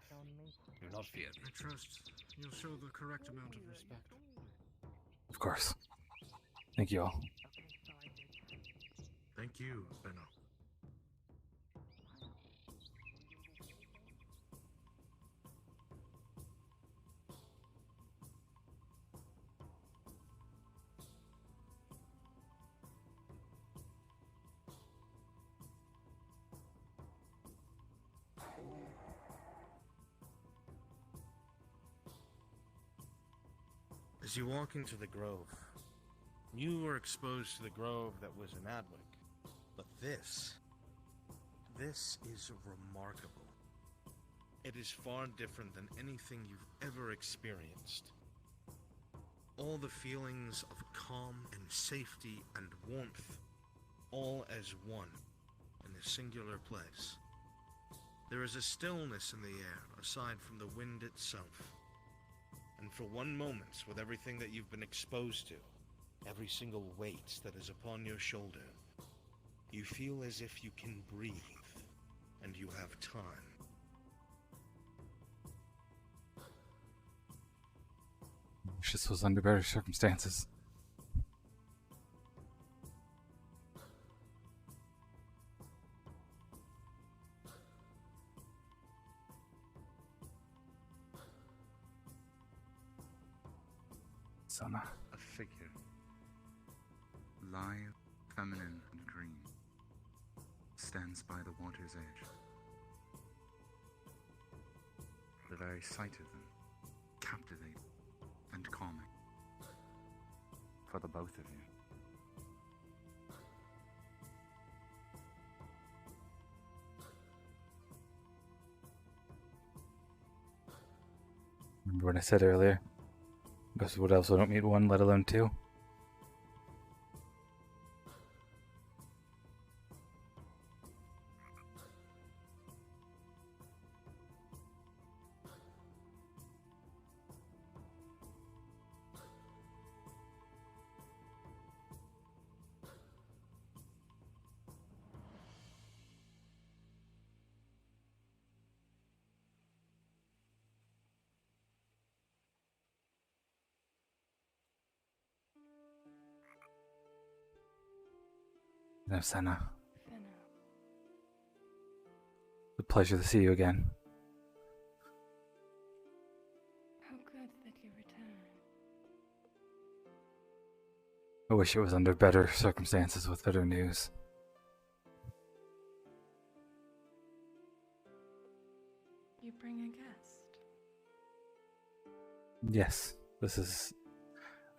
Do not fear me. I trust you'll show the correct amount of respect. Of course. Thank you all. Thank you, Benno. As you walk into the grove, you were exposed to the grove that was in Adwick. But this is remarkable. It is far different than anything you've ever experienced. All the feelings of calm and safety and warmth, all as one, in a singular place. There is a stillness in the air, aside from the wind itself. And for one moment, with everything that you've been exposed to, every single weight that is upon your shoulder, you feel as if you can breathe, and you have time. Wish this was under better circumstances. Sana. A figure. Lithe, feminine, and green. Stands by the water's edge. The very sight of them, captivating and calming. For the both of you. Remember what I said earlier? Because what else? I don't need one, let alone two. No, Senna. A pleasure to see you again. How good that you returned. I wish it was under better circumstances with better news. You bring a guest. Yes, this is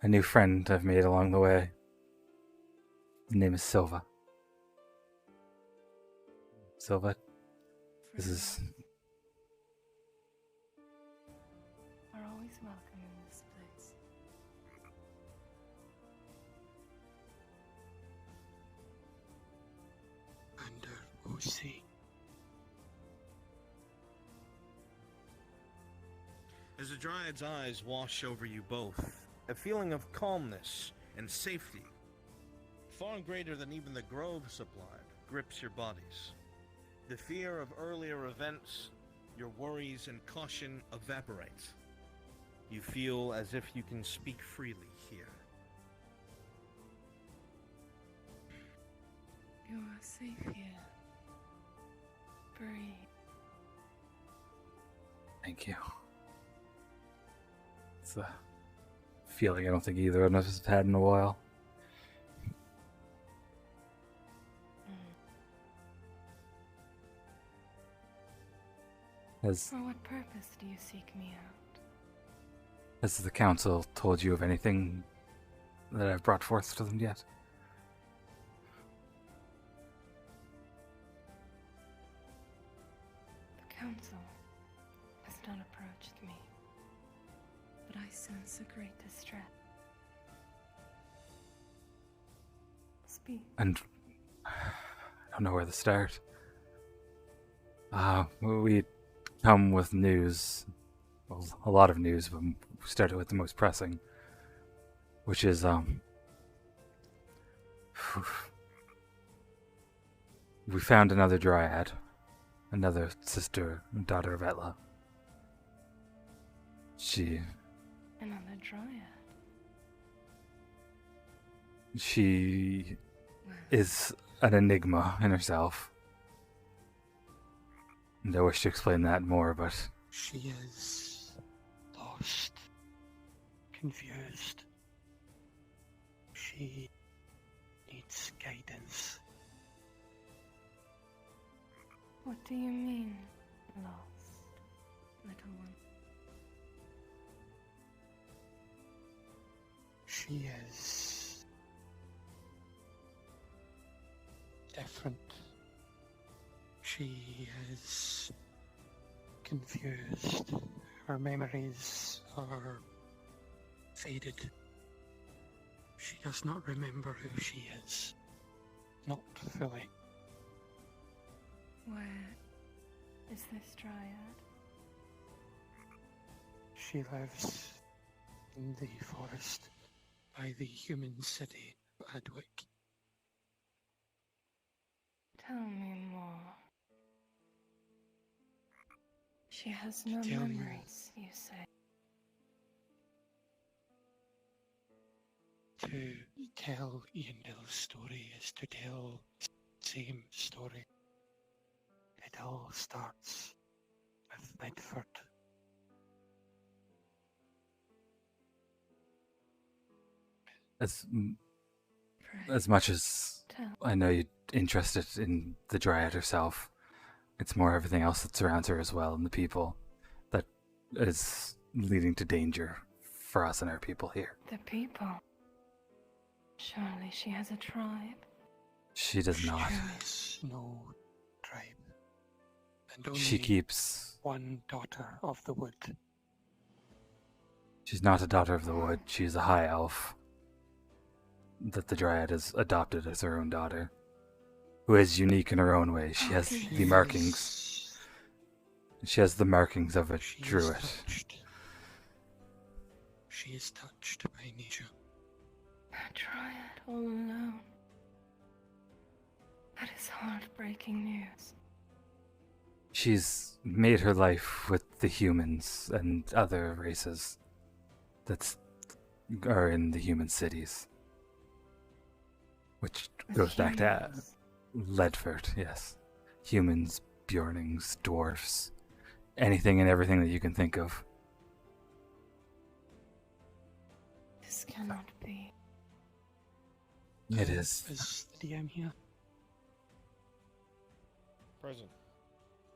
a new friend I've made along the way. His name is Silva. Silva, this is... Are always welcome in this place. Under OC. As the Dryad's eyes wash over you both, a feeling of calmness and safety, far greater than even the grove supplied, grips your bodies. The fear of earlier events, your worries and caution evaporate. You feel as if you can speak freely here. You are safe here. Breathe. Thank you. It's a feeling I don't think either of us has had in a while. For what purpose do you seek me out? Has the council told you of anything that I've brought forth to them yet? The council has not approached me, but I sense a great distress. Speak. And I don't know where to start. We come with news, well, a lot of news, but we started with the most pressing, which is, we found another Dryad, another sister and daughter of Etla. Another Dryad? She is an enigma in herself. And I wish to explain that more, but... She is lost, confused. She needs guidance. What do you mean, lost, little one? She is different. She is confused. Her memories are faded. She does not remember who she is. Not fully. Where is this dryad? She lives in the forest by the human city of Adwick. Tell me more. She has no Tell you. memories, you say. To tell Iandel's story is to tell the same story. It all starts with Lidford. As much as I know you're interested in the Dryad herself, it's more everything else that surrounds her as well, and the people that is leading to danger for us and our people here. The people. Surely she has a tribe. She does not. She has no tribe. And only She keeps... one daughter of the wood. She's not a daughter of the wood. She's a high elf that the Dryad has adopted as her own daughter, who is unique in her own way. She has the markings. She has the markings of a druid. She is touched by nature. A dryad all alone. That is heartbreaking news. She's made her life with the humans and other races that are in the human cities. Which goes back to Ledford, yes. Humans, Bjornings, dwarfs, anything and everything that you can think of. This cannot be. It is. Is the DM here? Present.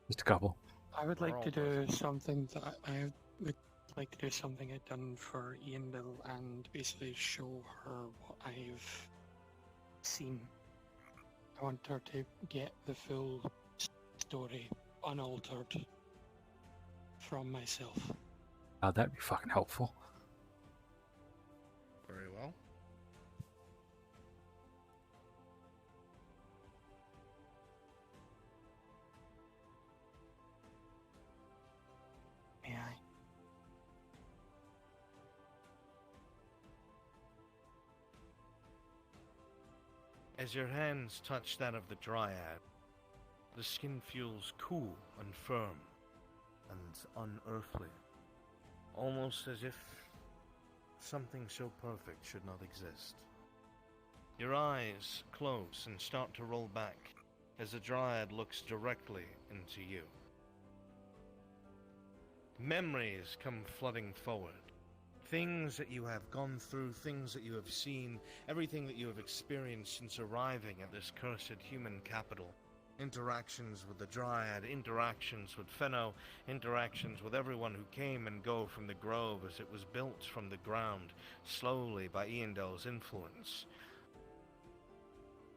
Just a couple. I would like to do something that I would like to do something I've done for Iandel and basically show her what I've seen. I want her to get the full story unaltered from myself. Oh, that'd be fucking helpful. Very well. May I? As your hands touch that of the Dryad, the skin feels cool and firm and unearthly. Almost as if something so perfect should not exist. Your eyes close and start to roll back as the Dryad looks directly into you. Memories come flooding forward. Things that you have gone through, things that you have seen, everything that you have experienced since arriving at this cursed human capital. Interactions with the Dryad, interactions with Fenno, interactions with everyone who came and go from the grove as it was built from the ground, slowly by Iandel's influence.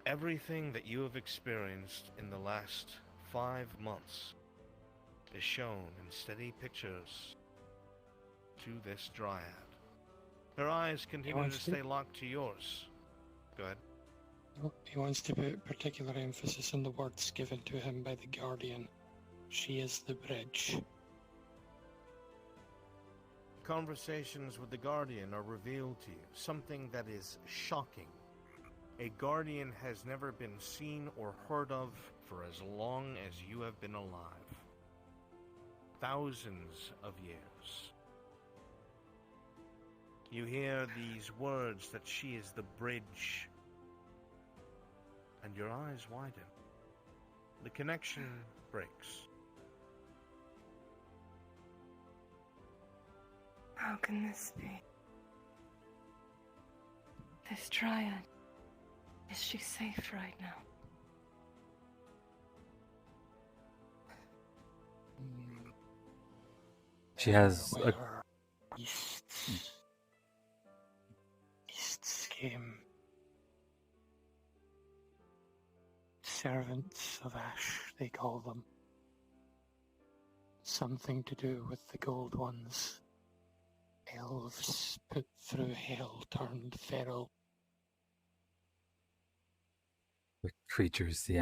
Everything that you have experienced in the last 5 months is shown in steady pictures to this Dryad. Her eyes continue to stay locked to yours. Go ahead. He wants to put particular emphasis on the words given to him by the Guardian. She is the bridge. Conversations with the Guardian are revealed to you, something that is shocking. A Guardian has never been seen or heard of for as long as you have been alive. Thousands of years. You hear these words that she is the bridge, and your eyes widen. The connection breaks. How can this be? This Dryad, is she safe right now? She has a... Beasts became servants of Ash, they call them. Something to do with the Gold Ones. Elves put through hell turned feral. The creatures the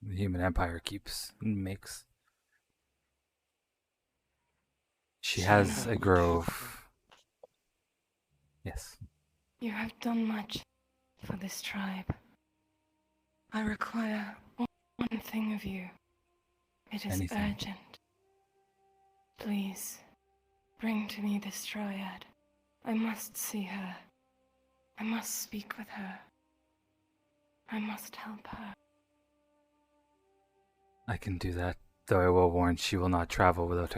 human empire keeps and makes. She has a grove. Yes. You have done much for this tribe. I require one thing of you. It is Anything. urgent. Please, bring to me this dryad. I must see her. I must speak with her. I must help her. I can do that, though I will warn she will not travel without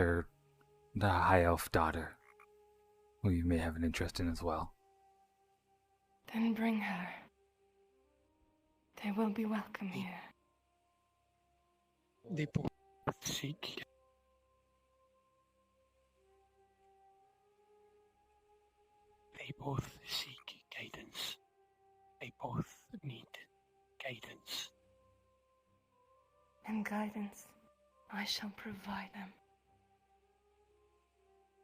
the high elf daughter, who you may have an interest in as well. Then bring her. They will be welcome here. They both seek. They both seek guidance. They both need guidance. And guidance I shall provide them.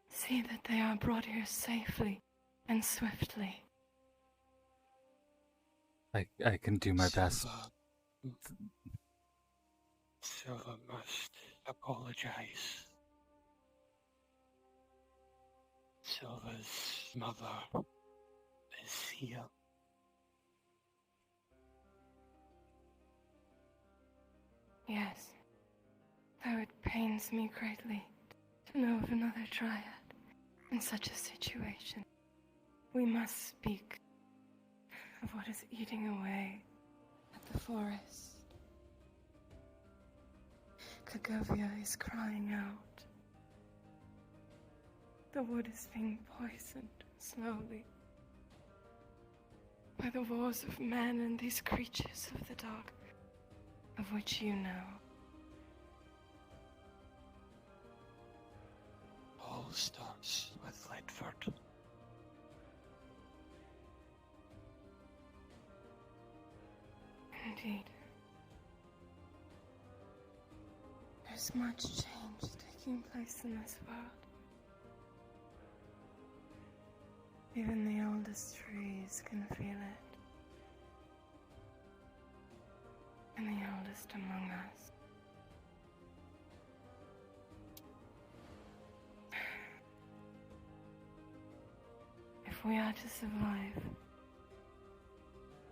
See that they are brought here safely and swiftly. I can do my best. Silva must apologize. Silva's mother is here. Yes, though it pains me greatly to know of another dryad in such a situation. We must speak of what is eating away at the forest. Kagovia is crying out. The wood is being poisoned slowly by the wars of men and these creatures of the dark, of which you know. All starts with Lightford. Indeed. There's much change taking place in this world. Even the oldest trees can feel it. And the oldest among us. If we are to survive,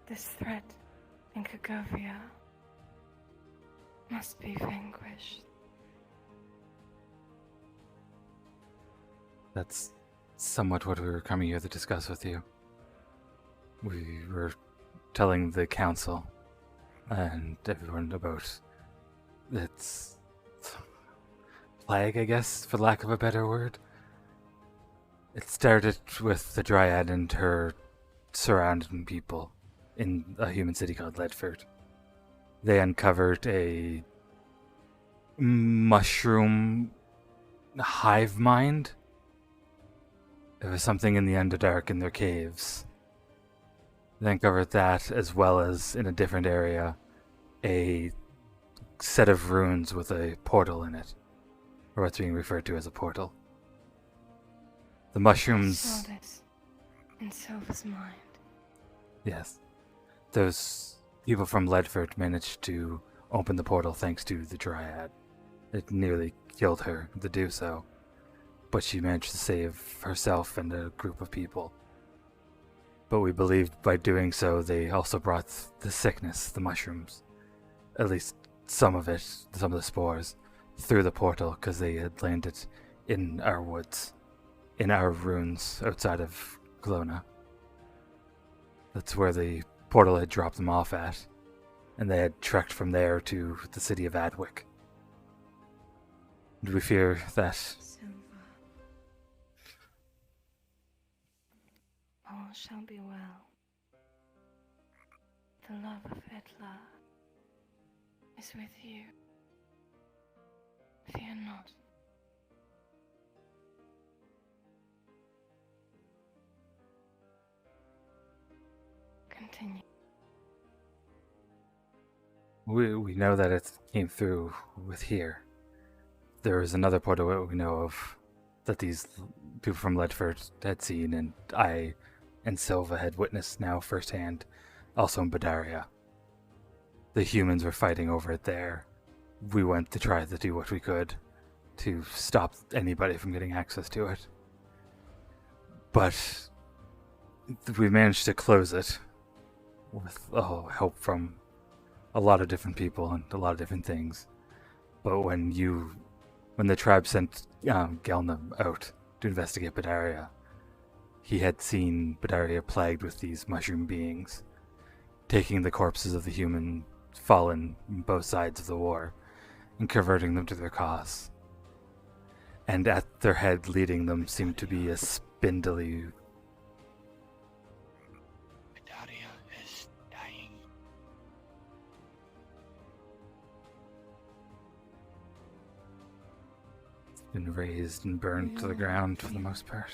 this threat in Kagovia must be vanquished. That's somewhat what we were coming here to discuss with you. We were telling the council and everyone about its plague, I guess, for lack of a better word. It started with the Dryad and her surrounding people in a human city called Ledford. They uncovered a mushroom hive mind. There was something in the Underdark in their caves. They uncovered that, as well as, in a different area, a set of runes with a portal in it, or what's being referred to as a portal. The mushrooms... I saw this in Silva's mind. Yes. Those people from Ledford managed to open the portal thanks to the Dryad. It nearly killed her to do so, but she managed to save herself and a group of people. But we believed by doing so they also brought the sickness, the mushrooms, at least some of it, some of the spores, through the portal because they had landed in our woods, in our ruins outside of Glona. That's where the portal had dropped them off at, and they had trekked from there to the city of Adwick. And we fear that... Silva. All shall be well. The love of Etla is with you. Fear not. continue. We know that it came through with here. There is another portal we know of that these people from Ledford had seen, and I and Silva had witnessed now firsthand, also in Badaria. The humans were fighting over it there. We went to try to do what we could to stop anybody from getting access to it. But we managed to close it with help from a lot of different people and a lot of different things. But when the tribe sent Gelnum out to investigate Badaria, he had seen Badaria plagued with these mushroom beings, taking the corpses of the human fallen on both sides of the war and converting them to their cause. And at their head leading them seemed to be a spindly... Badaria is dying. been raised and burned to the ground for the most part.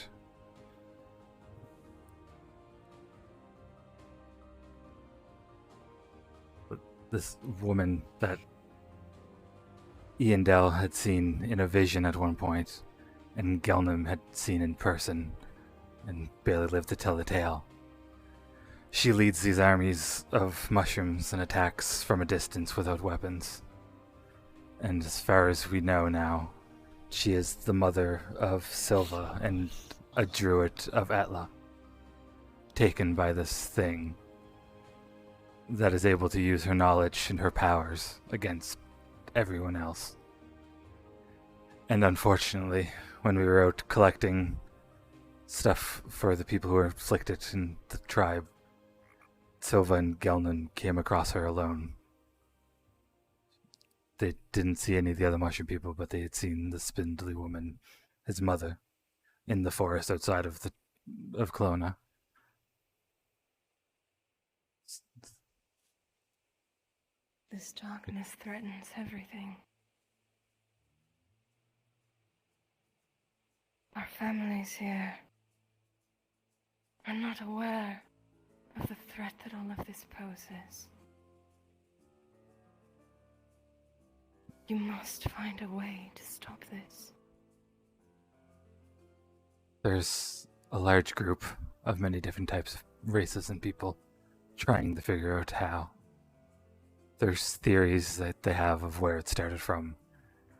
But this woman that Ian Dell had seen in a vision at one point, and Gelnum had seen in person, and barely lived to tell the tale. She leads these armies of mushrooms and attacks from a distance without weapons. And as far as we know now, she is the mother of Silva and a druid of Atla, taken by this thing that is able to use her knowledge and her powers against everyone else. And unfortunately, when we were out collecting stuff for the people who were afflicted in the tribe, Silva and Gelnon came across her alone. They didn't see any of the other mushroom people, but they had seen the spindly woman, his mother, in the forest outside of Kelowna. This darkness threatens everything. Our families here are not aware of the threat that all of this poses. You must find a way to stop this. There's a large group of many different types of races and people trying to figure out how. There's theories that they have of where it started from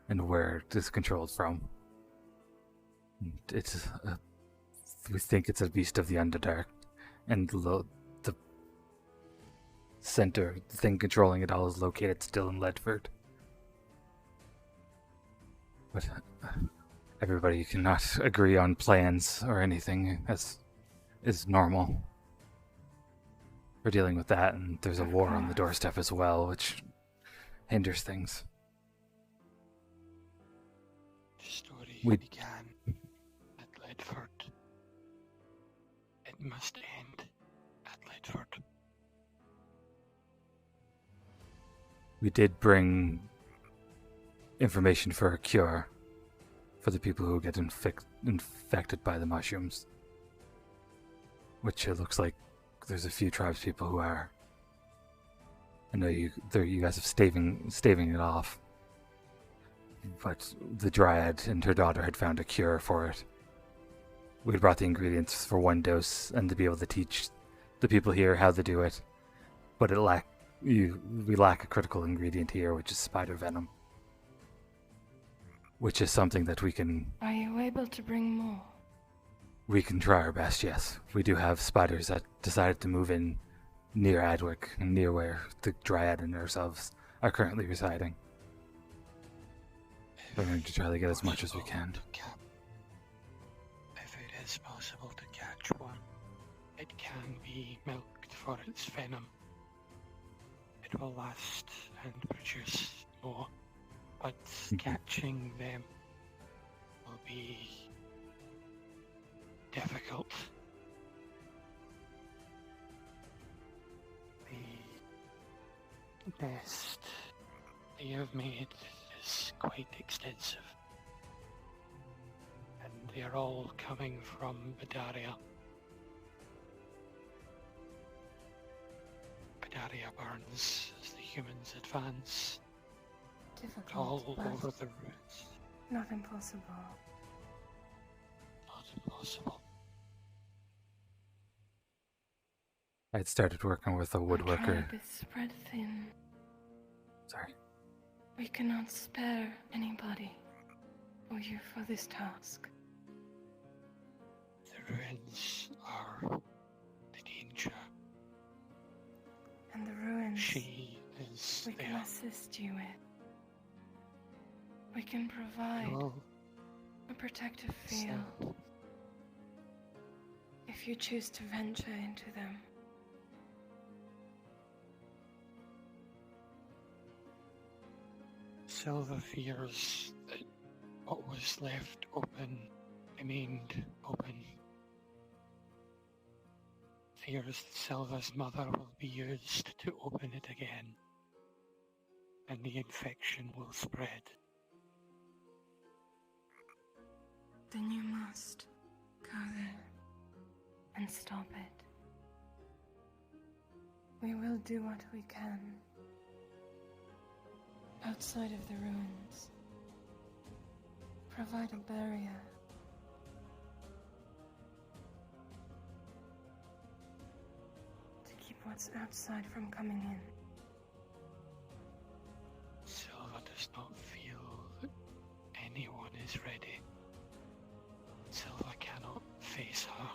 and where it is controlled from. We think it's a beast of the Underdark, and the center, the thing controlling it all, is located still in Ledford. But everybody cannot agree on plans or anything, as is normal. We're dealing with that, and there's a war on the doorstep as well, which hinders things. The story began at Ledford. It must end at Ledford. We did bring information for a cure for the people who get infected by the mushrooms, which it looks like there's a few tribes people who are. I know you guys have staving it off, but the Dryad and her daughter had found a cure for it. We brought the ingredients for one dose and to be able to teach the people here how to do it, but we lack a critical ingredient here, which is spider venom, which is something that we can... Are you able to bring more? We can try our best, yes. We do have spiders that decided to move in near Adwick, near where the Dryad and ourselves are currently residing. We're going to try to get as much as we can. If it is possible to catch one, it can be milked for its venom. It will last and produce more, but catching them will be difficult. The nest that you have made is quite extensive, and they are all coming from Badaria. area burns as the humans advance Difficult, all but over the ruins. not impossible. Not impossible. I'd started working with a Our woodworker. tribe is spread thin. Sorry. We cannot spare anybody or you for this task. The ruins are the danger. And the ruins She is we can there. assist you with. We can provide Well, a protective field if you choose to venture into them. Silva fears that what was left open remained open. Fears that Silva's mother will be used to open it again, and the infection will spread. Then you must go there and stop it. We will do what we can outside of the ruins. Provide a barrier. To keep what's outside from coming in. Silva does not feel that anyone is ready. Silva cannot face her.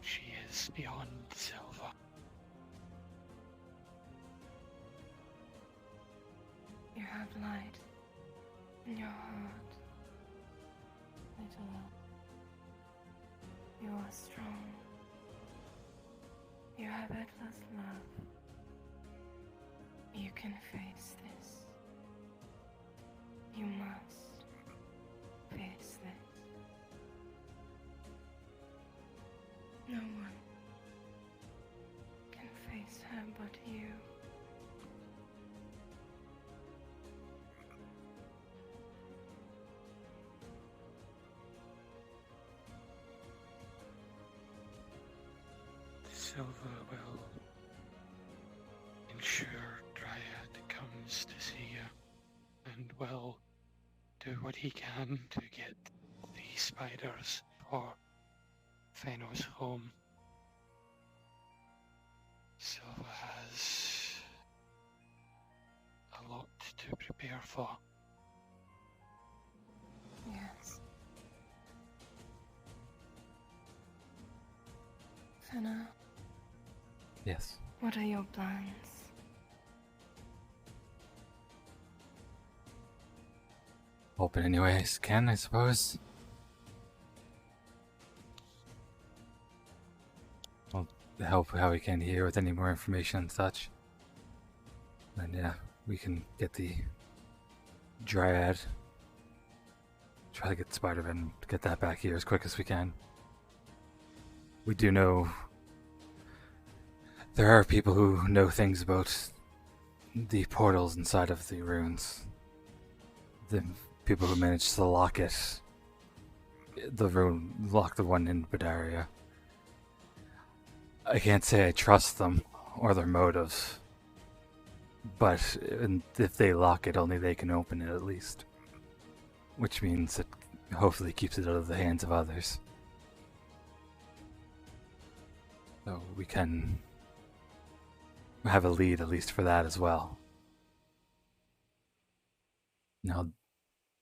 She is beyond Silva. You have light in your heart, little elf. You are strong. You have endless love. You can face this. You must face this. No one can face her but you. Silva will ensure Dryad comes to see you and will do what he can to get the spiders for Fenno's home. Silva has a lot to prepare for. Yes. Fenna, Yes. what are your plans? Open any way I can, I suppose. I'll help how we can here with any more information and such. And yeah, we can get the Dryad. Try to get Spider-Man, get that back here as quick as we can. We do know there are people who know things about the portals inside of the ruins. The people who managed to lock it, lock the one in Badaria. I can't say I trust them or their motives, but if they lock it, only they can open it at least. Which means it hopefully keeps it out of the hands of others. So we can have a lead at least for that as well. And I'll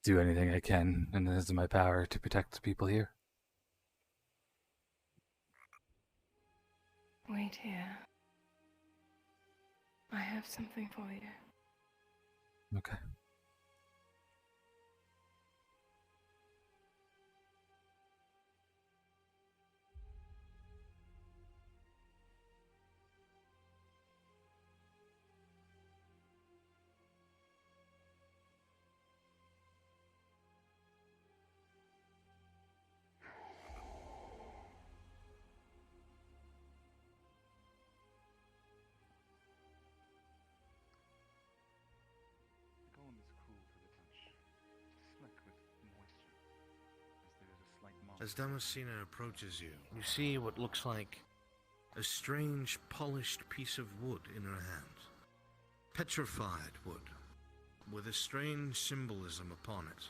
do anything I can, and it is in my power to protect the people here. Wait here. I have something for you. Okay. The golem is cool to the touch, slick with moisture, as there is a slight moss. As Damascena approaches you, you see what looks like a strange polished piece of wood in her hand. Petrified wood, with a strange symbolism upon it.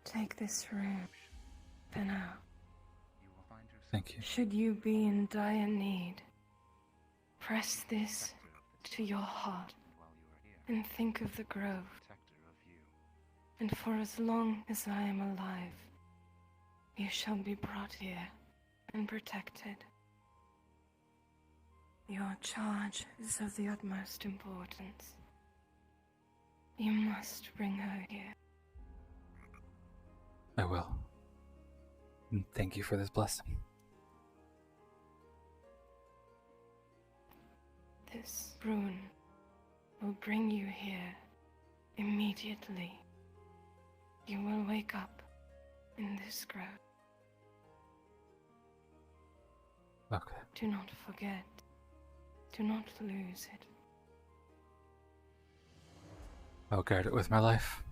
Take this room for now. Thank you. Should you be in dire need, press this to your heart and think of the grove. And for as long as I am alive, you shall be brought here and protected. Your charge is of the utmost importance. You must bring her here. I will. And thank you for this blessing. This rune will bring you here immediately. You will wake up in this grove. Okay. Do not forget. Do not lose it. I'll guard it with my life.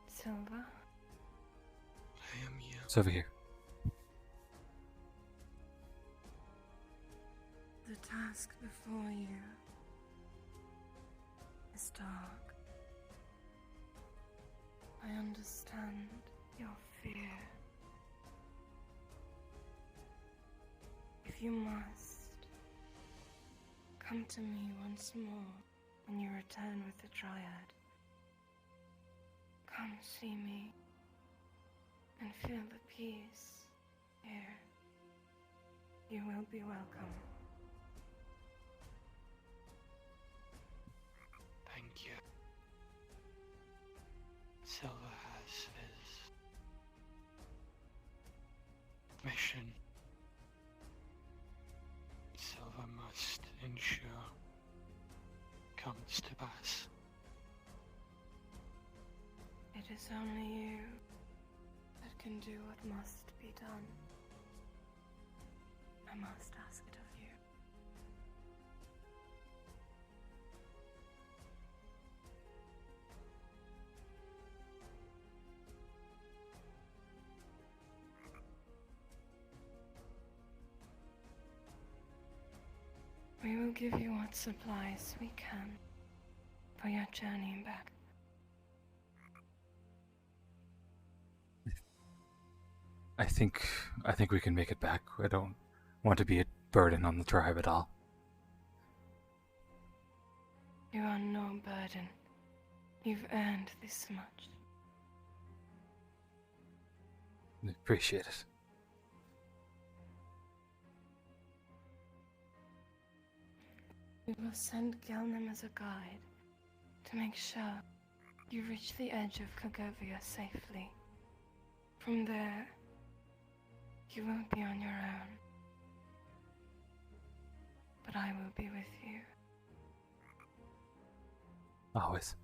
Silva? I am you. It's over here. The task before you is dark. I understand your fear. If you must, come to me once more when you return with the Dryad. Come see me and feel the peace here. You will be welcome. Thank you. Silva has his mission. Silva must ensure comes to pass. It is only you that can do what must be done. I must ask it of you. We will give you what supplies we can for your journey back. I think we can make it back. I don't want to be a burden on the tribe at all. You are no burden. You've earned this much. I appreciate it. We will send Gelnam as a guide to make sure you reach the edge of Kogovia safely. From there, you won't be on your own. But I will be with you. Always.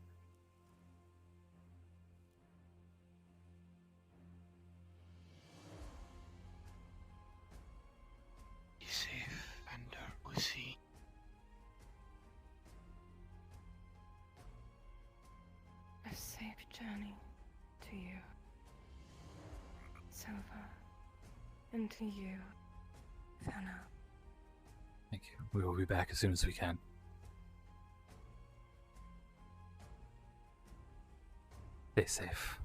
Be safe, Bender Uzi. A safe journey to you, Silva, and to you, Fenna. Thank you. We will be back as soon as we can. Stay safe.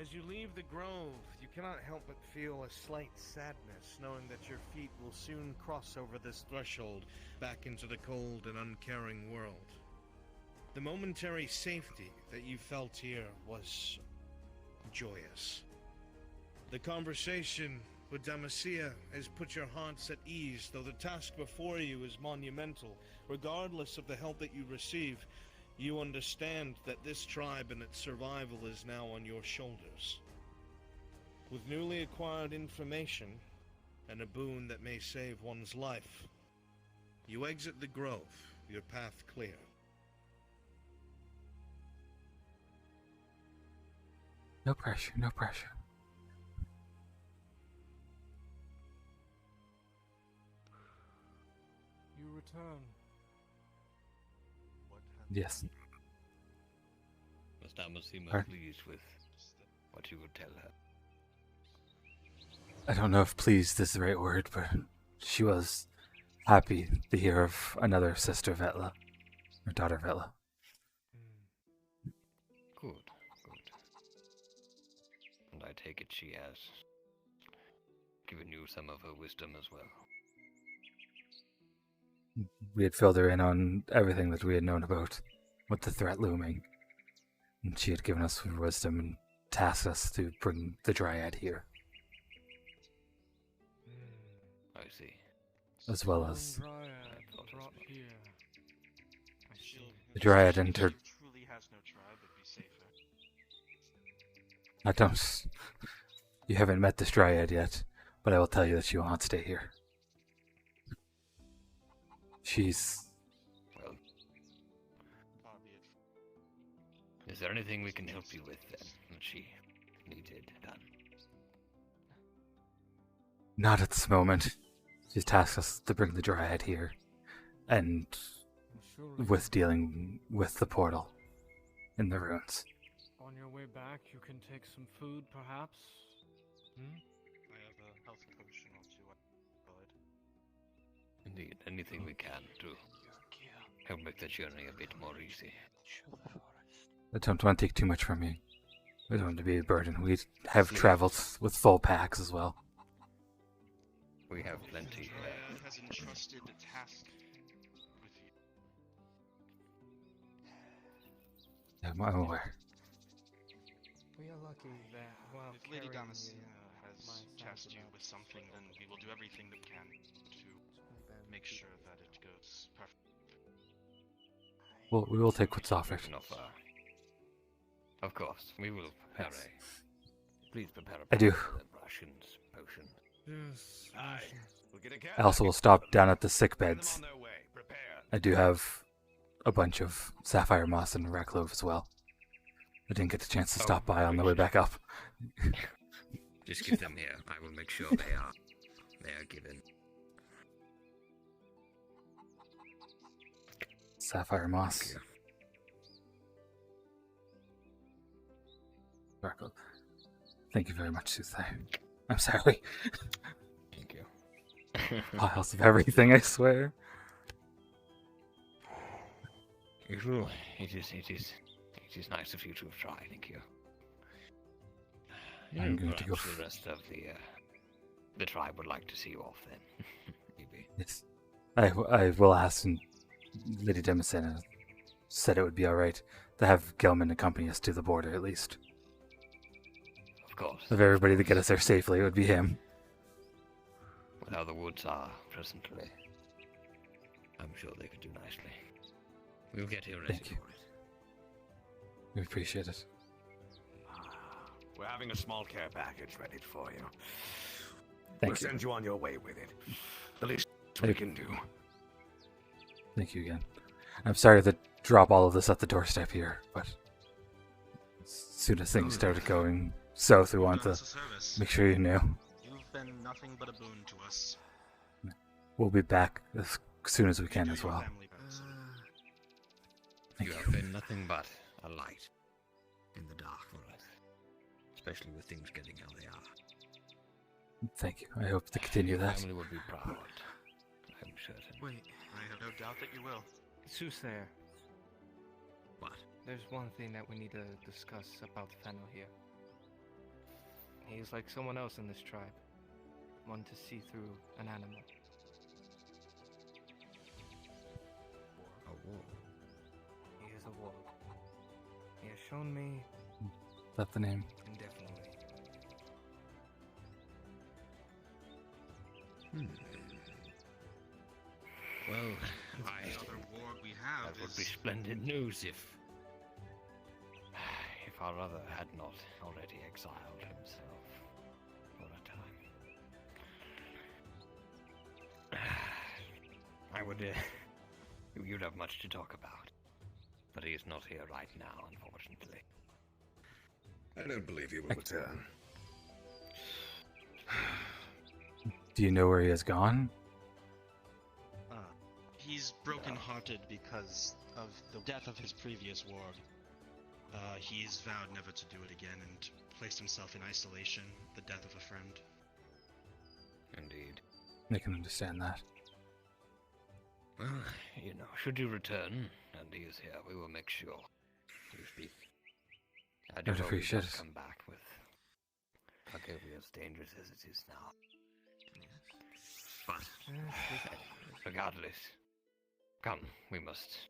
As you leave the grove, you cannot help but feel a slight sadness, knowing that your feet will soon cross over this threshold back into the cold and uncaring world. The momentary safety that you felt here was joyous. The conversation with Damasia has put your hearts at ease, though the task before you is monumental. Regardless of the help that you receive, you understand that this tribe and its survival is now on your shoulders. With newly acquired information, and a boon that may save one's life, you exit the grove, your path clear. No pressure, no pressure. You return. Yes. Must Amma seem Alright. pleased with what you would tell her. I don't know if pleased is the right word, but she was happy to hear of another sister Vetla, or daughter Vetla. Good. And I take it she has given you some of her wisdom as well. We had filled her in on everything that we had known about with the threat looming. And she had given us her wisdom and tasked us to bring the Dryad here. I see. As well as Dryad brought here. the Dryad and her... Truly has no tribe, it'd be safer. I don't... You haven't met this Dryad yet, but I will tell you that she will not stay here. She's... Well, is there anything we can help you with then, that she needed done? Not at this moment. She's tasked us to bring the Dryad here, and with dealing with the portal in the ruins. On your way back, you can take some food, perhaps? I have a health potion or two I provide. Indeed, anything we can to help make the journey a bit more easy. I don't want to take too much from you. We don't want to be a burden. We have traveled with full packs as well. We have plenty. Dryad has entrusted a task with you. I'm aware. We are lucky that while If Lady carrying Damasia you, has tasked you with something, then we will do everything that we can to make sure that it goes perfect. Well, we will take what's offered. Of course, we will prepare a... Please prepare a I do. rations potion. Yes. I also will stop down at the sick beds. I do have a bunch of sapphire moss and racklove as well. I didn't get the chance to stop by on the way back up. Just give them here. I will make sure they are given. Sapphire moss. Racklove. Thank you very much, Soothsayer. I'm sorry. Thank you. Piles of everything, I swear. It is nice of you to have tried, thank you. I'm going to go. The rest of the tribe would like to see you off then. Maybe. Yes. I will ask, and Lady Demasena said it would be alright to have Gelman accompany us to the border at least. Of course. Of everybody to get us there safely, it would be him. With how the woods are presently, I'm sure they could do nicely. We'll get here ready for it. We appreciate it. We're having a small care package ready for you. Thank we'll you. send you on your way with it. The least we can do. Thank you again. I'm sorry to drop all of this at the doorstep here, but as soon as things started going south, we want to make sure you knew. You've been nothing but a boon to us. We'll be back as soon as we can as well. You have been nothing but a light in the dark for us, especially with things getting how they are. Thank you. I hope to continue Your that. family would be proud. I'm certain. Wait, I have no doubt that you will. Soothsayer. What? There's one thing that we need to discuss about Fennel here. He's like someone else in this tribe. One to see through an animal. A wolf. He is a wolf. He has shown me Is that the name? indefinitely. Well, The other ward we have that would is be splendid news if our other had not already exiled himself for a time. I would, you'd have much to talk about, but he is not here right now, unfortunately. I don't believe he will return. Do you know where he has gone? He's broken-hearted because of the death of his previous ward. He's vowed never to do it again and placed himself in isolation, the death of a friend. Indeed. I can understand that. Well, should you return, and he is here, we will make sure you speak. I do I'd hope appreciate he does it. come back with Arcadia as dangerous as it is now. But regardless, come, we must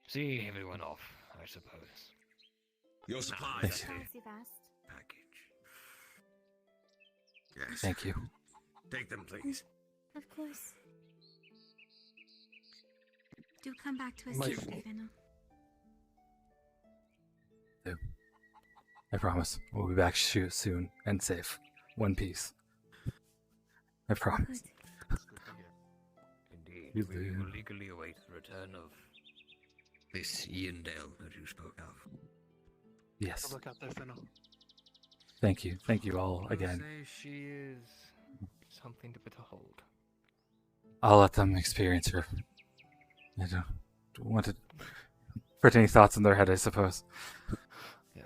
see everyone off, I suppose. Your supplies. Thank you. Package. Yes. Thank you. Take them, please. Of course. Do come back to us Thank soon, you. Stephen. I promise. We'll be back soon and safe. One piece. I promise. Indeed, we will legally await the return of this Iandale that you spoke of. Yes. Look out there, Finno. Thank you. Thank you all I again. say she is something to behold. I'll let them experience her. I don't want to put any thoughts in their head, I suppose. Yes.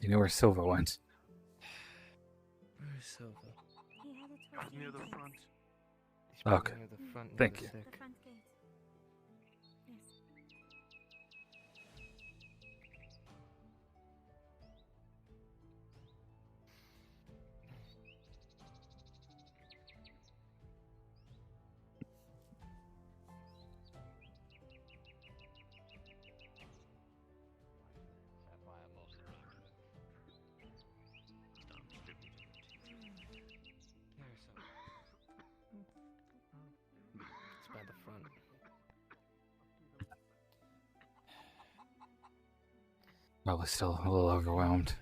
You know where Silva went? Where's Silva? Near the front. He's probably Okay. near the front, near Thank the you. sick. The front gate. Yes. There's some. It's by the front. Probably still a little overwhelmed.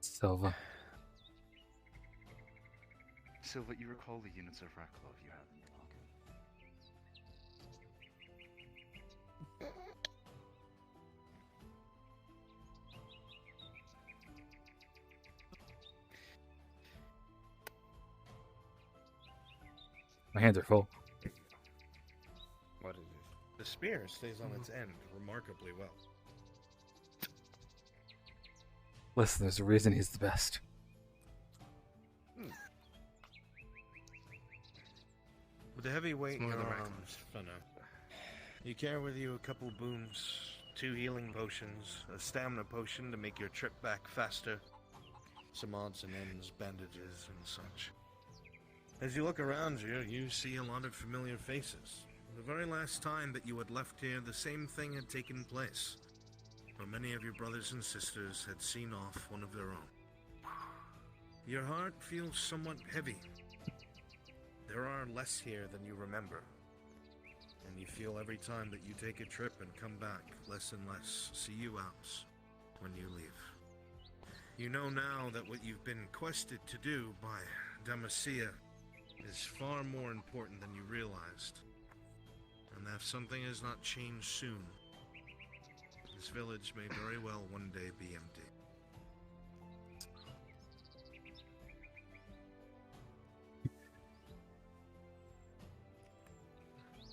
Silva. Silva, you recall the units of Raklov you have in your pocket? My hands are full. What is it? The spear stays on its end remarkably well. Listen, there's a reason he's the best. With the heavy weight in more your the arms, Finna, you carry with you a couple booms, 2 healing potions, a stamina potion to make your trip back faster, some odds and ends, bandages, and such. As you look around you, you see a lot of familiar faces. The very last time that you had left here, the same thing had taken place, where many of your brothers and sisters had seen off one of their own. Your heart feels somewhat heavy. There are less here than you remember, and you feel every time that you take a trip and come back, less and less see you out when you leave. You know now that what you've been quested to do by Demacia is far more important than you realized, and that if something has not changed soon, this village may very well one day be empty.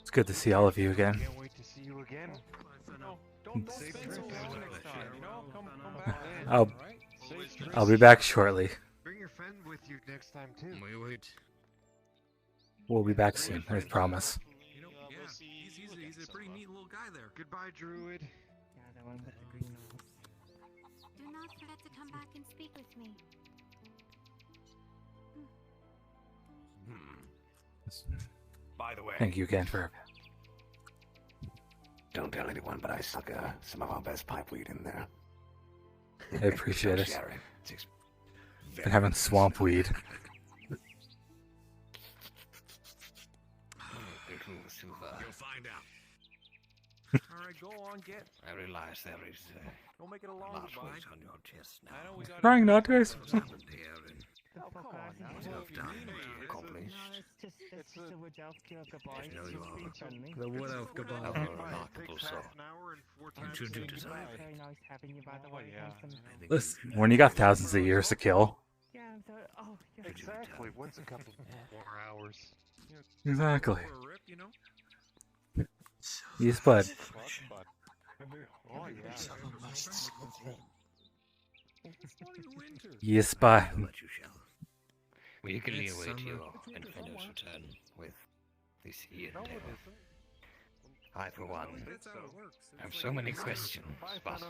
It's good to see all of you again. Can't wait to see you again. No, don't Safe say trip. so next time, you know? Come back. I'll be back shortly. Bring your friend with you next time too. Wait. We'll be back soon, I promise. You know, yeah, he's a pretty neat little guy there. Goodbye, Druid. Yeah, that one with the green nose. Do not forget to come back and speak with me. By the way, Thank you again for. don't tell anyone, but I stuck some of our best pipeweed in there. I appreciate it. Sharon, it's Been having swamp weed. Alright, go on, get. I realize there is Don't make it a a long lot goodbye. weight on your chest now. I know we got Trying not to. What's happened here and Oh, come on now. what you have done No, to accomplish. it's just a wood elf goodbye. No, you are Be friendly. the wood elf goodbye. Of a remarkable sort. You two do deserve it. Very nice having you, by the way. Handsome. Listen, when you got thousands of years to kill. Yeah, I'm sorry. Oh, yeah. Exactly. What's a couple more hours? Exactly. For a rip, you know? Yes, bud. Oh, yeah. Yes, bud. I'll let you shall. We eagerly await your and Fenner's return with this endeavor. I, for one, have so many questions, but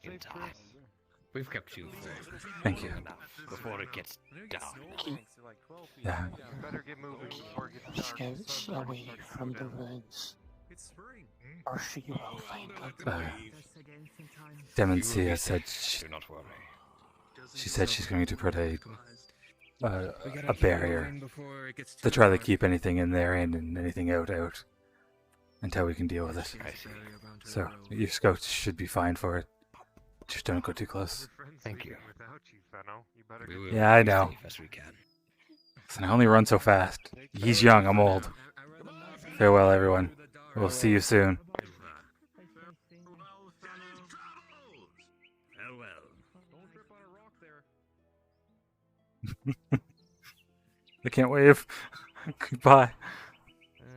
in time. We've kept you for Thank you. enough before it gets dark. Yeah. Better get moving before it gets dark. Scouts away from the ruins. Or she will find out. Demencia said Do not worry. she said she's going to put a barrier to try to keep anything in there in and anything out until we can deal with it. I see. So your scouts should be fine for it. Just don't go too close. Thank you. We will Yeah, I be know. safe as we can. Listen, I only run so fast. He's young, I'm old. Farewell, everyone. We'll see you soon. I can't wave. Goodbye. Yes.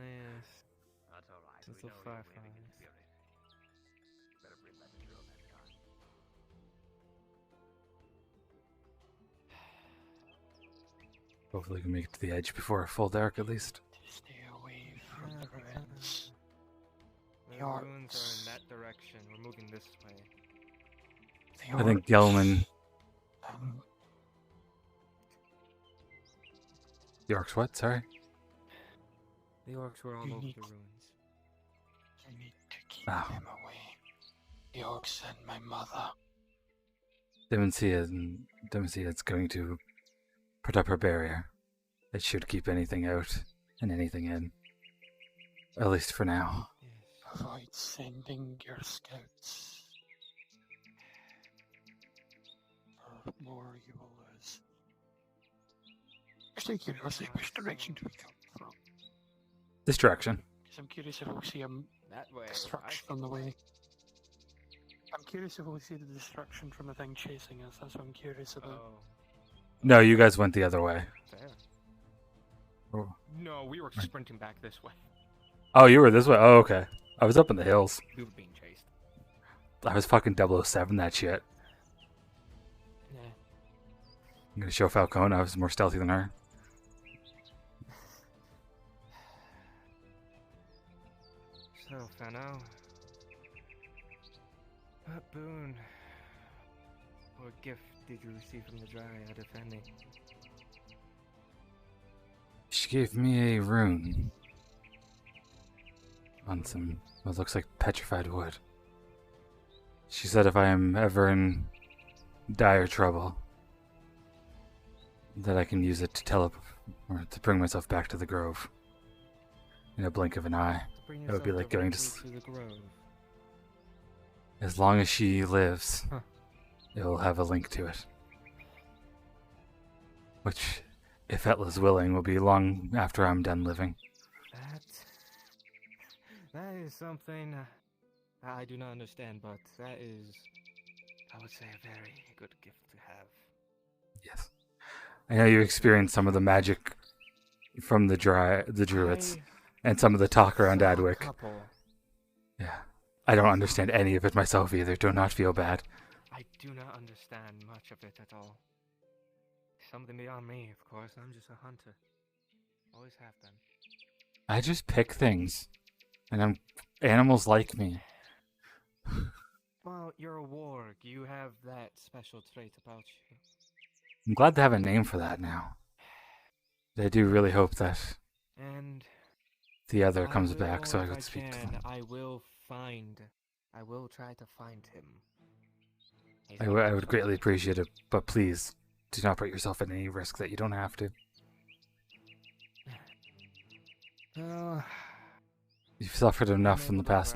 That's alright. It's a firefly. Hopefully we can make it to the edge before full dark at least. Stay away from the ruins. The ruins are in that direction. We're moving this way. I think Gelman... The orcs what? Sorry? The orcs were all over the ruins. You need to keep Oh. them away. The orcs and my mother. Demencia is going to put up her barrier. It should keep anything out and anything in. At least for now. Avoid sending your scouts. Or more you will lose. Just out of curiosity, which direction do we come from? This direction. Because I'm curious if we'll see That way. destruction on the way. I'm curious if we'll see the destruction from the thing chasing us. That's what I'm curious about. Oh. No, you guys went the other way. Fair. Oh, No, we were sprinting back this way. oh you were this way? Oh, okay. I was up in the hills. We were being chased. I was fucking 007 that shit. Yeah. I'm gonna show Falcone I was more stealthy than her. So, Fano, what boon or gift did you receive from the Dryad, if any? She gave me a rune. On some, what looks like petrified wood. She said if I am ever in dire trouble, that I can use it to teleport, or to bring myself back to the grove. In a blink of an eye. Bring It would be yourself like going to directly the grove. As long as she lives, Huh. it will have a link to it. Which, if Etla's willing, will be long after I'm done living. That is something I do not understand, but that is, I would say, a very good gift to have. Yes. I know you experienced some of the magic from the druids, and some of the talk around Adwick. Yeah. I don't understand any of it myself either. Do not feel bad. I do not understand much of it at all. Something beyond me, of course. I'm just a hunter. Always have been. I just pick things. And animals like me. Well, you're a warg. You have that special trait about you. I'm glad to have a name for that now. I do really hope that And the other I comes will, back so I if could speak to can, them. I will try to find him. He's I not would greatly appreciate it, but please do not put yourself at any risk that you don't have to. Well, You've suffered enough in the past.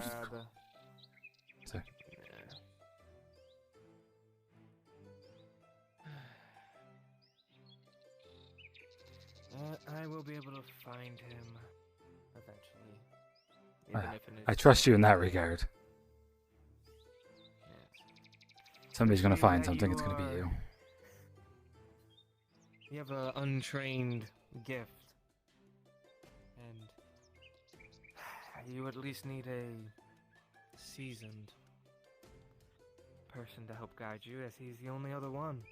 I will be able to find him eventually. Even if it is I trust you in that regard. Somebody's gonna find something, it's gonna be you. You have an untrained gift. And you at least need a seasoned person to help guide you, as he's the only other one.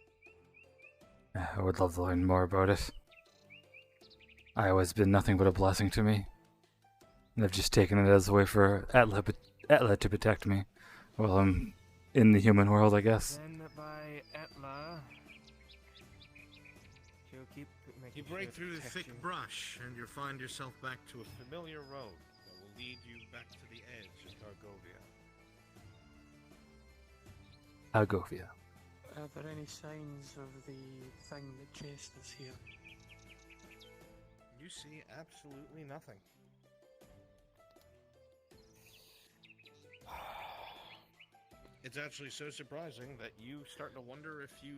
I would love to learn more about it. I always been nothing but a blessing to me. And I've just taken it as a way for Etla to protect me while I'm in the human world, I guess. Then by Etla, she'll keep You break through the thick brush, and you find yourself back to a familiar road that will lead you back to the edge of Targovia. Algovia. Are there any signs of the thing that chased us here? You see absolutely nothing. It's actually so surprising that you start to wonder if you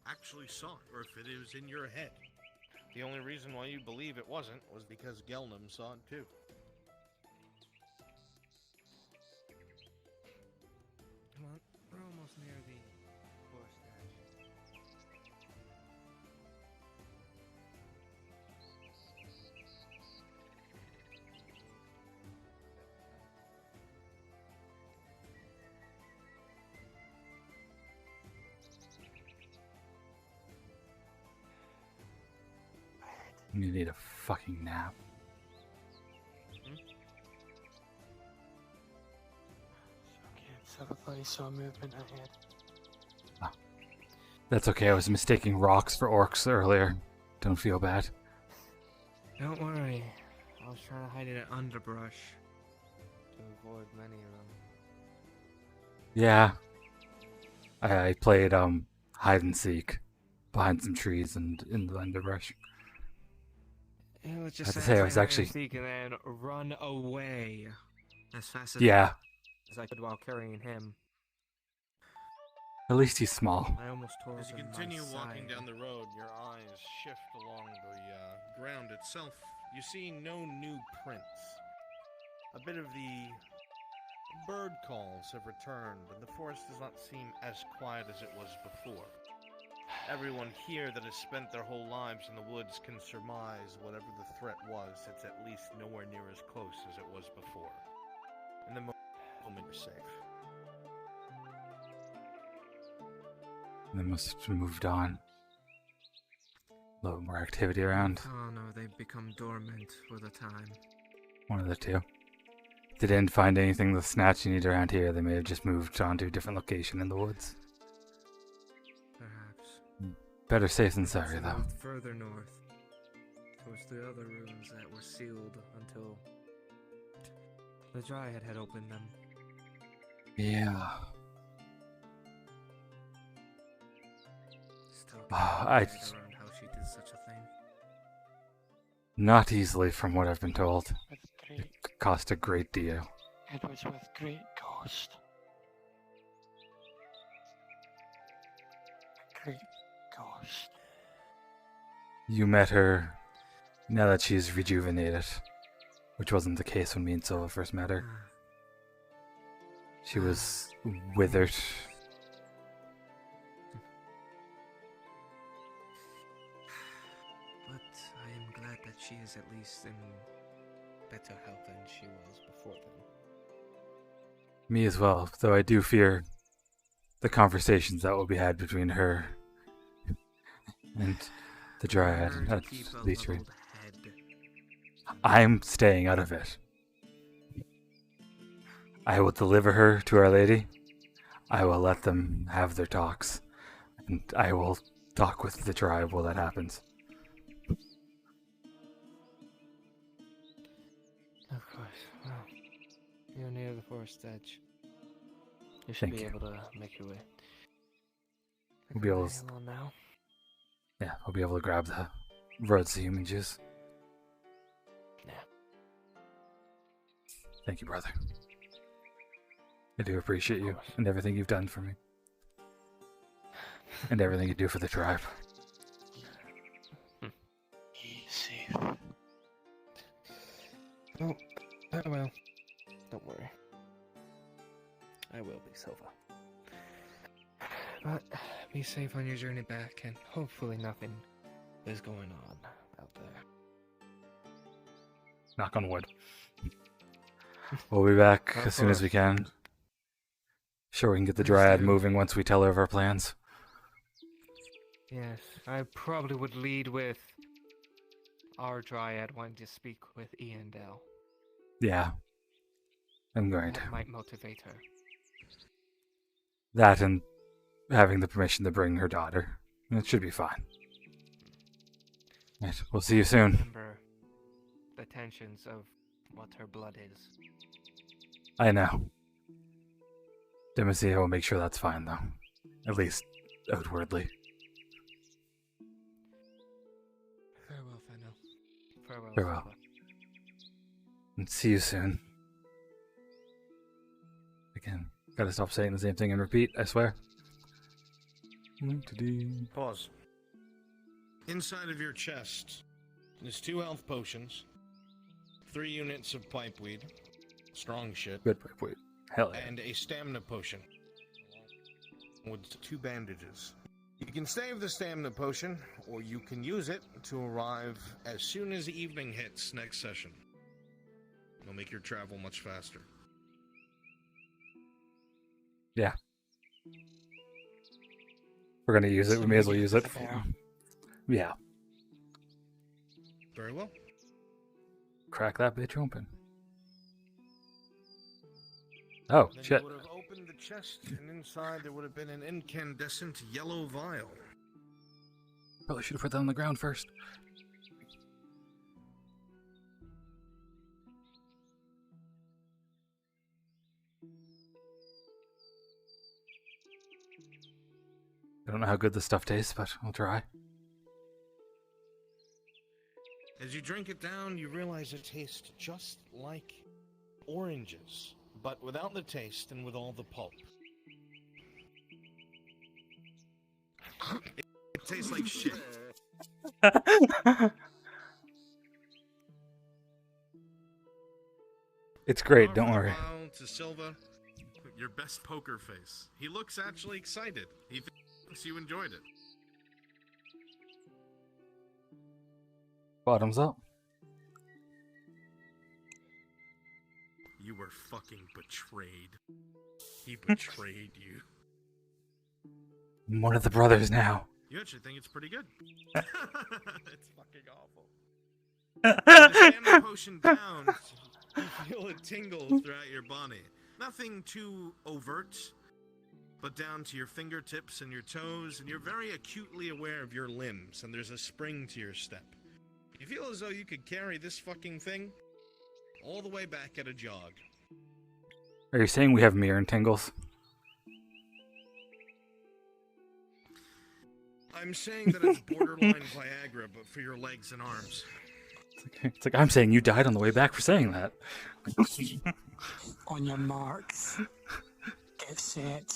actually saw it, or if it was in your head. The only reason why you believe it wasn't was because Gelnum saw it too. Come on, we're almost near the forest edge. You need a fucking nap. So I thought he saw movement ahead. That's okay, I was mistaking rocks for orcs earlier. Don't feel bad. Don't worry. I was trying to hide it in underbrush to avoid many of them. Yeah. I played hide and seek behind some trees and in the underbrush. Yeah, let's I just have to say say I was actually seek and then run away as fast as I could while carrying him. At least he's small. I almost tore As you open my continue walking side. down the road, your eyes shift along the ground itself. You see no new prints. A bit of the bird calls have returned, and the forest does not seem as quiet as it was before. Everyone here that has spent their whole lives in the woods can surmise whatever the threat was, it's at least nowhere near as close as it was before. In the moment you're safe. They must have moved on. A little more activity around. Oh no, they've become dormant for the time. One of the two. If they didn't find anything to snatch you need around here, they may have just moved on to a different location in the woods. Perhaps. Better safe than sorry, They though. moved further north, towards the other ruins that were sealed until the Dryad had opened them. Yeah. Still I can't around how she did such a thing. Not easily, from what I've been told. With great, It cost a great deal. it was with great cost. Great cost. You met her now that she's rejuvenated, which wasn't the case when me and Silva first met her. She was withered. But I am glad that she is at least in better health than she was before then. Me as well, though I do fear the conversations that will be had between her and the Dryad at Leechery. I'm staying out of it. I will deliver her to Our Lady. I will let them have their talks. And I will talk with the tribe while that happens. Of course. Well, you're near the forest edge. You should Thank be you. able to make your way. We'll be able Lay to, alone now. yeah, we'll be able to grab the roads to human juice. Yeah. Thank you, brother. I do appreciate you and everything you've done for me. And everything you do for the tribe. Easy. Oh, well. Don't worry. I will be, Silva. But be safe on your journey back, and hopefully nothing is going on out there. Knock on wood. We'll be back Of as soon as we course. can. Sure, we can get the Please dryad do. moving once we tell her of our plans. Yes, I probably would lead with our dryad wanting to speak with Ian Dell. Yeah. I'm going to. That might motivate her. That and having the permission to bring her daughter. It should be fine. Right, we'll see you soon. Remember the tensions of what her blood is. I know. Demacia will make sure that's fine, though. At least outwardly. Farewell, Fennel. Farewell. Farewell. Silva. And see you soon. Again, gotta stop saying the same thing and repeat, I swear. Pause. Inside of your chest, there's 2 health potions, 3 units of pipeweed, strong shit. Good pipeweed. Hell yeah. And a stamina potion with 2 bandages. You can save the stamina potion, or you can use it to arrive as soon as evening hits next session. It'll make your travel much faster. Yeah. We're gonna use it, we may as well use it. Yeah. Very well. Crack that bitch open. Oh, Then shit. you would have opened the chest, and inside there would have been an incandescent yellow vial. Probably should have put that on the ground first. I don't know how good this stuff tastes, but I'll try. As you drink it down, you realize it tastes just like oranges, but without the taste and with all the pulp. It tastes like shit. It's great, don't worry. Meanwhile, to Silva, your best poker face. He looks actually excited. He thinks you enjoyed it. Bottoms up. You were fucking betrayed. He betrayed you. I'm one of the brothers now. You actually think it's pretty good. It's fucking awful. The stamina potion down, you feel a tingle throughout your body. Nothing too overt, but down to your fingertips and your toes, and you're very acutely aware of your limbs, and there's a spring to your step. You feel as though you could carry this fucking thing all the way back at a jog. Are you saying we have mirror tingles? I'm saying that it's borderline Viagra, but for your legs and arms. It's like I'm saying you died on the way back for saying that. On your marks. Get set.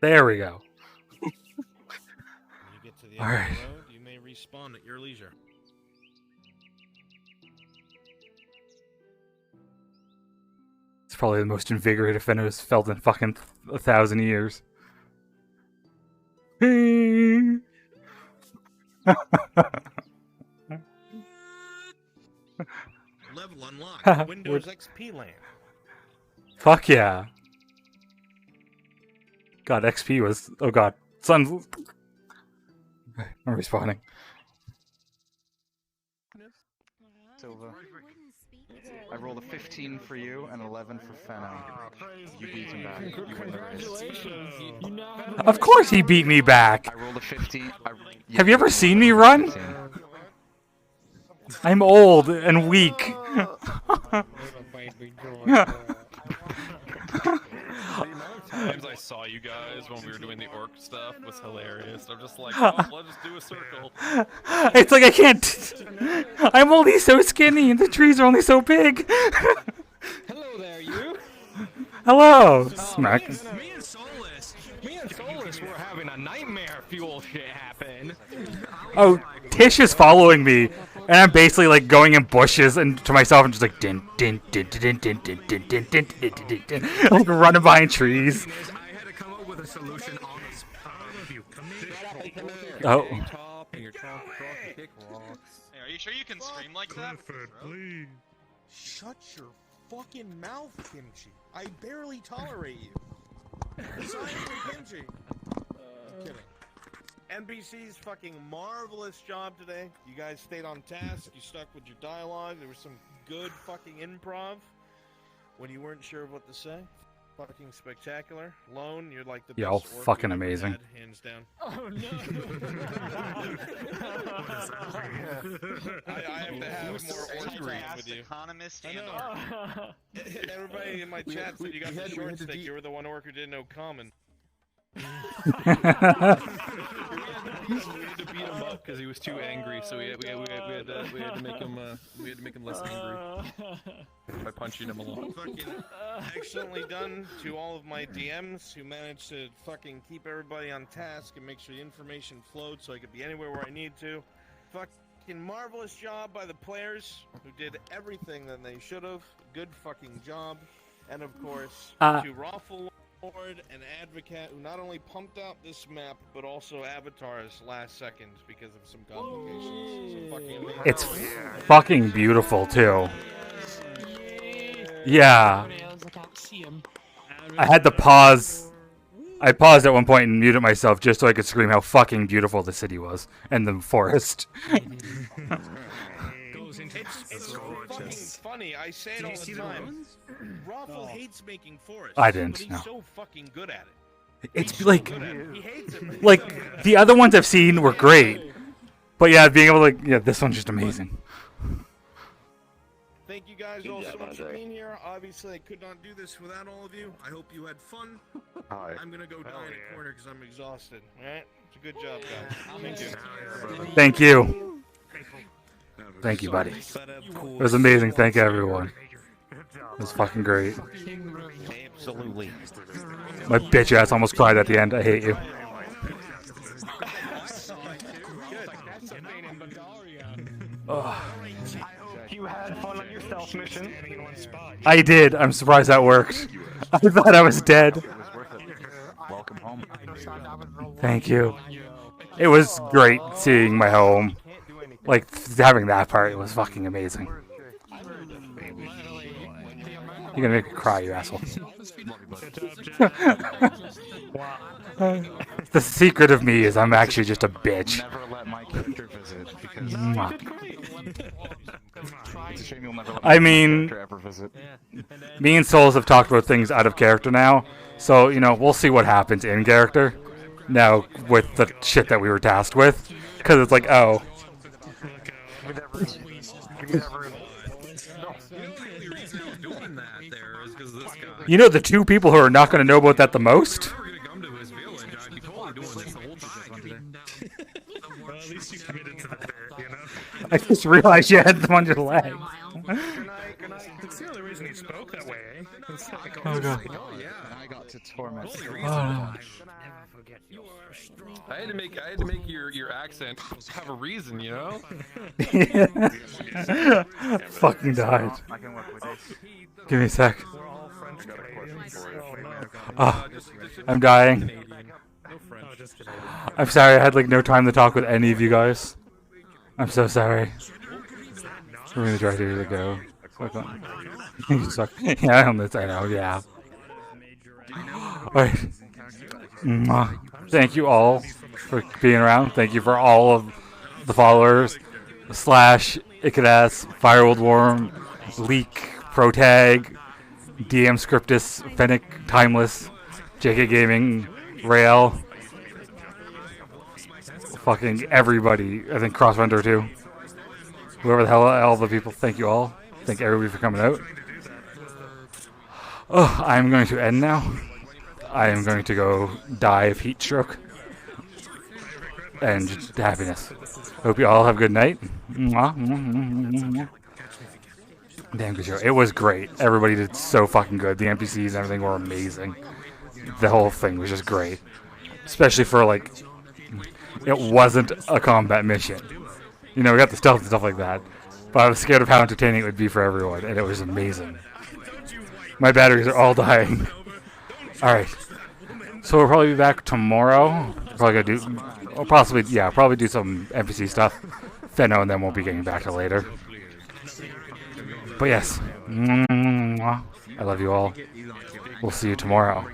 There we go. When you get to the end All of right. the road, you may respawn at your leisure. It's probably the most invigorated Fenno's felt in fucking 1,000 years. Level unlocked. Windows XP land. Fuck yeah. God, XP was... Oh god. Sun's... I'm respawning. Silva. I rolled a 15 for you and 11 for Fenno. You beat him back. You win the race. Of course he beat me back! I rolled a 15. Have you ever seen me run? I'm old and weak. The times I saw you guys when we were doing the orc stuff was hilarious. I'm just like, oh, let's just do a circle. It's like I can't... I'm only so skinny and the trees are only so big. Hello there, you. Hello. Smack. Me and Solus Me and Solus were having a nightmare fuel shit happen. Oh, Tish is following me, and I'm basically like going in bushes and to myself and just like din din din din din din din din din din din din, like running behind trees. I had to come up with a solution on the spot. Oh. Hey, are you sure you can scream like that? Please. Shut your fucking mouth, Kimchi. I barely tolerate you. It's not even Kimchi. I'm kidding. NBC's fucking marvelous job today. You guys stayed on task. You stuck with your dialogue. There was some good fucking improv when you weren't sure what to say. Fucking spectacular. Lone, you're like the Y'all best orc fucking we've ever amazing. had, hands down. Oh no! I have to have more orc brain with you. Economist and Everybody in my chat said you got the short stick. You were the one orc who didn't know common. We had to beat him up because he was too angry, so we had to make him less angry by punching him along. Fucking excellently done to all of my DMs who managed to fucking keep everybody on task and make sure the information flowed so I could be anywhere where I need to. Fucking marvelous job by the players who did everything that they should have. Good fucking job. And of course, to Raffle Lord and Advocate who not only pumped out this map but also avatars last second because of some complications. So fucking amazing. It's fucking beautiful too. Yeah. I had to pause. I paused at one point and muted myself just so I could scream how fucking beautiful the city was and the forest. It's fucking funny. I say it all the time. Raffle hates making forests. I didn't, But he's no. so fucking good at it. It's like, He hates it. like the other ones I've seen were great, but yeah, being able to, yeah, this one's just amazing. Thank you guys all so much for being here. Obviously, I could not do this without all of you. I hope you had fun. I'm gonna go die in a corner because I'm exhausted. All right, it's a good job, guys. Thank you. Thank you. Thank you, buddy. It was amazing. Thank you, everyone. It was fucking great. Absolutely. My bitch ass almost cried at the end. I hate you. Ugh. You had fun on your stealth mission. I did. I'm surprised that worked. I thought I was dead. Welcome home. Thank you. It was great seeing my home. Like, having that part was fucking amazing. You're gonna make me cry, you asshole. The secret of me is I'm actually just a bitch. Never let my character visit because it's a shame you'll never let I my mean, character ever visit. me and Souls have talked about things out of character now, so, you know, we'll see what happens in character now with the shit that we were tasked with, because it's like, oh. You know the two people who are not going to know about that the most? Well, at least you committed to the bit, you know? I just realized you had them on your leg. It's the only reason he spoke that way, eh? It's like, Oh, God. Yeah. I got to torment. I had to make your accent have a reason, you know? Fucking died. I can work with this. Give me a sec. Oh, I'm dying. I'm sorry, I had like no time to talk with any of you guys. I'm so sorry. We're gonna try to go. You suck. Yeah, I know, yeah. Alright. Mwah. Thank you all for being around. Thank you for all of the followers. Slash, Ikadas, Firewold Worm, Leak, Protag, DM Scriptus, Fennec, Timeless, JK Gaming, Rail, fucking everybody. I think Crossrender too. Whoever the hell, all the people. Thank you all. Thank everybody for coming out. Oh, I'm going to end now. I am going to go die of heat stroke and just happiness. Hope you all have a good night. Mwah. Damn good show. It was great. Everybody did so fucking good. The NPCs and everything were amazing. the whole thing was just great, especially for like it wasn't a combat mission. You know, we got the stealth and stuff like that, but I was scared of how entertaining it would be for everyone, and it was amazing. My batteries are all dying. All right, so we'll probably be back tomorrow. Probably gonna do, or possibly, yeah, probably do some NPC stuff, Fenno, and then we'll be getting back to later. But yes, I love you all. We'll see you tomorrow.